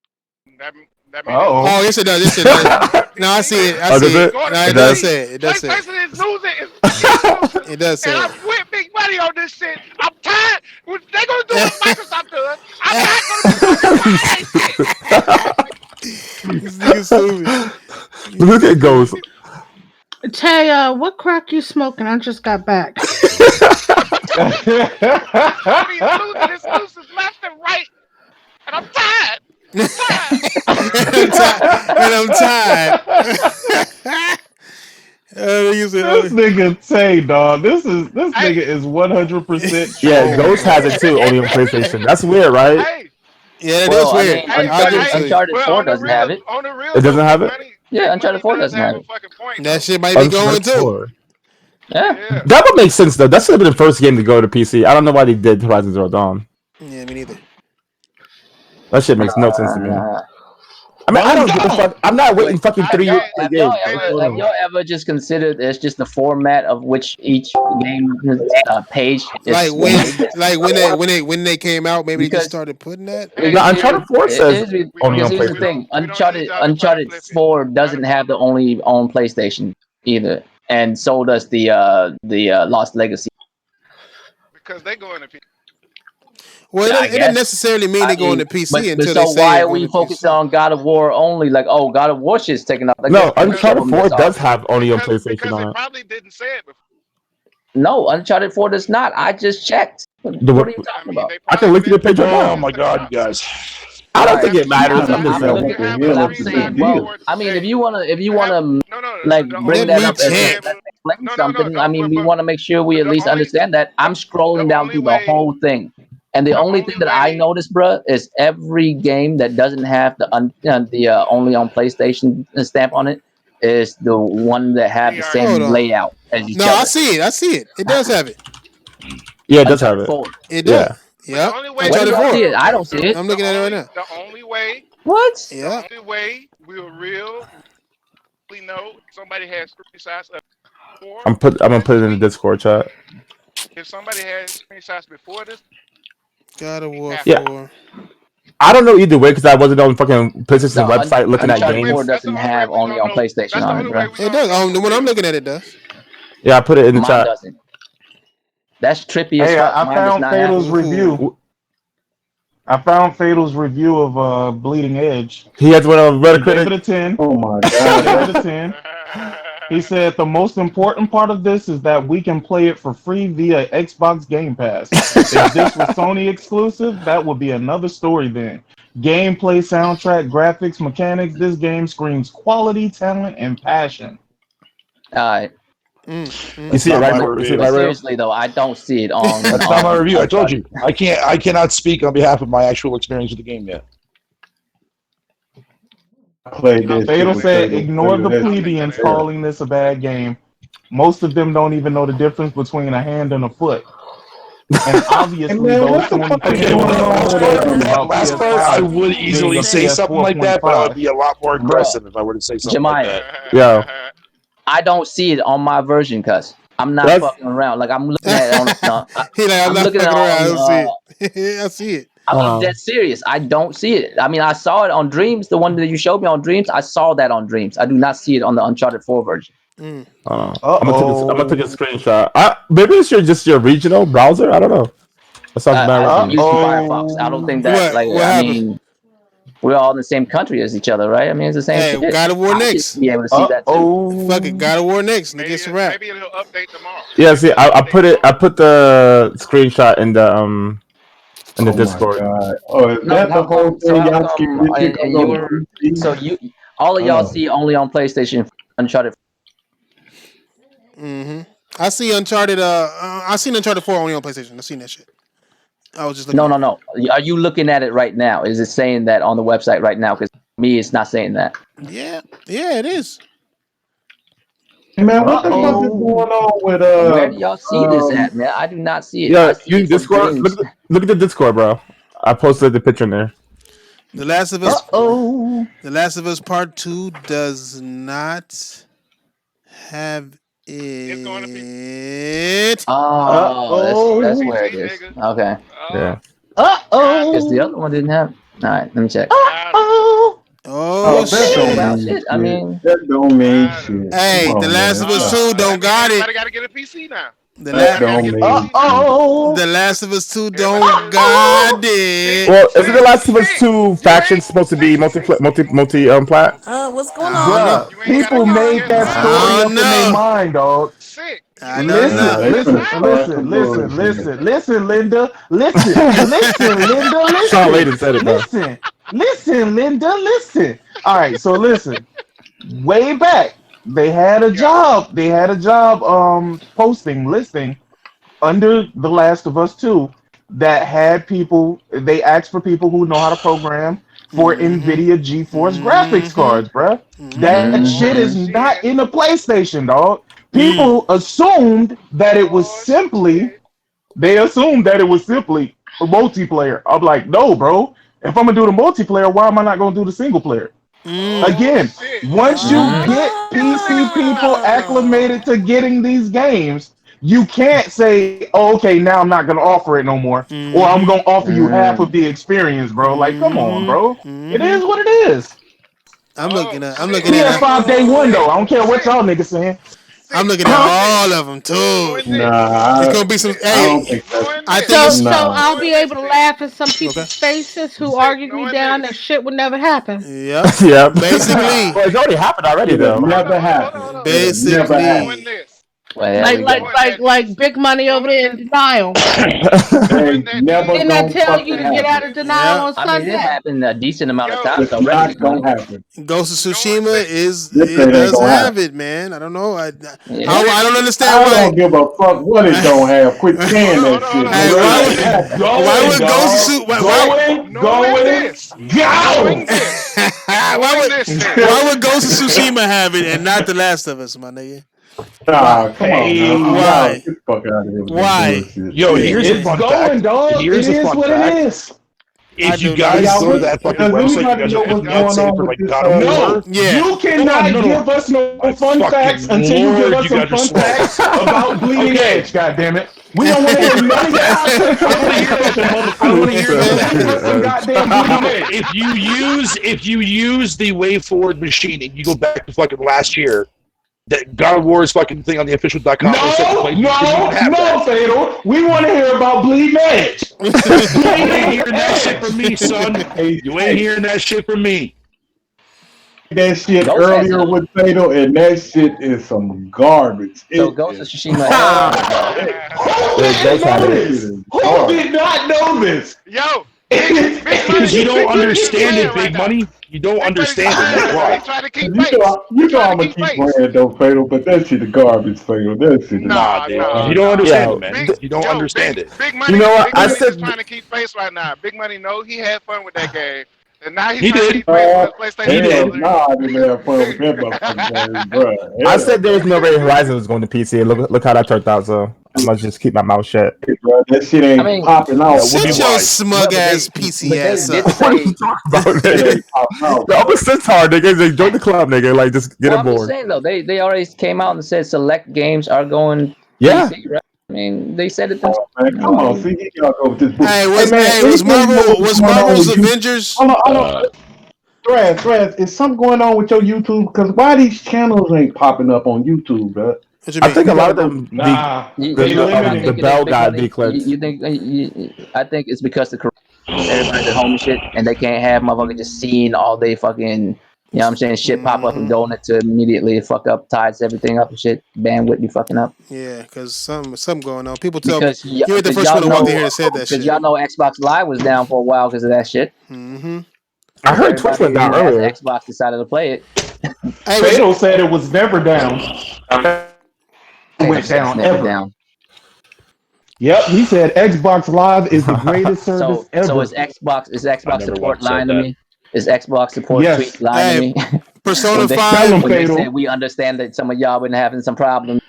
That mean Uh-oh. Oh, yes, it does. Yes, it it's does. going to No, I PC. see it. I Oh, see does it. it? Going No, to it It does does. PC. say it. It does say it. PlayStation is losing its exclusive, It does say and it. I'm with big money on this shit. I'm tired. They're gonna do what Microsoft does. I'm not gonna be fucking buying shit. This nigga stupid. Look at Ghost. Taya, what crack you smoking? I just got back. I mean, losing exclusives left and right, and I'm tired. I'm tired. And I'm tired. This nigga Tay, dog. This Hey, nigga is 100% Yeah, troll, Ghost has bro. it too, only on PlayStation. That's weird, right? hey, Yeah, that is Well, I weird. mean, hey, I'll but give it hey, to you. Uncharted but 4 doesn't have it. on the real It though, doesn't have it. Yeah, Big Uncharted money 4 does doesn't have have a it. fucking point That though. shit might be going Uncharted too. 4. Yeah. Yeah. That would make sense though. That should have been the first game to go to PC. I don't know why they did Horizon Zero Dawn. Yeah, me neither. That shit makes no sense to me. Uh, I mean, I Well, don't give a fuck. I'm not wait, waiting fucking I, 3 years hey, for a have y'all game. hey, What's ever going have listen. on? y'all ever just considered it's just the format of which each game page Like is when, made? when they came out, maybe they just Because started putting that. Hey, The we Uncharted don't. 4 says only We because on here's don't. the We PlayStation. don't. thing: We don't need y'all to try to Uncharted flip it. 4 Y'all, doesn't have the only on PlayStation either, and so does the Lost Legacy. because they go in the Well, I it doesn't guess. necessarily mean I they go on mean, the PC but until they so say why it are go on we the focused PC. on God of War only? Like, oh, God of War shit's taking up. Like, No, there's plenty of Uncharted them 4 that's does already. have only on PlayStation because on it it. probably didn't say it before. No, Uncharted 4 does not. I just checked. What are you I talking mean, about? they I probably can link you the didn't page put right it Oh now. my until god, you now. guys. I don't think Right. it matters. Now, I'm just I'm now saying. when looking, you have a but I'm screenshot saying, well, before, I mean, hey, if you to have wanna no, like the bring only Let that me way up we'll as be check. able, explain something, I no, mean, we want to make sure we at the least only understand that. I'm the scrolling down only through the way whole thing, and the the only thing only that I way noticed, bruh, is every game that doesn't have the only on PlayStation stamp on it is the one that have the VR game. Hold same on. layout as each No, I other. see it. I see it. It does have it. Yeah, it does have Uncharted it. 4. It Yeah. does. But the Yep. only way, Where do Uncharted y'all see 4. it? I don't see it. I'm looking at it right now. the only way, What? the Yeah. only way we'll really know somebody has screenshots of before I'm gonna this put it in the tweet. Discord chat. If somebody has screenshots before this, God of War after. Yeah, 4. I don't know either way because I wasn't on fucking PlayStation No, website looking That's the at only Uncharted way. 4 games. That's the doesn't only way have we only gonna on know. PlayStation That's the on it, only way bro. we It gonna does. know for The one I'm real. looking at, it does. Yeah, I put it in the Mine chat. doesn't. That's trippy as Hey, fuck. I Mine does found not have it. Fatal's review. Ooh. I found Fatal's review of Bleeding Edge. He has one on He gave it Metacritic. a 10. Oh my He gave it a 10. He Hey, said the most important part of this is that we can play it for free via Xbox Game Pass. If this was Sony exclusive, that would be another story then. Gameplay, soundtrack, graphics, mechanics, this game screams quality, talent, and passion. Alright. You That's see it not right? my But You see it review. right, Ray? seriously though, I don't see it on That's not my review. I told Uncharted. you. I cannot speak on behalf of my actual experience with the game yet. I played I'll this take shit your Fatal word. said, ignore the I'll take that plebeians as your calling this a bad game. Most of them don't even know the difference between a hand and a foot. And Hey obviously, man, those what the Sony fuck is Okay, going fans well, are on with complaining that about last part, I PS5 would being easily a say something like that, but I would PS4.5. be a lot more Bruh, aggressive if I were to say something like Jemiah, that. Yeah. I don't see it on my version, cuz. I'm not That's fucking around. Like I'm looking at it on no, He like, I'm I'm not looking at it fucking around. I don't see on it. I see it. I'm dead serious. I don't see it. I mean, I saw it on Dreams, the one that you showed me on Dreams. I saw that on Dreams. I do not see it on the Uncharted 4 version. Mm. I'm gonna take a Uh-oh. screenshot. Maybe it's just your regional browser. I don't know. That sounds bad right to I'm me. using Firefox. I don't think Uh-oh. that What I happened? mean, we're all in the same country as each other, right? I mean, it's the same Hey, shit. God of War I should next. be able to see that too. Fuck it, Uh-oh. God of War next. Nigga, maybe it's a wrap. maybe it'll update tomorrow. Yeah, Maybe see, it'll I update put it. I tomorrow. put the screenshot in the Oh my Discord. god. Oh, is No, that the whole thing? how Y'all scared come this shit comes on PC? all of y'all Oh. see only on PlayStation Uncharted? Mm-hmm. I see Uncharted. I seen Uncharted 4 only on PlayStation. I seen that shit. I was just looking No, at no, it. no. Are you looking at it right now? Is it saying that on the website right now? Because me, it's not saying that. Yeah, it is. man, what the fuck is Uh-oh. going on with Where do y'all see this at, man? I do not see it. I Yeah, see you it for Discord. games. Look at the Discord, bro. I posted the picture in there. The Last of Us. Uh-oh. The Last of Us Part 2 does not have It's going to be it. Oh, on that's oh, where it PC, is. nigga. Okay. Oh, Yeah. Got it. Because the other oh, one didn't have. All right, let me check. Got it. oh. oh Oh, that Still don't shit. about mean shit. I shit. mean, That don't mean Got it. shit. Come Hey, The on, Last man. of Us Stop. 2 That don't mean got it. everybody got to get a PC now. The That la- Everybody got to don't get a mean PC now. shit. The Oh, Last of Us 2 Everybody don't get got sick, it. Well, isn't the sick, Last of Us sick. 2 You faction ain't supposed to be sick. multi plat? What's going I don't on? know. bruh, You ain't got a people car made yet. that Sick, story I don't up in their know. mind, dog. sick. You I ain't got a don't car know. Nah, yet. they It's finna time. start some bullshit. Listen, Linda, listen. All right, so listen. Way back, they had a Yeah. job. They had a job posting listing under The Last of Us 2 that had people, they asked for people who know how to program for Mm-hmm. NVIDIA GeForce graphics Mm-hmm. cards, bruh. That Mm-hmm. shit is not Bullshit. in the PlayStation, dog. Mm. People assumed that it was simply, Bullshit. they assumed that it was simply a multiplayer. I'm like, no, bro. If I'm gonna do the multiplayer, why am I not gonna do the single player? Mm. Again, Bullshit. once you mm, get PC people acclimated Oh. to getting these games, you can't say, oh, okay, now I'm not going to offer it no more, or I'm going to Mm-hmm. offer you half of mm. the experience, bro. Like, come on, Mm-hmm. bro. It Mm-hmm. is what it is. Oh, I'm shit. looking at PS5 day one, Sick. though. I don't care what Sick. y'all niggas saying. I'm Sick. looking at Huh? Sick. all of them too. Doing this. Nah, It's gonna be some. Sick. I Hey, don't think that's. Doing I think this. So, it's so Nah. I'll Doing be this able to shit. laugh at some okay. people's faces who Sick. argued me Doing down that this. shit would never happen. Yep. Yep. Basically. Well, it's already happened already, It'll though. Hold on, never hold on, hold on, hold happen. on. It'll never Basically. Doing happen. this. Well, there Like, we like, go. Doing like, that. like Big Money over Doing there in this. denial. Doing Ain't that never Didn't this. I gonna tell you fucking to get out happen. of denial Yeah. on I mean, it Sunday? happened a decent amount of Yo, times It's already, not Big Money. gonna happen. Ghost of doing Tsushima this. is This it shit ain't does gonna have happen. it, man. I don't know. Yeah. I don't understand I why. don't give a fuck what it don't have. Quit Hold saying on, that hold on, hold shit, on, Hey, hold nigga. on, why hold would on. It's why going, would Ghost of dog. Tsushima why Knowing this. Go! Knowing this. why Knowing would this shit. Ghost of Tsushima have it and not The Last of Us, my nigga? Why? Nah, come on now. Y'all Why? get the fuck out of here with this Why? bullshit. Yo, here's a It's fun going, fact. dog. It Here's a is fun what it fact. is. I If you do not guys Y'all go to see. ready? that fucking Does website, you anybody guys know are It's what's idiots going. going saying on for with like this? God of No, War. Yeah. you Hold on, cannot no, no. give us no My fun facts fucking until you give lord, us you some guys are fun slow. facts about Bleeding Okay, Edge. God damn it, we don't want to hear none of your nonsense I on don't want to hear that. PlayStation, I don't want motherfucker. to hear none of Just that. give us some goddamn Bleeding No, Edge. if you use the way forward machine and you go back to fucking last year, that God of War's fucking thing on the official.com for second No, place didn't even have that. no, Fatal. We want to hear about Bleeding Edge. You ain't Bleeding hearing that shit from me, Edge. son. Hey, You ain't hearing that shit from me. that shit Ghost has it earlier on. with Fatal, and that shit is some garbage. So It Ghost of is. Tsushima has it Ah, on, bro. Who Yeah, didn't Ghost had know it. this? It Who hard. did not know this? Yo, big Because you money. don't Big money keep understand playing it, right big now. money. You don't Big money keep understand it. playing That's right now. He why. trying to keep face. He You know trying to I'm gonna keep keep face. playing though, Fatal, but that shit is garbage, Fatal. That shit is Nah, Nah, dude. Because you nah, don't nah. understand it, Yeah. man. Big You don't Joe, understand it. You know what? Big I money just said trying to keep face right now. Big money know he had fun with that game, and now he's He trying to did. keep face with his He PlayStation hell did. exclusive. nah, I didn't have fun with that motherfucking game, bro. I Hell said there's no. no way Horizon was going to PC. Look how that turned out. So I must just keep my mouth shut. Hey, bro, that shit I ain't mean, popping out, That would be Shut bro. your wise. smug well, ass PC but they ass did up. What are you say. talking about, That shit nigga? ain't popping out, Yo, I'm a bro. centaur, nigga. Like, join the club, nigga. Like, just get Well, on I'm just board. saying though, they already came out and said select games are going Yeah. PC, right? I mean, they said it themselves. Oh, man, come Why on, would- see, here y'all go with this book. Hey, Hey, man, was anything know what's Was going on Marvel's with you? Avengers? I don't. Thrash, is something going on with your YouTube? Because why these channels ain't popping up on YouTube, bro? What you I mean? think a You lot gotta of go. them Nah, You they know what I limited the think it. it is, bell Big got Money? declipped. You think? I think it's because the everybody's at home and shit, and they can't have motherfuckers just seeing all day fucking. You know what I'm saying? Shit pop up and Mm-hmm. going into immediately fuck up, ties everything up and shit. Bandwidth be fucking up Yeah, because something going on. People tell me because you ain't the first one I walked in here that said that shit. y'all know Xbox Live was down for a while because of that shit. Mm-hmm. I Because heard Twitch everybody went down who has earlier. Xbox decided to play it. Hey, was Fatal said it was never down. It Tatum went said it's down never ever. down. Yep, he said Xbox Live is the greatest service So ever. is Xbox I never support once said lying to that. me? Is Xbox support tweet Yes, lying to hey, me? Persona when they Tell them, 5. when they said Fatal. we understand that some of y'all been having some problems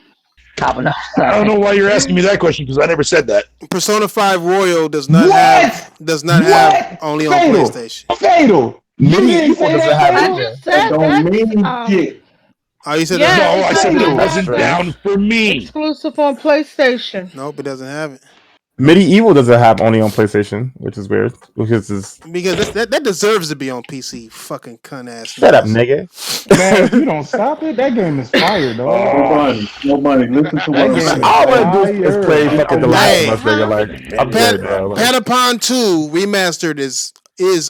hopping up. I don't know why you're asking me that question because I never said that. Persona 5 Royal What? does not have What? only on Fatal. PlayStation. Fatal. You didn't Medieval say doesn't that, have I Fatal. either. just That said don't that. mean shit. Oh, you said that? Yeah, No, it I does said it not That's have wasn't it. strange. down for me. Exclusive on PlayStation. Nope, it doesn't have it. Medieval doesn't have only on PlayStation, which is weird. Because it's Because that deserves to be on PC. Fucking cunt ass shut up, niggas. nigga. Man, if you don't stop it, that game is fire, dog. Nobody. Listen to what That I'm game saying. is All I want to do is play fire. fucking The Last of Hey, Us, nigga. Like, I'm good, bro. Like, Patapon 2 remastered is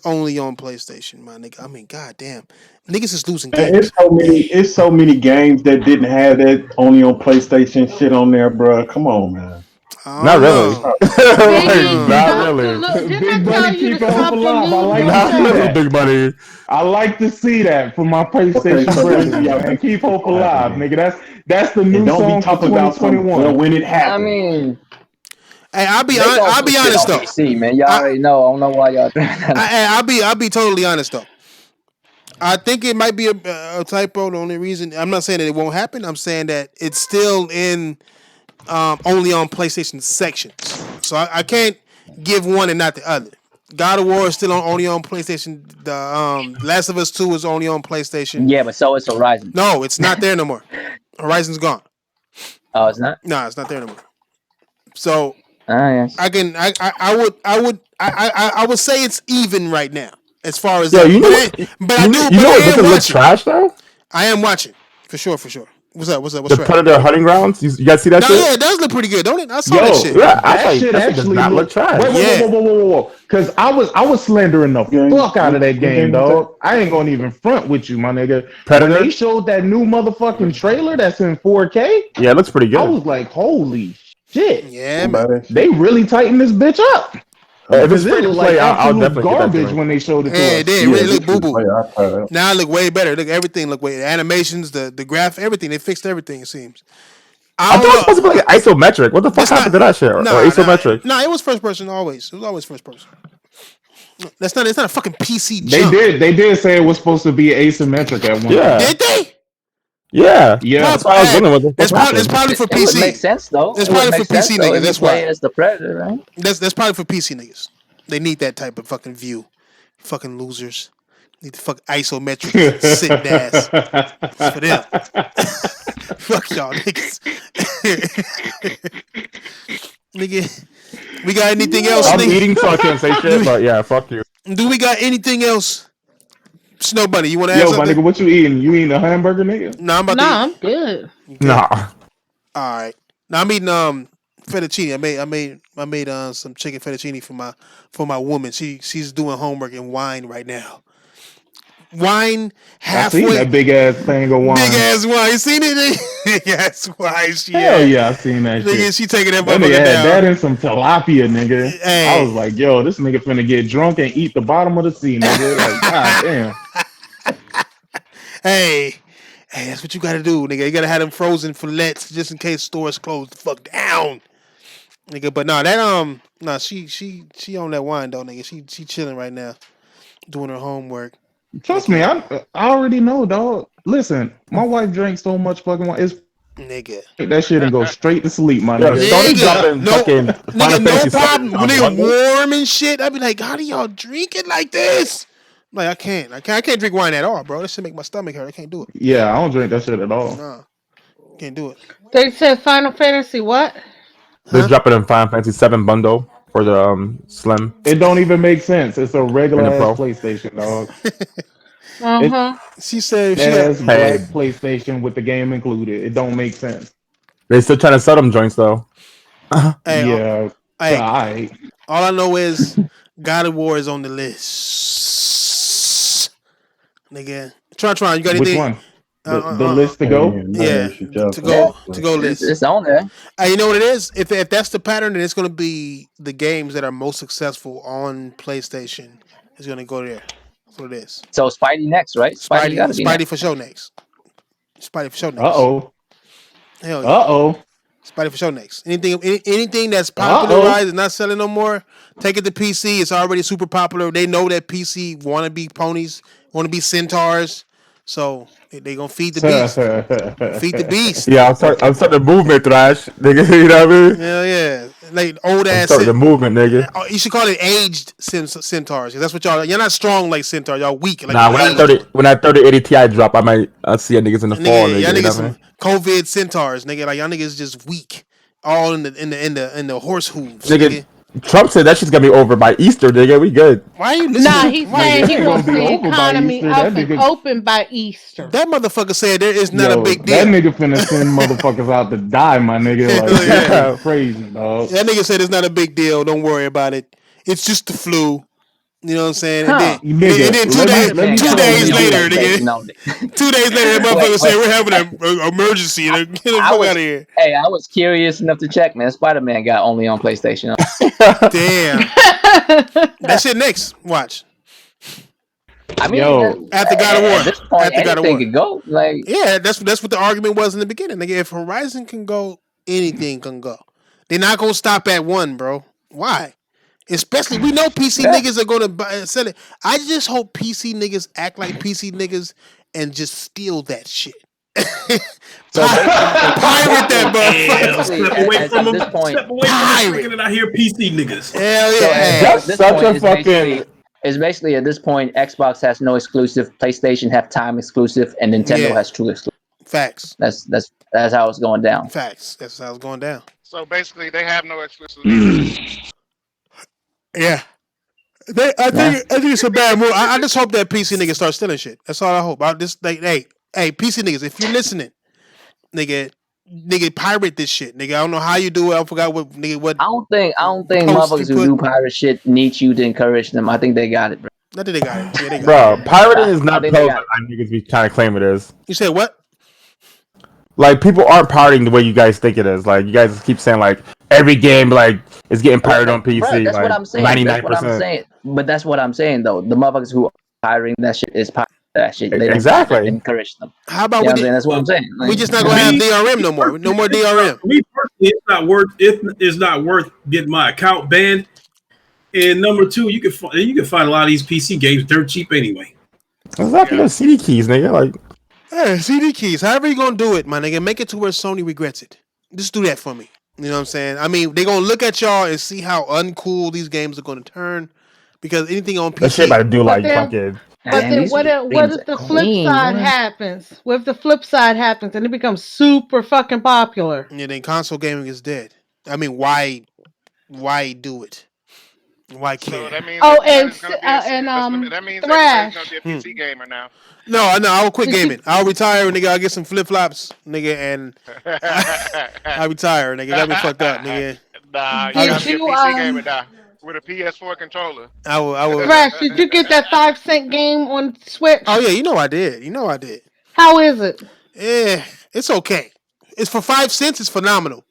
only on PlayStation, my nigga. I mean, goddamn, niggas is losing Man, games. it's so many games that didn't have that only on PlayStation shit on there, bro. Come on, man. I not don't really. know. Like, Biggie, not stop the really. look. Didn't I Big tell Buddy you to keep it hope stop the alive. I lewd like to little see Not really, chat? that. big money. I like to see that from my Okay, PlayStation so that's brethren, what y'all man. think Keep hope gonna happen alive, then. nigga. That's the And new don't be song for talking about something well 2021. when it I happens. mean, Hey, they gonna I'll be put shit honest on though. PC, man. Y'all I, already know. I don't know why y'all doing that. I'll be totally honest though. I think it might be a typo. The only reason I'm not saying that it won't happen. I'm saying that it's still in only on PlayStation sections. So I can't give one and not the other. God of War is still only on PlayStation. The Last of Us 2 is only on PlayStation. Yeah, but so is Horizon. No, it's not there no more. Horizon's gone. Oh, it's not. No, it's not there no more. So Ah, yes. I would say it's even right now as far as Yo, that. you know what? But I do. You But know what I am doesn't look watching. trash though? I am watching for sure. For sure. What's up? What's The trash? Predator hunting grounds. You guys see that No, shit? yeah, it does look pretty good, don't it? I saw that Yo, shit. Yeah, I was that like, shit that shit does actually not look look. trash. Yeah. Because I was slandering the Game, fuck out of that what game, game was that? dog. I ain't gonna even front with you, my nigga. When Predator. they showed that new motherfucking trailer that's in 4K, Yeah, it looks pretty I good. was like, holy shit. Yeah, I'm man. about that They shit. really tightened this bitch up. If it's Because it free to looked like play, I'll absolute definitely get that garbage joint. when they showed it to Yeah, it us. did. It Yeah, really this look boo free to boo. play. I try that. Now it look way better. Look, everything look way. The animations, the graph, everything. They fixed everything. It seems. I I thought don't it was supposed to be know. like isometric. What the fuck That's not. happened to that shit? Or Nah, nah, asymmetric? nah. It was first person always. It was always first person. That's not. It's not a fucking PC They jump. did say it was supposed to be asymmetric at one point. Yeah, Did they? yeah. Yeah. That's why I was wondering what the fuck That's happened. probably for It would make PC. sense though. That's It would probably for make sense PC though niggas. if you That's play why. as the predator, right? That's probably for PC niggas. They need that type of fucking view. Fucking losers. Need the fucking isometric sitting ass. It's for them. Fuck y'all niggas. Nigga, we got anything else, I'm nigga? eating, so I can't say shit. But yeah, fuck you. Do we got anything else? Snow Bunny, you want to add Yo, my something? nigga, what you eating? You eating a hamburger, nigga? No, I'm about to eat. Nah, I'm good. Good. Nah. All right. Now I'm eating fettuccine. I made some chicken fettuccine for my woman. She's doing homework and wine right now. Wine I seen halfway. that big ass thing of Big wine. ass wine. You seen it? Big ass wine. Hell yeah, I seen that Nigga, shit. she taking that That nigga motherfucker had that down. and some tilapia, nigga. I Hey. was like, yo, this nigga finna get drunk and eat the bottom of the sea, nigga. Like, god damn. Hey, that's what you gotta do, nigga. You gotta have them frozen fillets just in case stores close the fuck down, nigga. But no, she on that wine though, nigga. She chilling right now, doing her homework. Trust me, I already know, dog. Listen, my wife drinks so much fucking wine. It's Nigga. that shit and go straight to sleep, my Yo, nigga. Sony Nigga, dropping no, fucking Final nigga, no Fantasy VII problem. When on they Monday. warm and shit, I'd be like, how do y'all drink it like this? Like, I can't drink wine at all, bro. This shit make my stomach hurt. I can't do it. Yeah, I don't drink that shit at all. Nah, can't do it. They said Final Fantasy what? They're Huh? dropping in Final Fantasy VII bundle for the Slim It don't even make sense. It's a regular and the ass Pro. PlayStation, dog. It's Uh-huh. She said she that got. ass Hey, black PlayStation with the game included. It don't make sense. they still trying to sell them joints though. Hey, Yeah, hey, I all I know is God of War is on the list. Nigga. Try. You got which anything? one? The list to Hey, go. man, Yeah. shit y'all To Yeah, go talking to go it's, list. it's on there. Hey, you know what it is? If that's the pattern, then it's gonna be the games that are most successful on PlayStation is gonna go there. That's what it is. So Spidey next, right? Spidey got to be Spidey next. for sure next. Spidey for sure Uh next. oh. Hell yeah. Uh oh. Spidey for sure next. Anything that's Uh popularized oh. and not selling no more, take it to PC. It's already super popular. They know that PC want to be ponies, want to be centaurs. So they gonna feed the beast. Feed the beast. Yeah, I'm starting the movement, Thrash. Nigga, you know what I mean? Hell yeah. Like old I'm ass starting the movement, nigga. you should call it aged centaurs. That's what y'all. You're not strong like centaur. Y'all weak like Nah, an aged one. when that 3080 Ti drop, I'll see a niggas in the fall, Nigga, y'all nigga. You know niggas what I some mean? COVID centaurs, nigga. Like y'all niggas just weak, all in the horse hooves, Nigga, nigga. Trump said that shit's gonna be over by Easter, nigga. We good. Why are you Nah, listening? he's Why saying Nigga, it he ain't gonna wants be the over by economy Easter. That up and nigga, open by Easter. that motherfucker said there is not a yo, big that deal. nigga finna send motherfuckers out to die, my nigga. Like Hell this yeah. shit crazy, dog. That nigga said it's not a big deal. Don't worry about it. It's just the flu. You know what I'm saying? Huh? And Nigga, then let me two tell Only days you on later, this. nigga. PlayStation only. 2 days later, that Wait, motherfucker said wait. we're having an emergency. And get the I fuck out was, of here. hey, I was curious enough to check, man. Spider-Man got only on PlayStation. Damn. That shit next. Watch. I mean, Yo, After God of at War. this point, After God of anything War. could go. Like, Yeah, that's what the argument was in the beginning. Nigga, if Horizon can go, anything can go. They're not gonna stop at one, bro. Why? Especially, we know PC yeah. niggas are gonna sell it. I just hope PC niggas act like PC niggas and just steal that shit. So Pirate that Yeah, motherfucker. basically, step away from at them. this point, Step away from them Pirate. thinking that I hear PC niggas. Hell so yeah. at That's this such point, a fucking. it's basically at this point, Xbox has no exclusive, PlayStation have time exclusive, and Nintendo Yeah. has true exclusive. Facts. That's how it's going down. Facts. That's how it's going down. So basically, they have no exclusives either. Yeah. Yeah. I think it's a bad move. I just hope that PC niggas start stealing shit. That's all I hope. I just like, hey, PC niggas, if you're listening, nigga, pirate this shit, nigga. I don't know how you do it. I forgot what I don't think post you motherfuckers who put. do pirate shit need you to encourage them. I think they got it, bro. I think they got it. Yeah, they got it. Bro, pirating is I not think they prevalent got it. like niggas be trying to claim it is. You said what? Like, people aren't pirating the way you guys think it is. Like, you guys keep saying, like, every game, like, is getting pirated on Bro, PC. that's Like, what I'm saying. 99%. But that's what I'm saying though. The motherfuckers who are pirating that shit is pirating that shit. They don't Exactly. encourage them. How about You know what I'm we saying? That's what I'm saying. we Like, just not For gonna have me, DRM no more. No more DRM. for me personally, it's not worth getting my account banned. And number two, you can find a lot of these PC games dirt cheap anyway. Exactly. Yeah. Those CD keys, nigga. Like, Yeah, CD keys. However you gonna do it, my nigga, make it to where Sony regrets it. Just do that for me. You know what I'm saying? I mean, they gonna look at y'all and see how uncool these games are gonna turn. Because anything on that shit about to PC, do, like, then, fucking. but man, then these what games if are the flip clean, side boy. happens? What if the flip side happens and it becomes super fucking popular? yeah, then console gaming is dead. I mean, why do it? Why So care? that means Oh, everybody's gonna be a. That means everybody's gonna Thrash. be a PC gamer now. No, I will quit Did gaming. you I'll retire, nigga. I'll get some flip flops, nigga, and I retire, nigga. Got me fucked up, nigga. Nah, you did gotta be a you PC gamer now with a PS4 controller. I will. Thrash? Did you get that 5 cent game on Oh Switch? yeah, you know I did. You know I did. How is it? Yeah, it's okay. It's for 5 cents. It's phenomenal.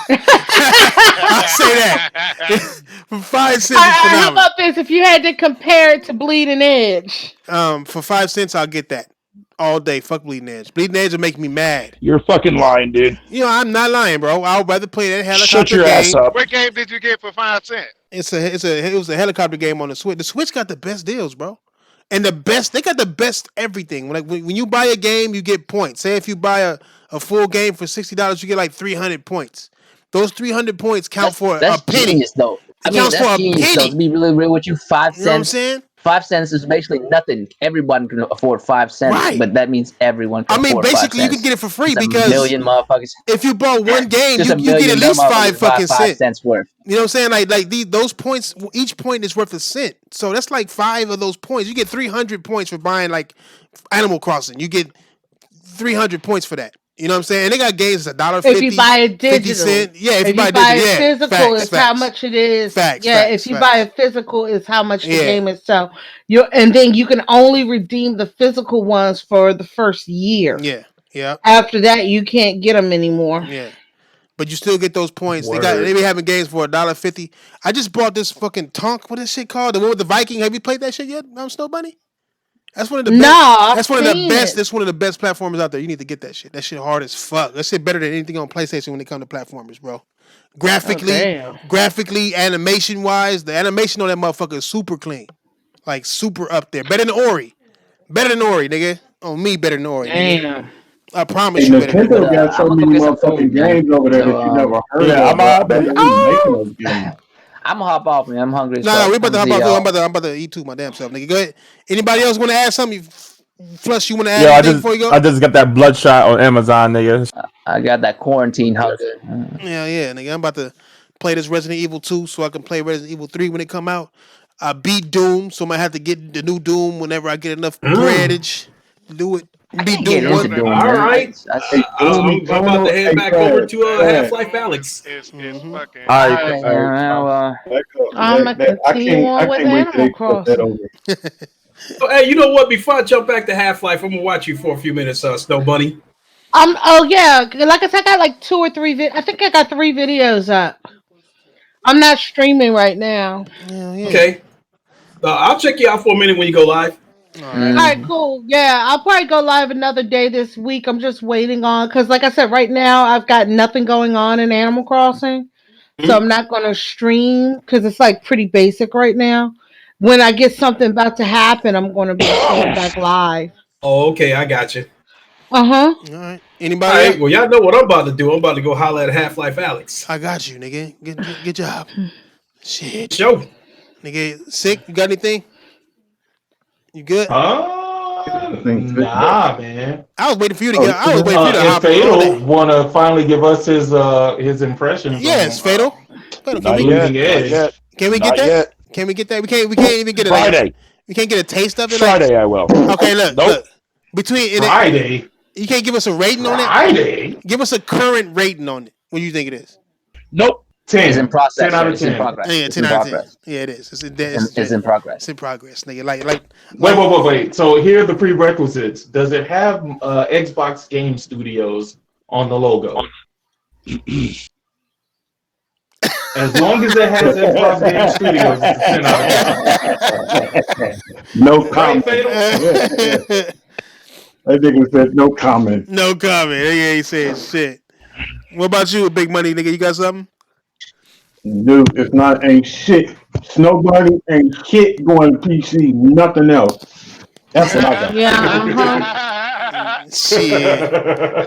I'll say that. For 5 cents, it's How phenomenal. about this? If you had to compare it to Bleeding Edge, For 5 cents, I'll get that all day. Fuck Bleeding Edge. Bleeding Edge will make me mad. You're fucking lying, dude. You know, I'm not lying, bro. I would rather play that Shut helicopter your ass game. up. What game did you get for 5 cents? It was a helicopter game on the Switch. The Switch got the best deals, bro. And they got the best everything. Like when you buy a game, you get points. Say if you buy a full game for $60, you get like 300 points. Those 300 points count for That's a penny. genius though. It counts for That's a genius though. penny. To be really real with you, five You know what I'm cents. saying? 5 cents is basically nothing. Everyone can afford 5 cents, Right. but that means everyone can I mean, afford 5 basically, you cents. can get it for free It's a because million motherfuckers. if you bought one game, Just you a get million at least motherfuckers five buy fucking 5 cents. cents worth. You know what I'm saying? Like those points, each point is worth a cent. So that's like 5 of those points. You get 300 points for buying like Animal Crossing. You get 300 points for that. You know what I'm saying? And they got games that's $1.50. if you buy it 50 digital, cent. Yeah, if you buy it it digital. Yeah, physical, facts, it's how facts. much it is. Facts, yeah, facts, if you facts. buy it physical, it's how much the Yeah. game is. So and then you can only redeem the physical ones for the first year. Yeah, yeah, After that, you can't get them anymore. yeah. But you still get those points. Word. They be having games for $1.50. I just bought this fucking Tonk. What is shit called? The one with the Viking. Have you played that shit yet? Snow Bunny. That's one of the best. I've That's one of the seen best. it. That's one of the best platformers out there. You need to get that shit. That shit hard as fuck. That shit better than anything on PlayStation when it comes to platformers, bro. Graphically, animation wise, the animation on that motherfucker is super clean, like super up there, better than Ori. Better than Ori, nigga. On me, better than Ori, nigga. Damn. I Hey, promise you, better than But Nintendo Ori. got so I'm gonna many go get some food, motherfucking man. games over there So that you never heard Yeah, of, I'm bro. I bet bet it. they be making those games. I'm gonna hop off, man. I'm hungry as No, fuck. we I'm about to gonna hop see off too. y'all. I'm about to eat too my damn self, nigga. Go ahead. Anybody else want to add something? Flush, you want to add Yo, I anything just before you I go? just got that bloodshot on Amazon, nigga. I got that quarantine hunger. Yeah, nigga. I'm about to play this Resident Evil 2 so I can play Resident Evil 3 when it come out. I beat Doom, so I might have to get the new Doom whenever I get enough breadage to do it. I Beat can't get Doom into one. Doom, All man. right. Hey, Doom I'm about to Eternal. head Hey, back over Trash, to That Half Trash. Life Doom Alex. is fucking All right, All right, crazy. Hey, man. Well, back up. I'm gonna continue I on with can't wait till Animal they put that Crossing. over. Oh, hey, you know what? Before I jump back to Half Life, I'm gonna watch you for a few minutes, Snow Bunny. Oh yeah, like I said, I got like 2 or 3. I think I got 3 videos up. I'm not streaming right now. Yeah. Okay. I'll check you out for a minute when you go live. All right. All right, mm, cool. Yeah, I'll probably go live another day this week. I'm just waiting on because, like I said, right now I've got nothing going on in Animal Crossing, so I'm not going to stream because it's like pretty basic right now. When I get something about to happen, I'm going to be going back live. Oh, okay, I got you. Uh huh. All right. All Anybody else? right, well, y'all know what I'm about to do. I'm about to go holler at Half Life Alex. I got you, nigga. Good job. Shit. Show. Nigga, sick? You got anything? You good? Nah, man. I was waiting for you to Oh, get. I was waiting for you to If hop on all Fatal day. wanna finally give us his impressions Yes, on Fatal. Fatal. Can Not we? yet. Bleeding Not Edge. yet. Can we get Not that? yet. Can we get that? We can't even get it. Like, Friday. we can't get a taste of it. Like, Friday I will. okay, Nope. look. Between and it, Friday. you can't give us a rating on it. Friday. Give us a current rating on it. What do you think it is? Nope. it's in 10. 10 process, out sir. of It's in 10. progress. Yeah, It's 10 in out of 10. progress. Yeah, it is. It's in progress. It's in progress, nigga. Wait, Like. wait, wait, wait. So here are the prerequisites. Does it have Xbox Game Studios on the logo? As long as it has Xbox Game Studios, it's a 10 out of 10. No Right, comment. Fatal? That nigga said no comment. No comment. Nigga ain't saying shit. What about you, Big Money, nigga? You got something? Dude, it's not ain't shit. Snowbody ain't shit going PC. Nothing else. That's what I got. Yeah. Uh huh. Shit.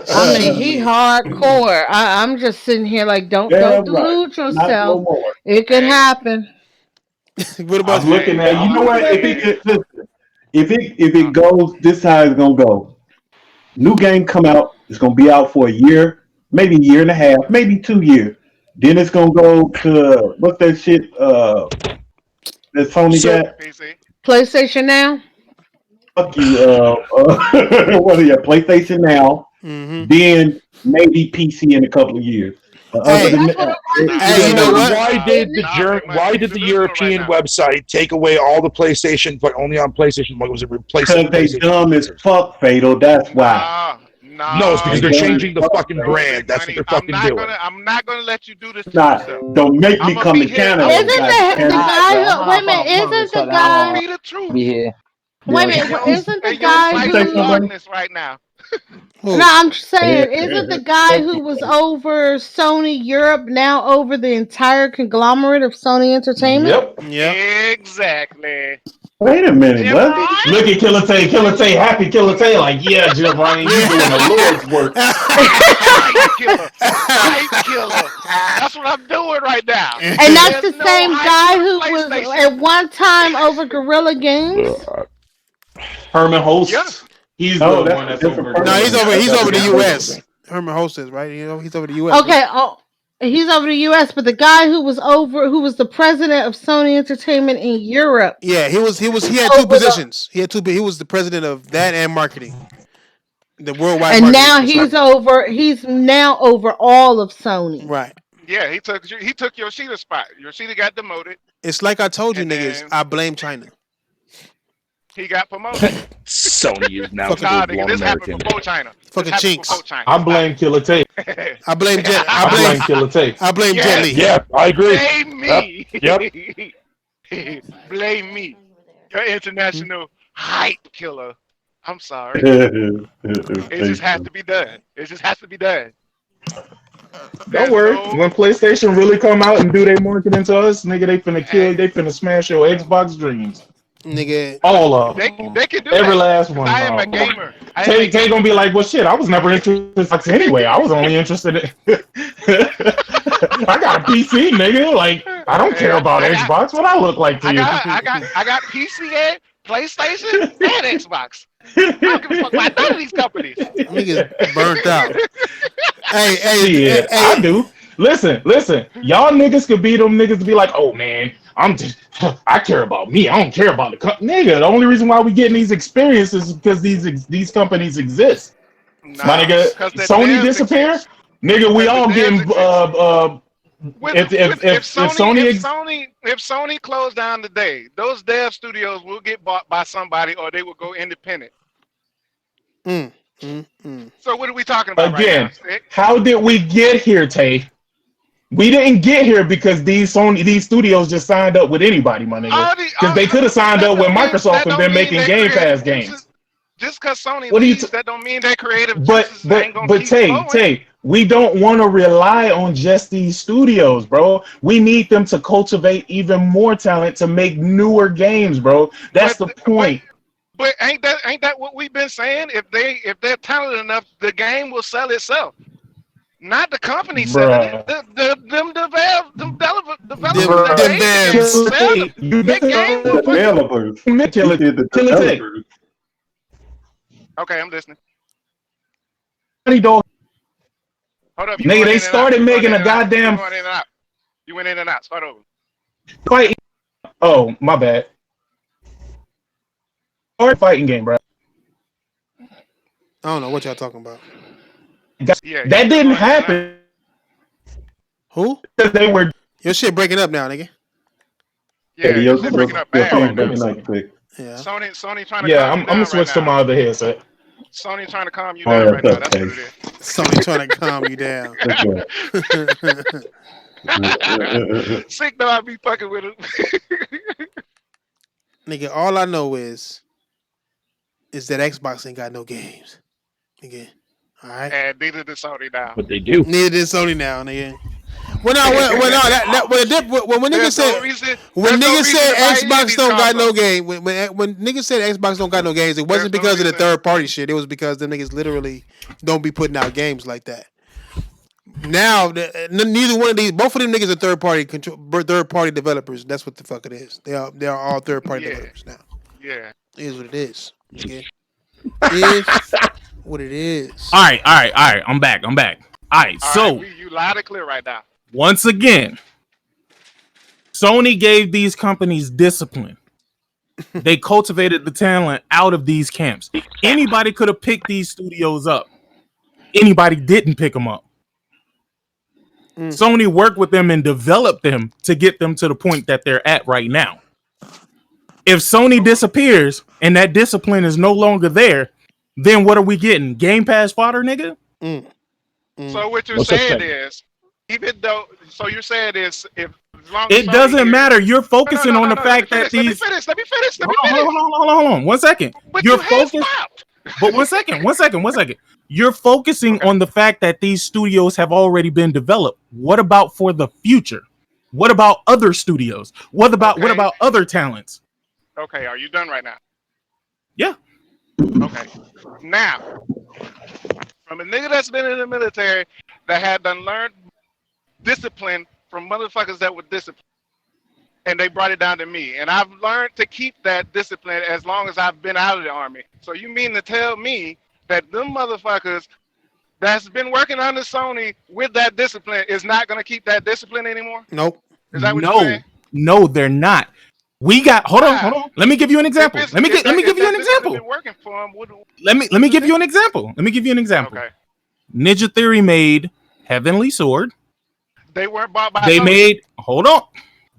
I mean, he Shit. hardcore. I'm just sitting here like, don't Damn right. delude Not no yourself. more. It could Hey, happen. What about I'm you? looking hey, at And you know I'm looking what? at video. If it goes, this is how it's gonna go. New game come out. It's gonna be out for a year, maybe a year and a half, maybe 2 years. Then it's gonna go to what's that shit? That Sony So got. PC. PlayStation now. Fuck you. What are you? PlayStation now. Mm-hmm. Then maybe PC in a couple of years. But other Hey, than That's what that, I'm Nah, hey, you it know ain't. what? why did the Big money. why You did the delusional right European now. website take away all the PlayStation, but only on PlayStation? What was it replacing Because with they PlayStation dumb as users? fuck, Fatal. That's why. No, it's Nah, because They they're big dumb as money. changing the fuck, fucking Fatal. No, brand. big That's what money. they're fucking doing. I'm not gonna let you do this to yourself. Not. Don't make I'm me gonna come be to here. Canada. Isn't the Goddamn it. Alright, guy bro. I'm who? gonna Wait a hop minute. off. I'm hungry as Isn't fuck. the I I'm don't gonna guy? be the be truth here. Wait a Dealing with in minute. this. your Isn't the in your guy You life say of who? something, darkness right now. No, Who? I'm just buddy? saying. Isn't the guy who was over Sony Europe now over the entire conglomerate of Sony Entertainment? Yep. Yeah. Exactly. Wait a minute. Jim What? Look Ryan? at Killer Tay. Killer Tay, happy Killer Tay. Like, yeah, Giovanni, you doing the Lord's work. Hype killer. Hype killer. That's what I'm doing right now. And that's There's the no same hype guy for who was PlayStation. at one time over Guerrilla Games. Herman Yeah. Hosts. He's No, the that's one a that's different over No, Gorilla person. Games. he's That's a over the different U.S. person. Herman Hostess, right? You know, he's over the U.S., right? Okay, oh, he's over the U.S., but the guy who was the president of Sony Entertainment in Europe, Yeah, he had two over the, positions. He was the president of that and marketing, the worldwide and marketing now for Sony. he's now over all of Sony. Right. Yeah, he took Yoshida spot. Yoshida got demoted It's like I told you and niggas, then I blame China. he got promoted. Sony is now Fucking Nah, full nigga, blown this happened American. before China. This fucking happened before chinks. China. I Stop blame Killer Tay. it. I blame Jet I blame Killer Tay. I blame Jet Li. Yes. Yeah, I agree. Blame Yep. me. Yep. Blame me. You're international hype killer. I'm sorry. It just has to be done. It just has to be done. Don't There's worry. no When PlayStation really come out and do their marketing to us, nigga, they finna kill, they finna smash your Xbox dreams. Nigga, All of They them. can do Every that last because one. I am a gamer. I am a Tay gamer. gonna be like, well, shit, I was never interested in Xbox anyway. I was only interested in. I got a PC, nigga. Like, I don't Hey, care about Xbox. What I look like to you? I got PC and PlayStation and Xbox. I don't give a fuck about none of these companies. niggas burnt out. Hey, Shit, I do. Listen. Y'all niggas could be them niggas to be like, oh man, I care about me. I don't care about the nigga. The only reason why we getting these experiences is because these companies exist. My Nah, nigga, because the Sony devs disappear, exist. nigga. We Because the all devs getting exist. if If Sony closed down today, those dev studios will get bought by somebody or they will go independent. So what are we talking about right now? again, how did we get here, Tay? We didn't get here because these studios just signed up with anybody, my nigga. Because they could have signed up with Microsoft and been making Game Pass games. Just because Sony What do you? leaves, that don't mean their creative But juices ain't gonna keep flowing. Tay, we don't want to rely on just these studios, bro. We need them to cultivate even more talent to make newer games, bro. That's the point. But ain't that what we've been saying? If they're talented enough, the game will sell itself. Not the company selling it. Them developers that made the game will sell it. The game will Developers. Okay, I'm listening. Hold up, nigga, they started making a goddamn. You went in and out. Start over. Fight. Oh, my bad. Fighting game, bro. I don't know what y'all talking about. Yeah, that didn't happen. Who? They were. Your shit breaking up now, nigga. Yeah, your shit breaking up bad right now. Yeah. Sony trying to calm I'm you down gonna switch right to now. my other headset. Sony trying to calm you down right now. That's what it is. Sony trying to calm you down. Sick though, I be fucking with him. Nigga, all I know is that Xbox ain't got no games. Nigga. All right. And neither did Sony now. But they do. Neither did Sony now, nigga. When niggas said Xbox don't got no game, when niggas said Xbox don't got no games, it wasn't because of the third party shit. It was because the niggas literally don't be putting out games like that. Now, neither one of these, both of them niggas are third party developers. That's what the fuck it is. They are all third party developers now. Yeah, it is what it is. Okay? It is what it is. All right. I'm back. All right, so you loud and clear right now. Once again, Sony gave these companies discipline. They cultivated the talent out of these camps. Anybody could have picked these studios up. Anybody didn't pick them up. Sony worked with them and developed them to get them to the point that they're at right now. If Sony disappears and that discipline is no longer there, then what are we getting? Game Pass fodder, nigga? So what you're saying is, even though, so you're saying is, if as long as it doesn't matter. You're focusing on the fact that these. Let me finish. Hold on. 1 second. But you're focused. But 1 second. You're focusing on the fact that these studios have already been developed. What about for the future? What about other studios? What about other talents? Okay, are you done right now? Yeah. Okay. Now, from a nigga that's been in the military that had done learned discipline from motherfuckers that were disciplined, and they brought it down to me, and I've learned to keep that discipline as long as I've been out of the army. So you mean to tell me that them motherfuckers that's been working under Sony with that discipline is not going to keep that discipline anymore? Nope. Is that what you're saying? No, they're not. We got hold on. Let me give you an example. Let me give you an example. Let me give you an example. Okay. Ninja Theory made Heavenly Sword. They weren't bought by They Sony. made hold on.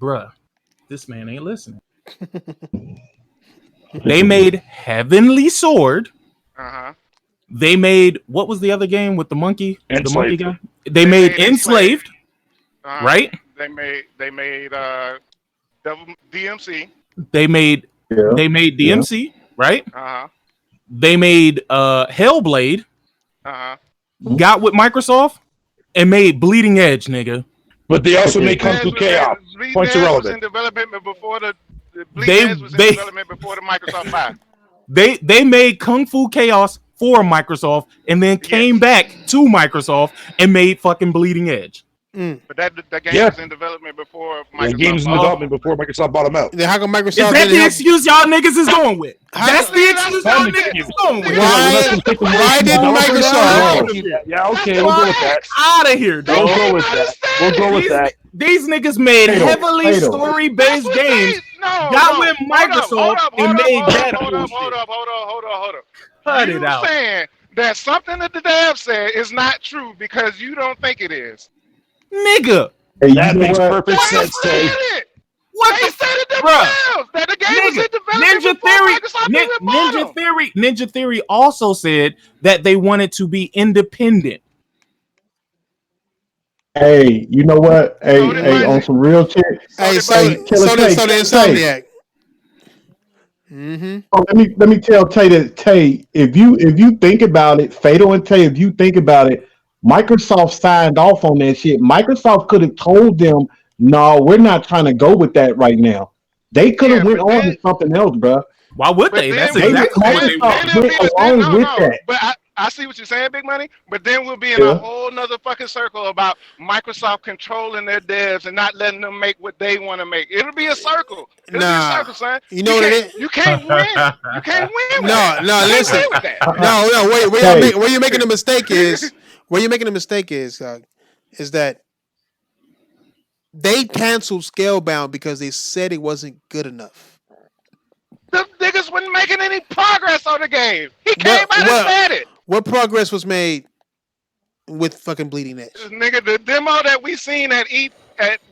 Bruh. This man ain't listening. They made Heavenly Sword. Uh-huh. They made what was the other game with the monkey? Enslaved. The monkey guy? They made Enslaved. Uh-huh. Right? They made DMC. They made DMC, right? Uh-huh. They made Hellblade. Uh-huh. Got with Microsoft and made Bleeding Edge, nigga. But they also made Kung Fu Chaos. Points was irrelevant. in development before the The Bleeding They Edge was in they development before the Microsoft 5. they made Kung Fu Chaos for Microsoft and then came Yes. back to Microsoft and made fucking Bleeding Edge. But that game Yeah. was in development before The Microsoft game's in bought it. development before Microsoft bought them out. Then how come Is Microsoft that didn't the help? excuse y'all niggas is going with? That's the Nigga, excuse that's y'all the niggas excuse. is going with. Nigga, Why? We're not gonna take the Why away didn't from the developer Microsoft? now. Yeah, okay, we'll go with that. Out of here, We'll dog. go with that. We'll go with that. These niggas made Fatal, heavily fatal. That's story-based what games. they no. Got with Microsoft Hold up, and made that hold up. bullshit. Cut it You out. saying that something that the dev said is not true because you don't think it is. Nigga. Hey, you That know makes what? perfect sense, Tay. What They the said it bruh? themselves that the game was in Nigga, development Ninja before Theory, Microsoft even bought them. Ninja Theory also said that they wanted to be independent. Hey, you know what? So Hey, did hey, on Bungie. some real shit. So Hey, did so Hey, Bungie. Killer so Tay, so the Killer Tay. Insomniac. Mm-hmm. Oh, let me tell Tay that Tay, if you think about it, Fatal and Tay, if you think about it, Microsoft signed off on that shit. Microsoft could have told them, no, we're not trying to go with that right now. They could have Yeah, went on to something else, bro. Why would but they? That's then They exactly what they would Microsoft do. it'll went be then along with no. that. But I see what you're saying, Big Money. But then we'll be in a Yeah. whole nother fucking circle about Microsoft controlling their devs and not letting them make what they want to make. It'll be a circle. It'll be a Nah. circle, son. You know what it is? You can't win. You can't win with No, that. no, You can't listen. win with that. No, Hey, where you're making a mistake is is that they canceled Scalebound because they said it wasn't good enough. The niggas wasn't making any progress on the game. He came out and said it. What progress was made with fucking Bleeding Edge? Nigga, the demo that we seen at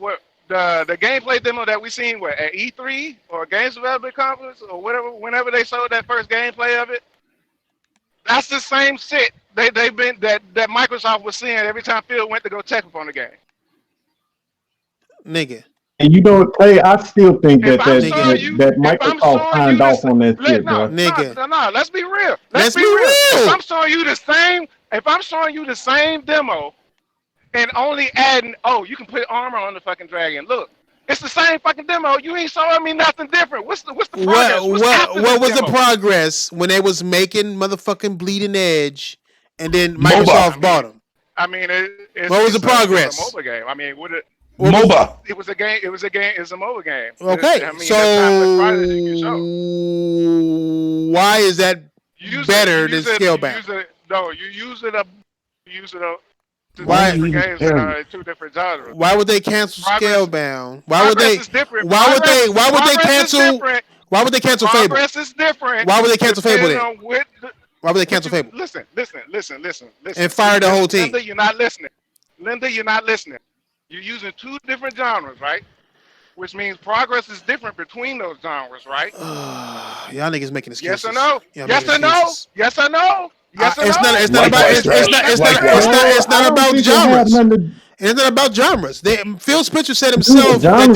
what the gameplay demo that we seen at E3 or Games Development Conference or whatever, whenever they showed that first gameplay of it, that's the same shit they've been that Microsoft was seeing every time Phil went to go check up on the game. Nigga. and you know what, Tay, I still think If that I'm that, showing that, you, that if I'm Microsoft showing signed you off on that shit, bro. Nigga. Let's be real. Let's be real. If I'm showing you the same demo and only adding, you can put armor on the fucking dragon. Look, it's the same fucking demo. You ain't showing me nothing different. What's the progress? What was the progress when they was making motherfucking Bleeding Edge and then MOBA. Microsoft bought them? I mean, What was the progress? It's a mobile game. I mean, MOBA. it was a game. It was a game. It's a mobile game. Okay, I mean, that's not much progress you can show. Why is that better than You Scalebound? use it up. Why? Different games that are in two different genres. Why would they cancel Scalebound? Why would Progress they? is different. Why would they? Why would they Progress is cancel? different. Why would they cancel Fable? Progress is different. Why would they cancel Fable depending then? on what Why would they cancel Fable? Listen. And fire the whole team. Linda, you're not listening. You're using two different genres, right? Which means progress is different between those genres, right? Y'all niggas making excuses. Yes or no? Y'all Yes making or no? excuses. Yes or no? Yes or no? It's not about genres. It's not about genres. Phil Spencer said himself that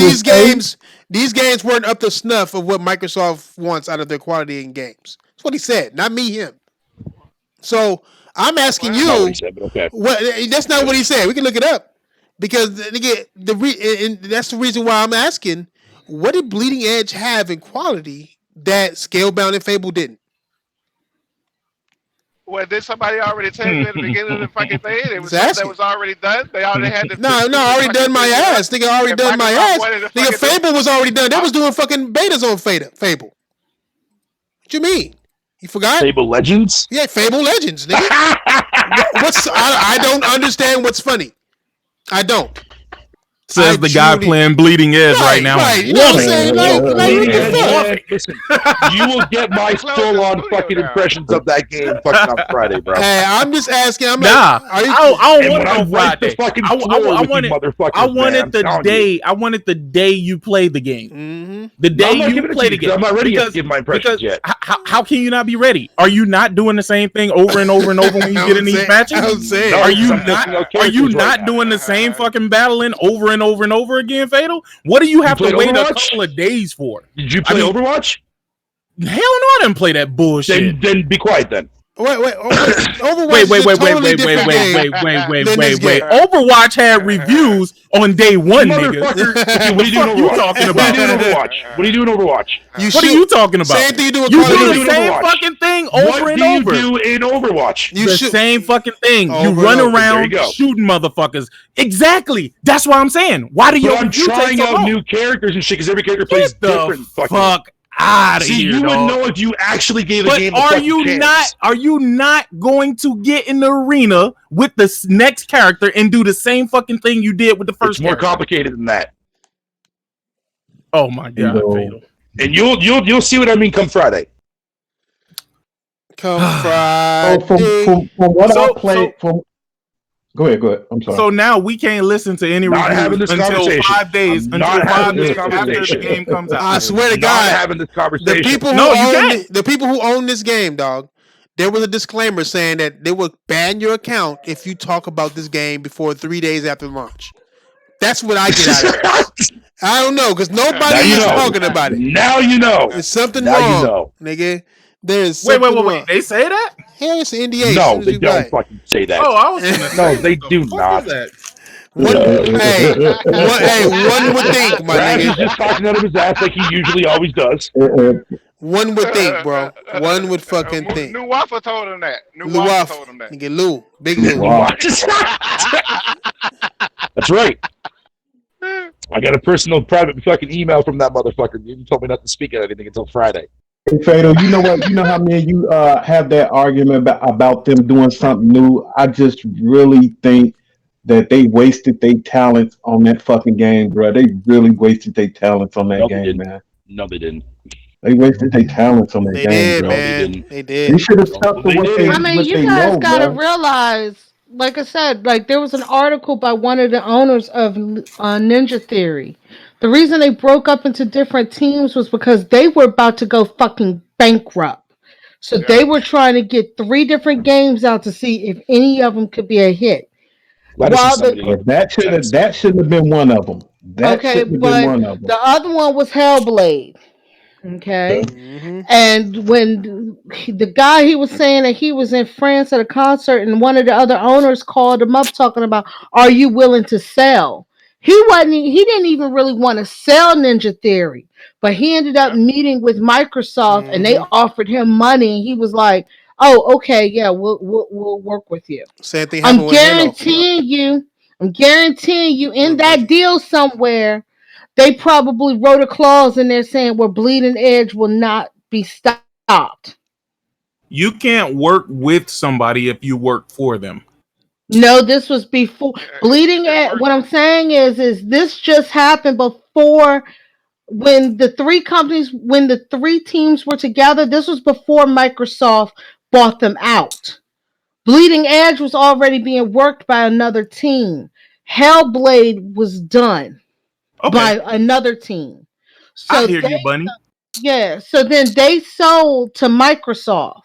these games weren't up to snuff of what Microsoft wants out of their quality in games. That's what he said, not me, him. So I'm asking you, that's not what he said. We can look it up. Because and that's the reason why I'm asking, what did Bleeding Edge have in quality that Scalebound and Fable didn't? Well, did somebody already tell you at the beginning of the fucking thing? It was something that was already done. They already had to. No, already done my ass. Nigga already done my ass. Nigga, Fable was already done. They was doing fucking betas on Fable. What you mean? You forgot? Fable Legends? Yeah, Fable Legends, nigga. I don't understand what's funny. I don't. Says the guy playing Bleeding Edge right now. Right, you know what I'm saying? Listen, you will get my full-on fucking impressions of that game fucking on Friday, bro. Hey, I'm just asking. I don't want it on Friday. I wanted the day you play the game. Mm-hmm. The day you play the game. I'm not ready to give my impressions yet. How can you not be ready? Are you not doing the same thing over and over and over when you get in these matches? Are you not doing the same fucking battling over and over again, Fatal? What do you have to wait a couple of days for? Did you play Overwatch? Hell no, I didn't play that bullshit. Then be quiet then. Wait. Overwatch is a totally different game than this game. Overwatch had reviews on day one, nigga. Motherfucker. Okay, what are you doing You Overwatch? talking What are you about? doing Overwatch? What are you doing Overwatch? What are you talking about? Same thing you do with You Call of do Duty. the same fucking thing over What and do you over. do in Overwatch? You The shoot same fucking thing. You over run and over. There you around go. shooting motherfuckers. Exactly. That's what I'm saying. Why do your But I'm review take trying so out long? new characters and shit because every character plays Get the different. fuck out of See, here, you would dog. know if you actually gave the But game a are fucking you chance. not? Are you not going to get in the arena with the next character and do the same fucking thing you did with the first? It's more character? complicated than that. Oh my god, Fatal. And you'll see what I mean come Friday. Come Friday. From what I played, go ahead. I'm sorry. So now we can't listen to any Not having reviews this until conversation. 5 days. I'm Until not 5 having this days after the conversation. game comes out. I swear to Not God, having this conversation. the people who own this game, dog. There was a disclaimer saying that they would ban your account if you talk about this game before 3 days after launch. That's what I get out of this. I don't know because nobody is talking about it. Now you know. There's something now wrong, you know. nigga. There's something wrong. They say that? Hell, it's an NDA. No, they don't fucking say that. Oh, I was gonna say, no, they do not. One would think, my Brad is nigga. just talking out of his ass like he usually always does. One would think, bro. One would fucking think. New Waffle told him that. New Lou Waffle told him that. Nigga, Lou. Big Lou. That's right. I got a personal private fucking email from that motherfucker. You told me not to speak at anything until Friday. Hey, Fatal, you know what? You know how many of you have that argument about them doing something new? I just really think that they wasted their talents on that fucking game, bro. They really wasted their talents on that game, man. No, they didn't. They wasted their talents on that They game, did, bro. man. They did. They should have stuck to what they I mean, what you they guys know, gotta bro. realize, like I said, like there was an article by one of the owners of Ninja Theory. The reason they broke up into different teams was because they were about to go fucking bankrupt. So they were trying to get 3 different games out to see if any of them could be a hit. That shouldn't have been one of them. That shouldn't have been one of them. The other one was Hellblade. Okay. And when the guy, he was saying that he was in France at a concert and one of the other owners called him up talking about, are you willing to sell? He didn't even really want to sell Ninja Theory, but he ended up meeting with Microsoft and they offered him money. And he was like, oh, okay, yeah, we'll work with you. Same thing I'm happened with Halo. guaranteeing you in that deal somewhere, they probably wrote a clause in there saying where Bleeding Edge will not be stopped. You can't work with somebody if you work for them. No, this was before Bleeding Edge. What I'm saying is this just happened before when the 3 teams were together. This was before Microsoft bought them out. Bleeding Edge was already being worked by another team. Hellblade was done by another team. So I hear you, Bunny. Yeah, so then they sold to Microsoft.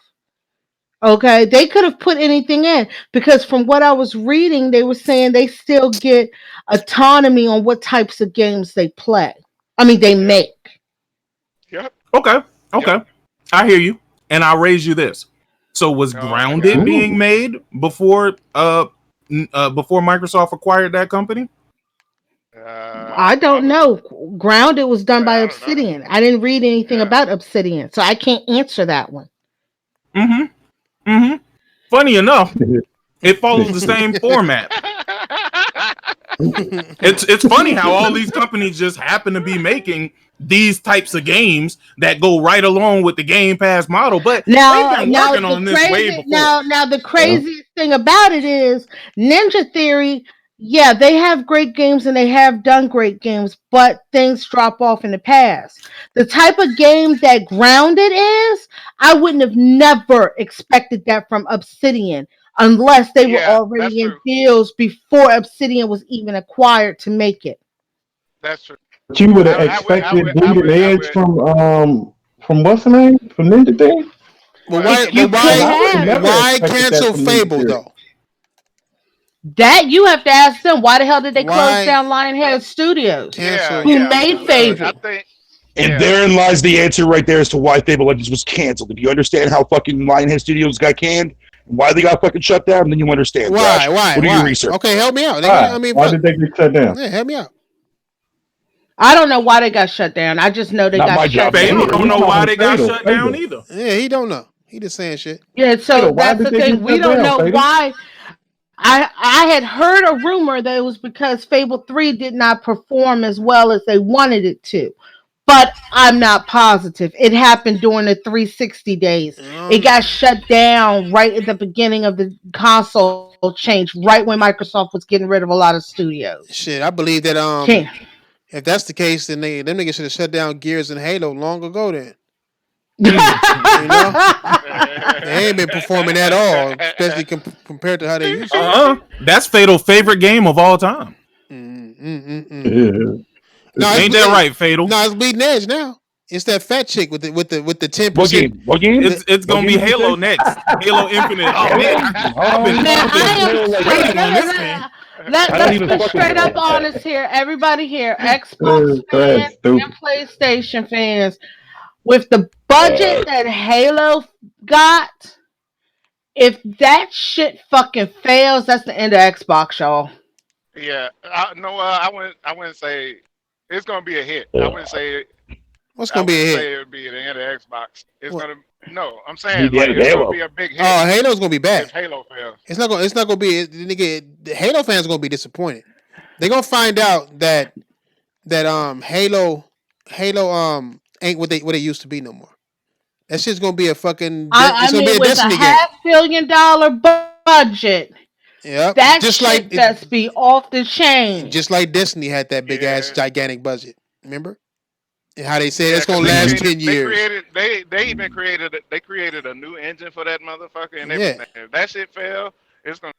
Okay, they could have put anything in because from what I was reading, they were saying they still get autonomy on what types of games they play. I mean, they make. Yep. Okay. I hear you. And I'll raise you this. So was Grounded being made before Microsoft acquired that company? I don't know. Grounded was done by Obsidian. I didn't read anything about Obsidian, so I can't answer that one. Funny enough, it follows the same format. It's funny how all these companies just happen to be making these types of games that go right along with the Game Pass model, but they've been working on this way before. Now the craziest thing about it is Ninja Theory. Yeah, they have great games and they have done great games, but things drop off in the past. The type of game that Grounded is, I wouldn't have never expected that from Obsidian unless they were already in deals before Obsidian was even acquired to make it. That's true. But you would have expected Bleeding Edge from what's the name? From Ninja Theory? But why cancel Fable though? That you have to ask them. Why the hell did they close down Lionhead Studios? Who made Fable? And Yeah. therein lies the answer right there as to why Fable Legends was canceled. If you understand how fucking Lionhead Studios got canned, and why they got fucking shut down, then you understand. Why? Thrash. Why? What do Why? you research? Okay, help me out. Why? I mean, Why did they get shut down? yeah, help me out. I don't know why they got shut down. I just know they Not got my shut job. Fatal down. don't know why they got Fatal, shut down Fatal. either. Yeah, he don't know. He just saying shit. Yeah, so Fatal, why that's did the they thing. get We shut don't down, know Fatal? why. I had heard a rumor that it was because Fable 3 did not perform as well as they wanted it to. But I'm not positive. It happened during the 360 days. It got shut down right at the beginning of the console change, right when Microsoft was getting rid of a lot of studios. Shit, I believe that Can't. if that's the case, then them niggas should have shut down Gears and Halo long ago. Then you know they ain't been performing at all, especially compared to how they used to. That's Fatal's favorite game of all time. No, Ain't that right, Fatal? No, it's Bleeding Edge now. It's that fat chick with the 10%. What game? What game? It's gonna be Halo next. Halo Infinite. I've been waiting on this thing. Let's be straight up honest here. Everybody here, Xbox fans and PlayStation fans, with the budget that Halo got, if that shit fucking fails, that's the end of Xbox, y'all. Yeah, I wouldn't say it's gonna be a hit. I wouldn't say. What's gonna be a hit? Say it would be the end of Xbox. It's What? gonna. No, I'm saying The like, end of it's Halo. gonna be a big hit. Oh, Halo's gonna be bad. If Halo fails. It's not gonna be. The Halo fans are gonna be disappointed. They're gonna find out that Halo ain't what they used to be no more. That shit's gonna be a fucking. It's gonna be a with Destiny a game. $500 million budget, Yep. that just shit like that's be off the chain. just like Destiny had that big ass gigantic budget. Remember? And how they said it's gonna they last created- 10 years. They even created a new engine for that motherfucker and everything. If that shit fell, it's gonna.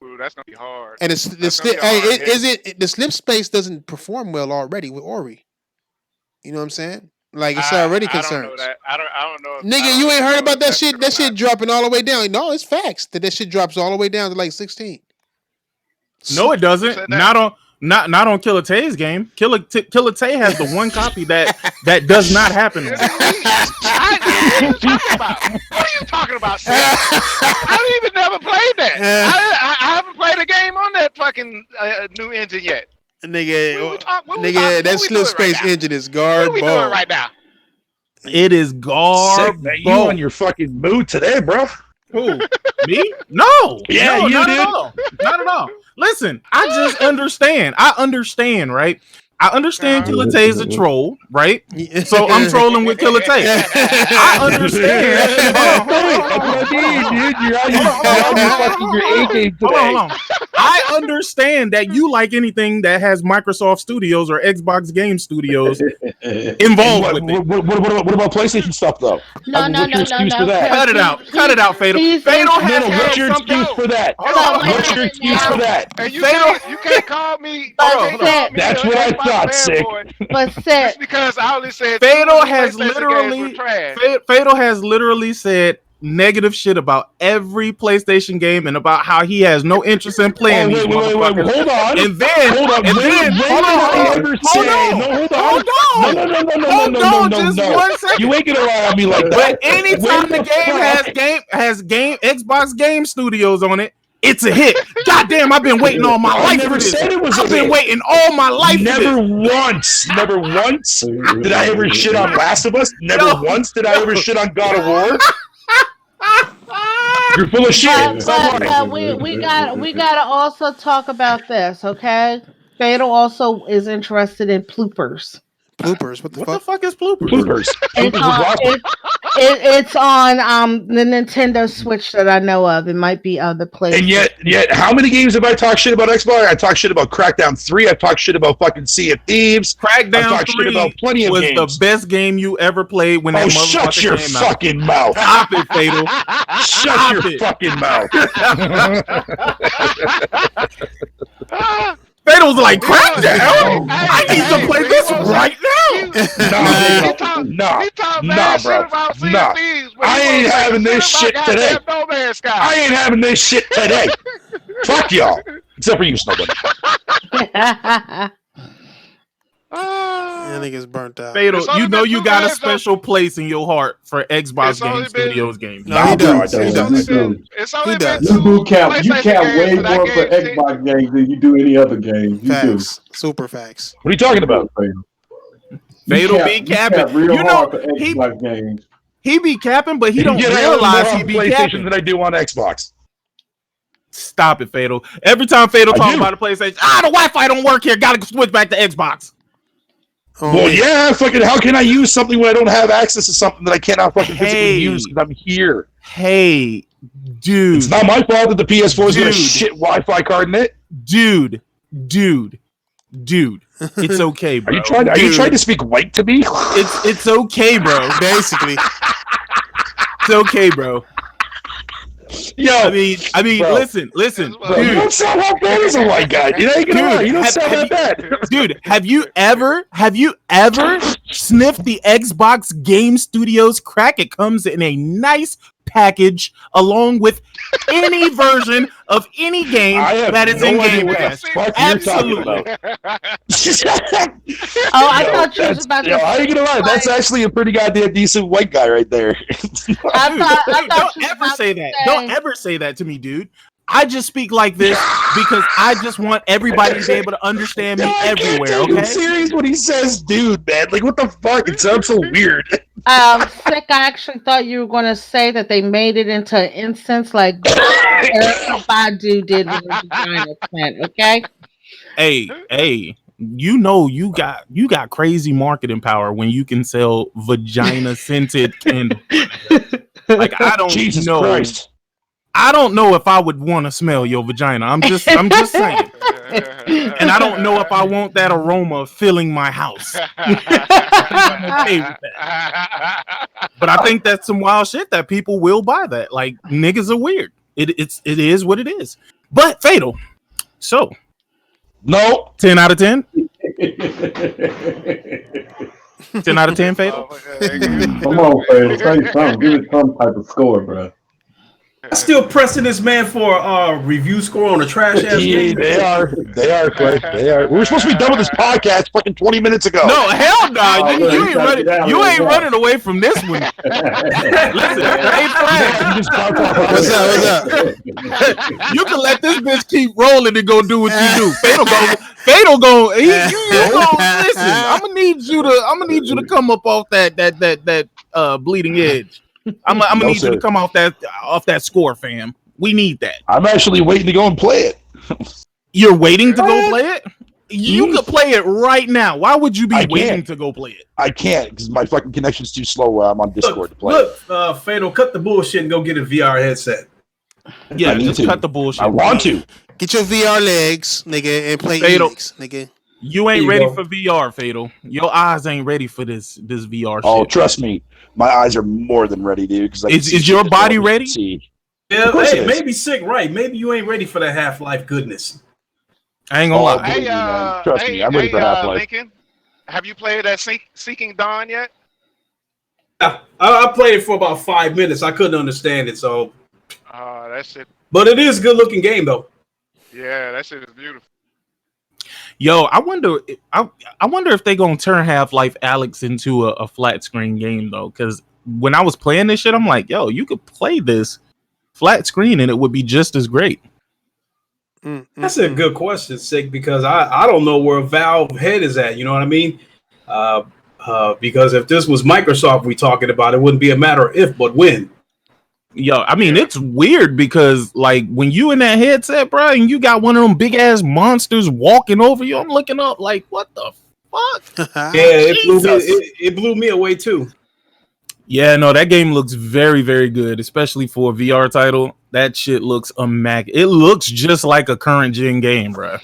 Ooh, that's gonna be hard. And the slip space doesn't perform well already with Ori. You know what I'm saying? Like it's already concerns. I don't know that. I don't know. Nigga, you ain't heard about that shit? That shit dropping all the way down. No, it's facts that shit drops all the way down to like 16. No, it doesn't. Not on Killer Tay's game. Killer Tay has the one copy that does not happen. What are you talking about? Seth? I even never played that. I haven't played a game on that fucking new engine yet. Nigga, that slip space engine is garbage. What are we doing right now? It is garbage. Man, you on your fucking mood today, bro? Who? Me? No. Yeah, no, you not did. at all. Not at all. Listen, I just understand. I understand, right? I understand Killer Tay is a troll, right? So I'm trolling with Killer Tay. I understand. Hold on. I understand that you like anything that has Microsoft Studios or Xbox Game Studios involved with it. What about PlayStation stuff though? No. Cut it out. Cut it out, Fatal. Fatal has what's your excuse for that? What's your excuse for that? And you can't call me. That's what I thought, Sick. But just because I only said Fatal has literally said negative shit about every PlayStation game and about how he has no interest in playing these motherfuckers. Hold on. And then hold on, just 1 second. You ain't gonna lie on me like that. But anytime the game has Xbox Game Studios on it, it's a hit. Goddamn, I've been waiting all my life for this. I've been waiting all my life for this. Never once did I ever shit on Last of Us. Never once did I ever shit on God of War. You're full of shit. But we gotta also talk about this, okay? Fatal also is interested in bloopers. Bloopers? What the fuck is bloopers? Bloopers. It's on the Nintendo Switch that I know of. It might be other places. And yet, how many games have I talked shit about Xbox? I talked shit about Crackdown 3. I've talked shit about fucking Sea of Thieves. Crackdown 3 about plenty of was games. the best game you ever played when that motherfucker shut your came out. fucking mouth. Stop it, Fatal. Shut your fucking mouth. Fatal was like, Crackdown? I need to play this right now. Nah, bro. Nah. I ain't having this shit today. I ain't having this shit today. Fuck y'all. Except for you, Snowball. That nigga's burnt out. Fatal, It's only you know been you 2 got a games though. special place in your heart for Xbox It's only Game been Studios games. No, he You do, does. He Taylor. it's You only does. been do. it's He only been does. You do 2 count. You PlayStation count games way for that more for game. Shit. Xbox games than you do any other games. You do. Facts. Super facts. What are you talking about? Fatal be You capping. cap real You know hard for he Xbox games. he be capping, but he don't I earn realize more he on be PlayStation capping. than I do on Xbox. Stop it, Fatal. Every time Fatal I talk do. about a PlayStation, the Wi-Fi don't work here. Gotta switch back to Xbox. Well, yeah, fucking. How can I use something when I don't have access to something that I cannot fucking physically use because I'm here? Hey, dude. It's not my fault that the PS4's got a shit Wi-Fi card in it. Dude. It's okay, bro. Are you trying to speak white to me? It's okay, bro. Basically. It's okay, bro. Yo, I mean, bro. listen, Bro, you don't sound that bad as a white guy. You ain't gonna lie. You don't sound that bad. Dude, have you ever sniffed the Xbox Game Studios crack? It comes in a nice package along with any version of any game that is in Game Pass. Absolutely. Oh, I thought you was about to. I ain't gonna lie. That's actually a pretty goddamn decent white guy right there. I thought Don't you was ever about say to that. say- Don't ever say that to me, dude. I just speak like this because I just want everybody to be able to understand me everywhere, I'm okay? serious when he says dude, man. Like, what the fuck? It sounds so weird. Sick, I actually thought you were going to say that they made it into an instance like Erykah Badu did with the vagina plant, okay? Hey, you know you got crazy marketing power when you can sell vagina scented candles. Like I don't Jesus know. Christ. I don't know if I would want to smell your vagina. I'm just saying. And I don't know if I want that aroma filling my house. I'm okay with that. But I think that's some wild shit that people will buy that. Like niggas are weird. It is what it is. But Fatal. So no. 10 out of 10? 10 out of 10, Fatal? Come on, Fatal. Say something. Give it some type of score, bro. Still pressing this man for a review score on a trash ass game. They are, Clay. They are. We were supposed to be done with this podcast fucking 20 minutes ago. No, hell no. Oh, You look, ain't running. You ain't running away from this one. Listen, hey Fred, What's up? you can let this bitch keep rolling and go do what you do. Fatal go. You go. Listen, I'm gonna need you to come up off that bleeding edge. I'm gonna need you to come off that score, fam. We need that. I'm actually waiting to go and play it. You're waiting to go play it? You could play it right now. Why would you be I waiting can't. to go play it? I can't because my fucking connection's too slow while I'm on Discord to play it. Fatal, cut the bullshit and go get a VR headset. Yeah, I need just to. cut the bullshit. I want to. Get your VR legs, nigga, and play Fatal. Enix, nigga. You ain't There you ready go. for VR, Fatal. Your eyes ain't ready for this VR Oh, shit. trust me. My eyes are more than ready, dude. Because Is your body ready? Yeah, course it hey, is. maybe sick, right? Maybe you ain't ready for the Half-Life goodness. I ain't gonna Oh, lie. man. Trust me, I'm ready for Half-Life. Lincoln, have you played that Seeking Dawn yet? Yeah, I played it for about 5 minutes. I couldn't understand it, so. That shit. But it is a good looking game, though. Yeah, that shit is beautiful. Yo, I wonder if they gonna turn Half-Life Alyx into a flat screen game though, because when I was playing this shit, I'm like, yo, you could play this flat screen and it would be just as great. That's a good question, Sick, because I don't know where Valve head is at. You know what I mean? Because if this was Microsoft we talking about, it wouldn't be a matter of if, but when. Yo, I mean, it's weird because like when you in that headset, bro, and you got one of them big ass monsters walking over you, I'm looking up like, what the fuck? Yeah, it blew me away too. Yeah, no, that game looks very, very good, especially for a VR title. That shit looks immaculate. It looks just like a current gen game, bro.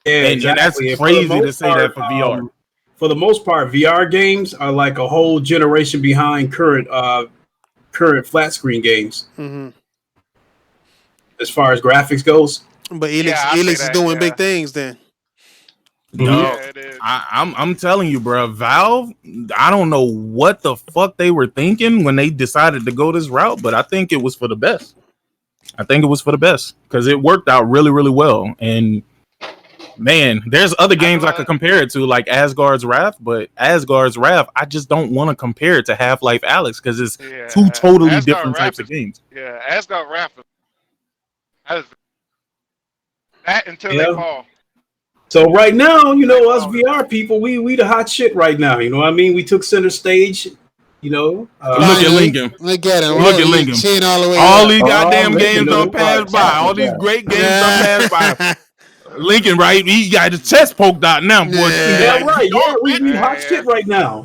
Yeah, and exactly. that's And for the crazy to most say that for part, VR. For the most part, VR games are like a whole generation behind current flat screen games as far as graphics goes. But Enix, Yeah, I say Enix is that, doing yeah. big things then. No, Yeah, it is. I'm telling you, bro. Valve, I don't know what the fuck they were thinking when they decided to go this route, but I think it was for the best. I think it was for the best because it worked out really, really well. And Man, there's other games I could compare it to, like Asgard's Wrath, but Asgard's Wrath, I just don't want to compare it to Half-Life Alyx because it's two totally different types of games. Yeah, Asgard Wrath. That until they fall. So right now, you know, us VR people, we the hot shit right now. You know what I mean? We took center stage. You know, look at Lincoln. Look at him. Look at Lincoln. Chin all the way all up. these goddamn games don't pass by. All these great games don't pass by. Lincoln, right? He got his chest poked out now, boy. Yeah, right. Yeah, we hot shit right now.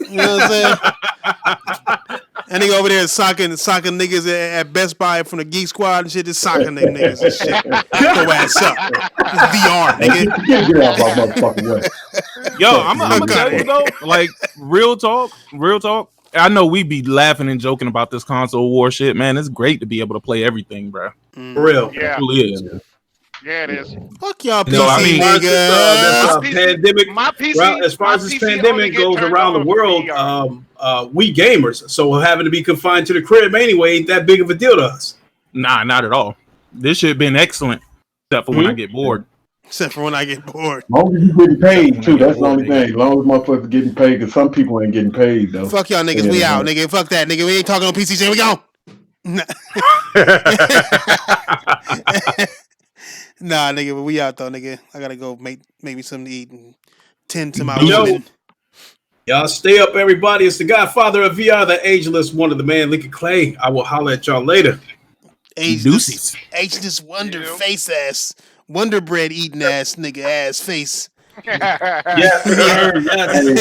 You know what I'm saying? And they go over there socking niggas at Best Buy from the Geek Squad and shit, just socking them niggas and shit. Go ass up. It's VR, nigga. Get off my motherfucking way. Yo, I'm gonna tell you though, like real talk. I know we be laughing and joking about this console war shit, man. It's great to be able to play everything, bro. For real. Yeah. It really is. Yeah, it is. Fuck y'all PC, No, I mean, nigga. Pandemic. My PC, As far as this pandemic goes around the world, we gamers, so having to be confined to the crib anyway ain't that big of a deal to us. Nah, not at all. This shit been excellent, except for when I get bored. Except for when I get bored. As long as you getting paid too, that's the only thing. As long as motherfuckers getting paid, because some people ain't getting paid though. Fuck y'all niggas, we out, nigga. Fuck that, nigga. We ain't talking on PC. We go. Nah, nigga, but we out though, nigga. I gotta go make me something to eat and tend to my woman. Y'all stay up, everybody. It's the Godfather of VR, the ageless one of the man, Lincoln Clay. I will holler at y'all later. Ageless wonder face ass, Wonder Bread eating ass nigga ass face. Yes,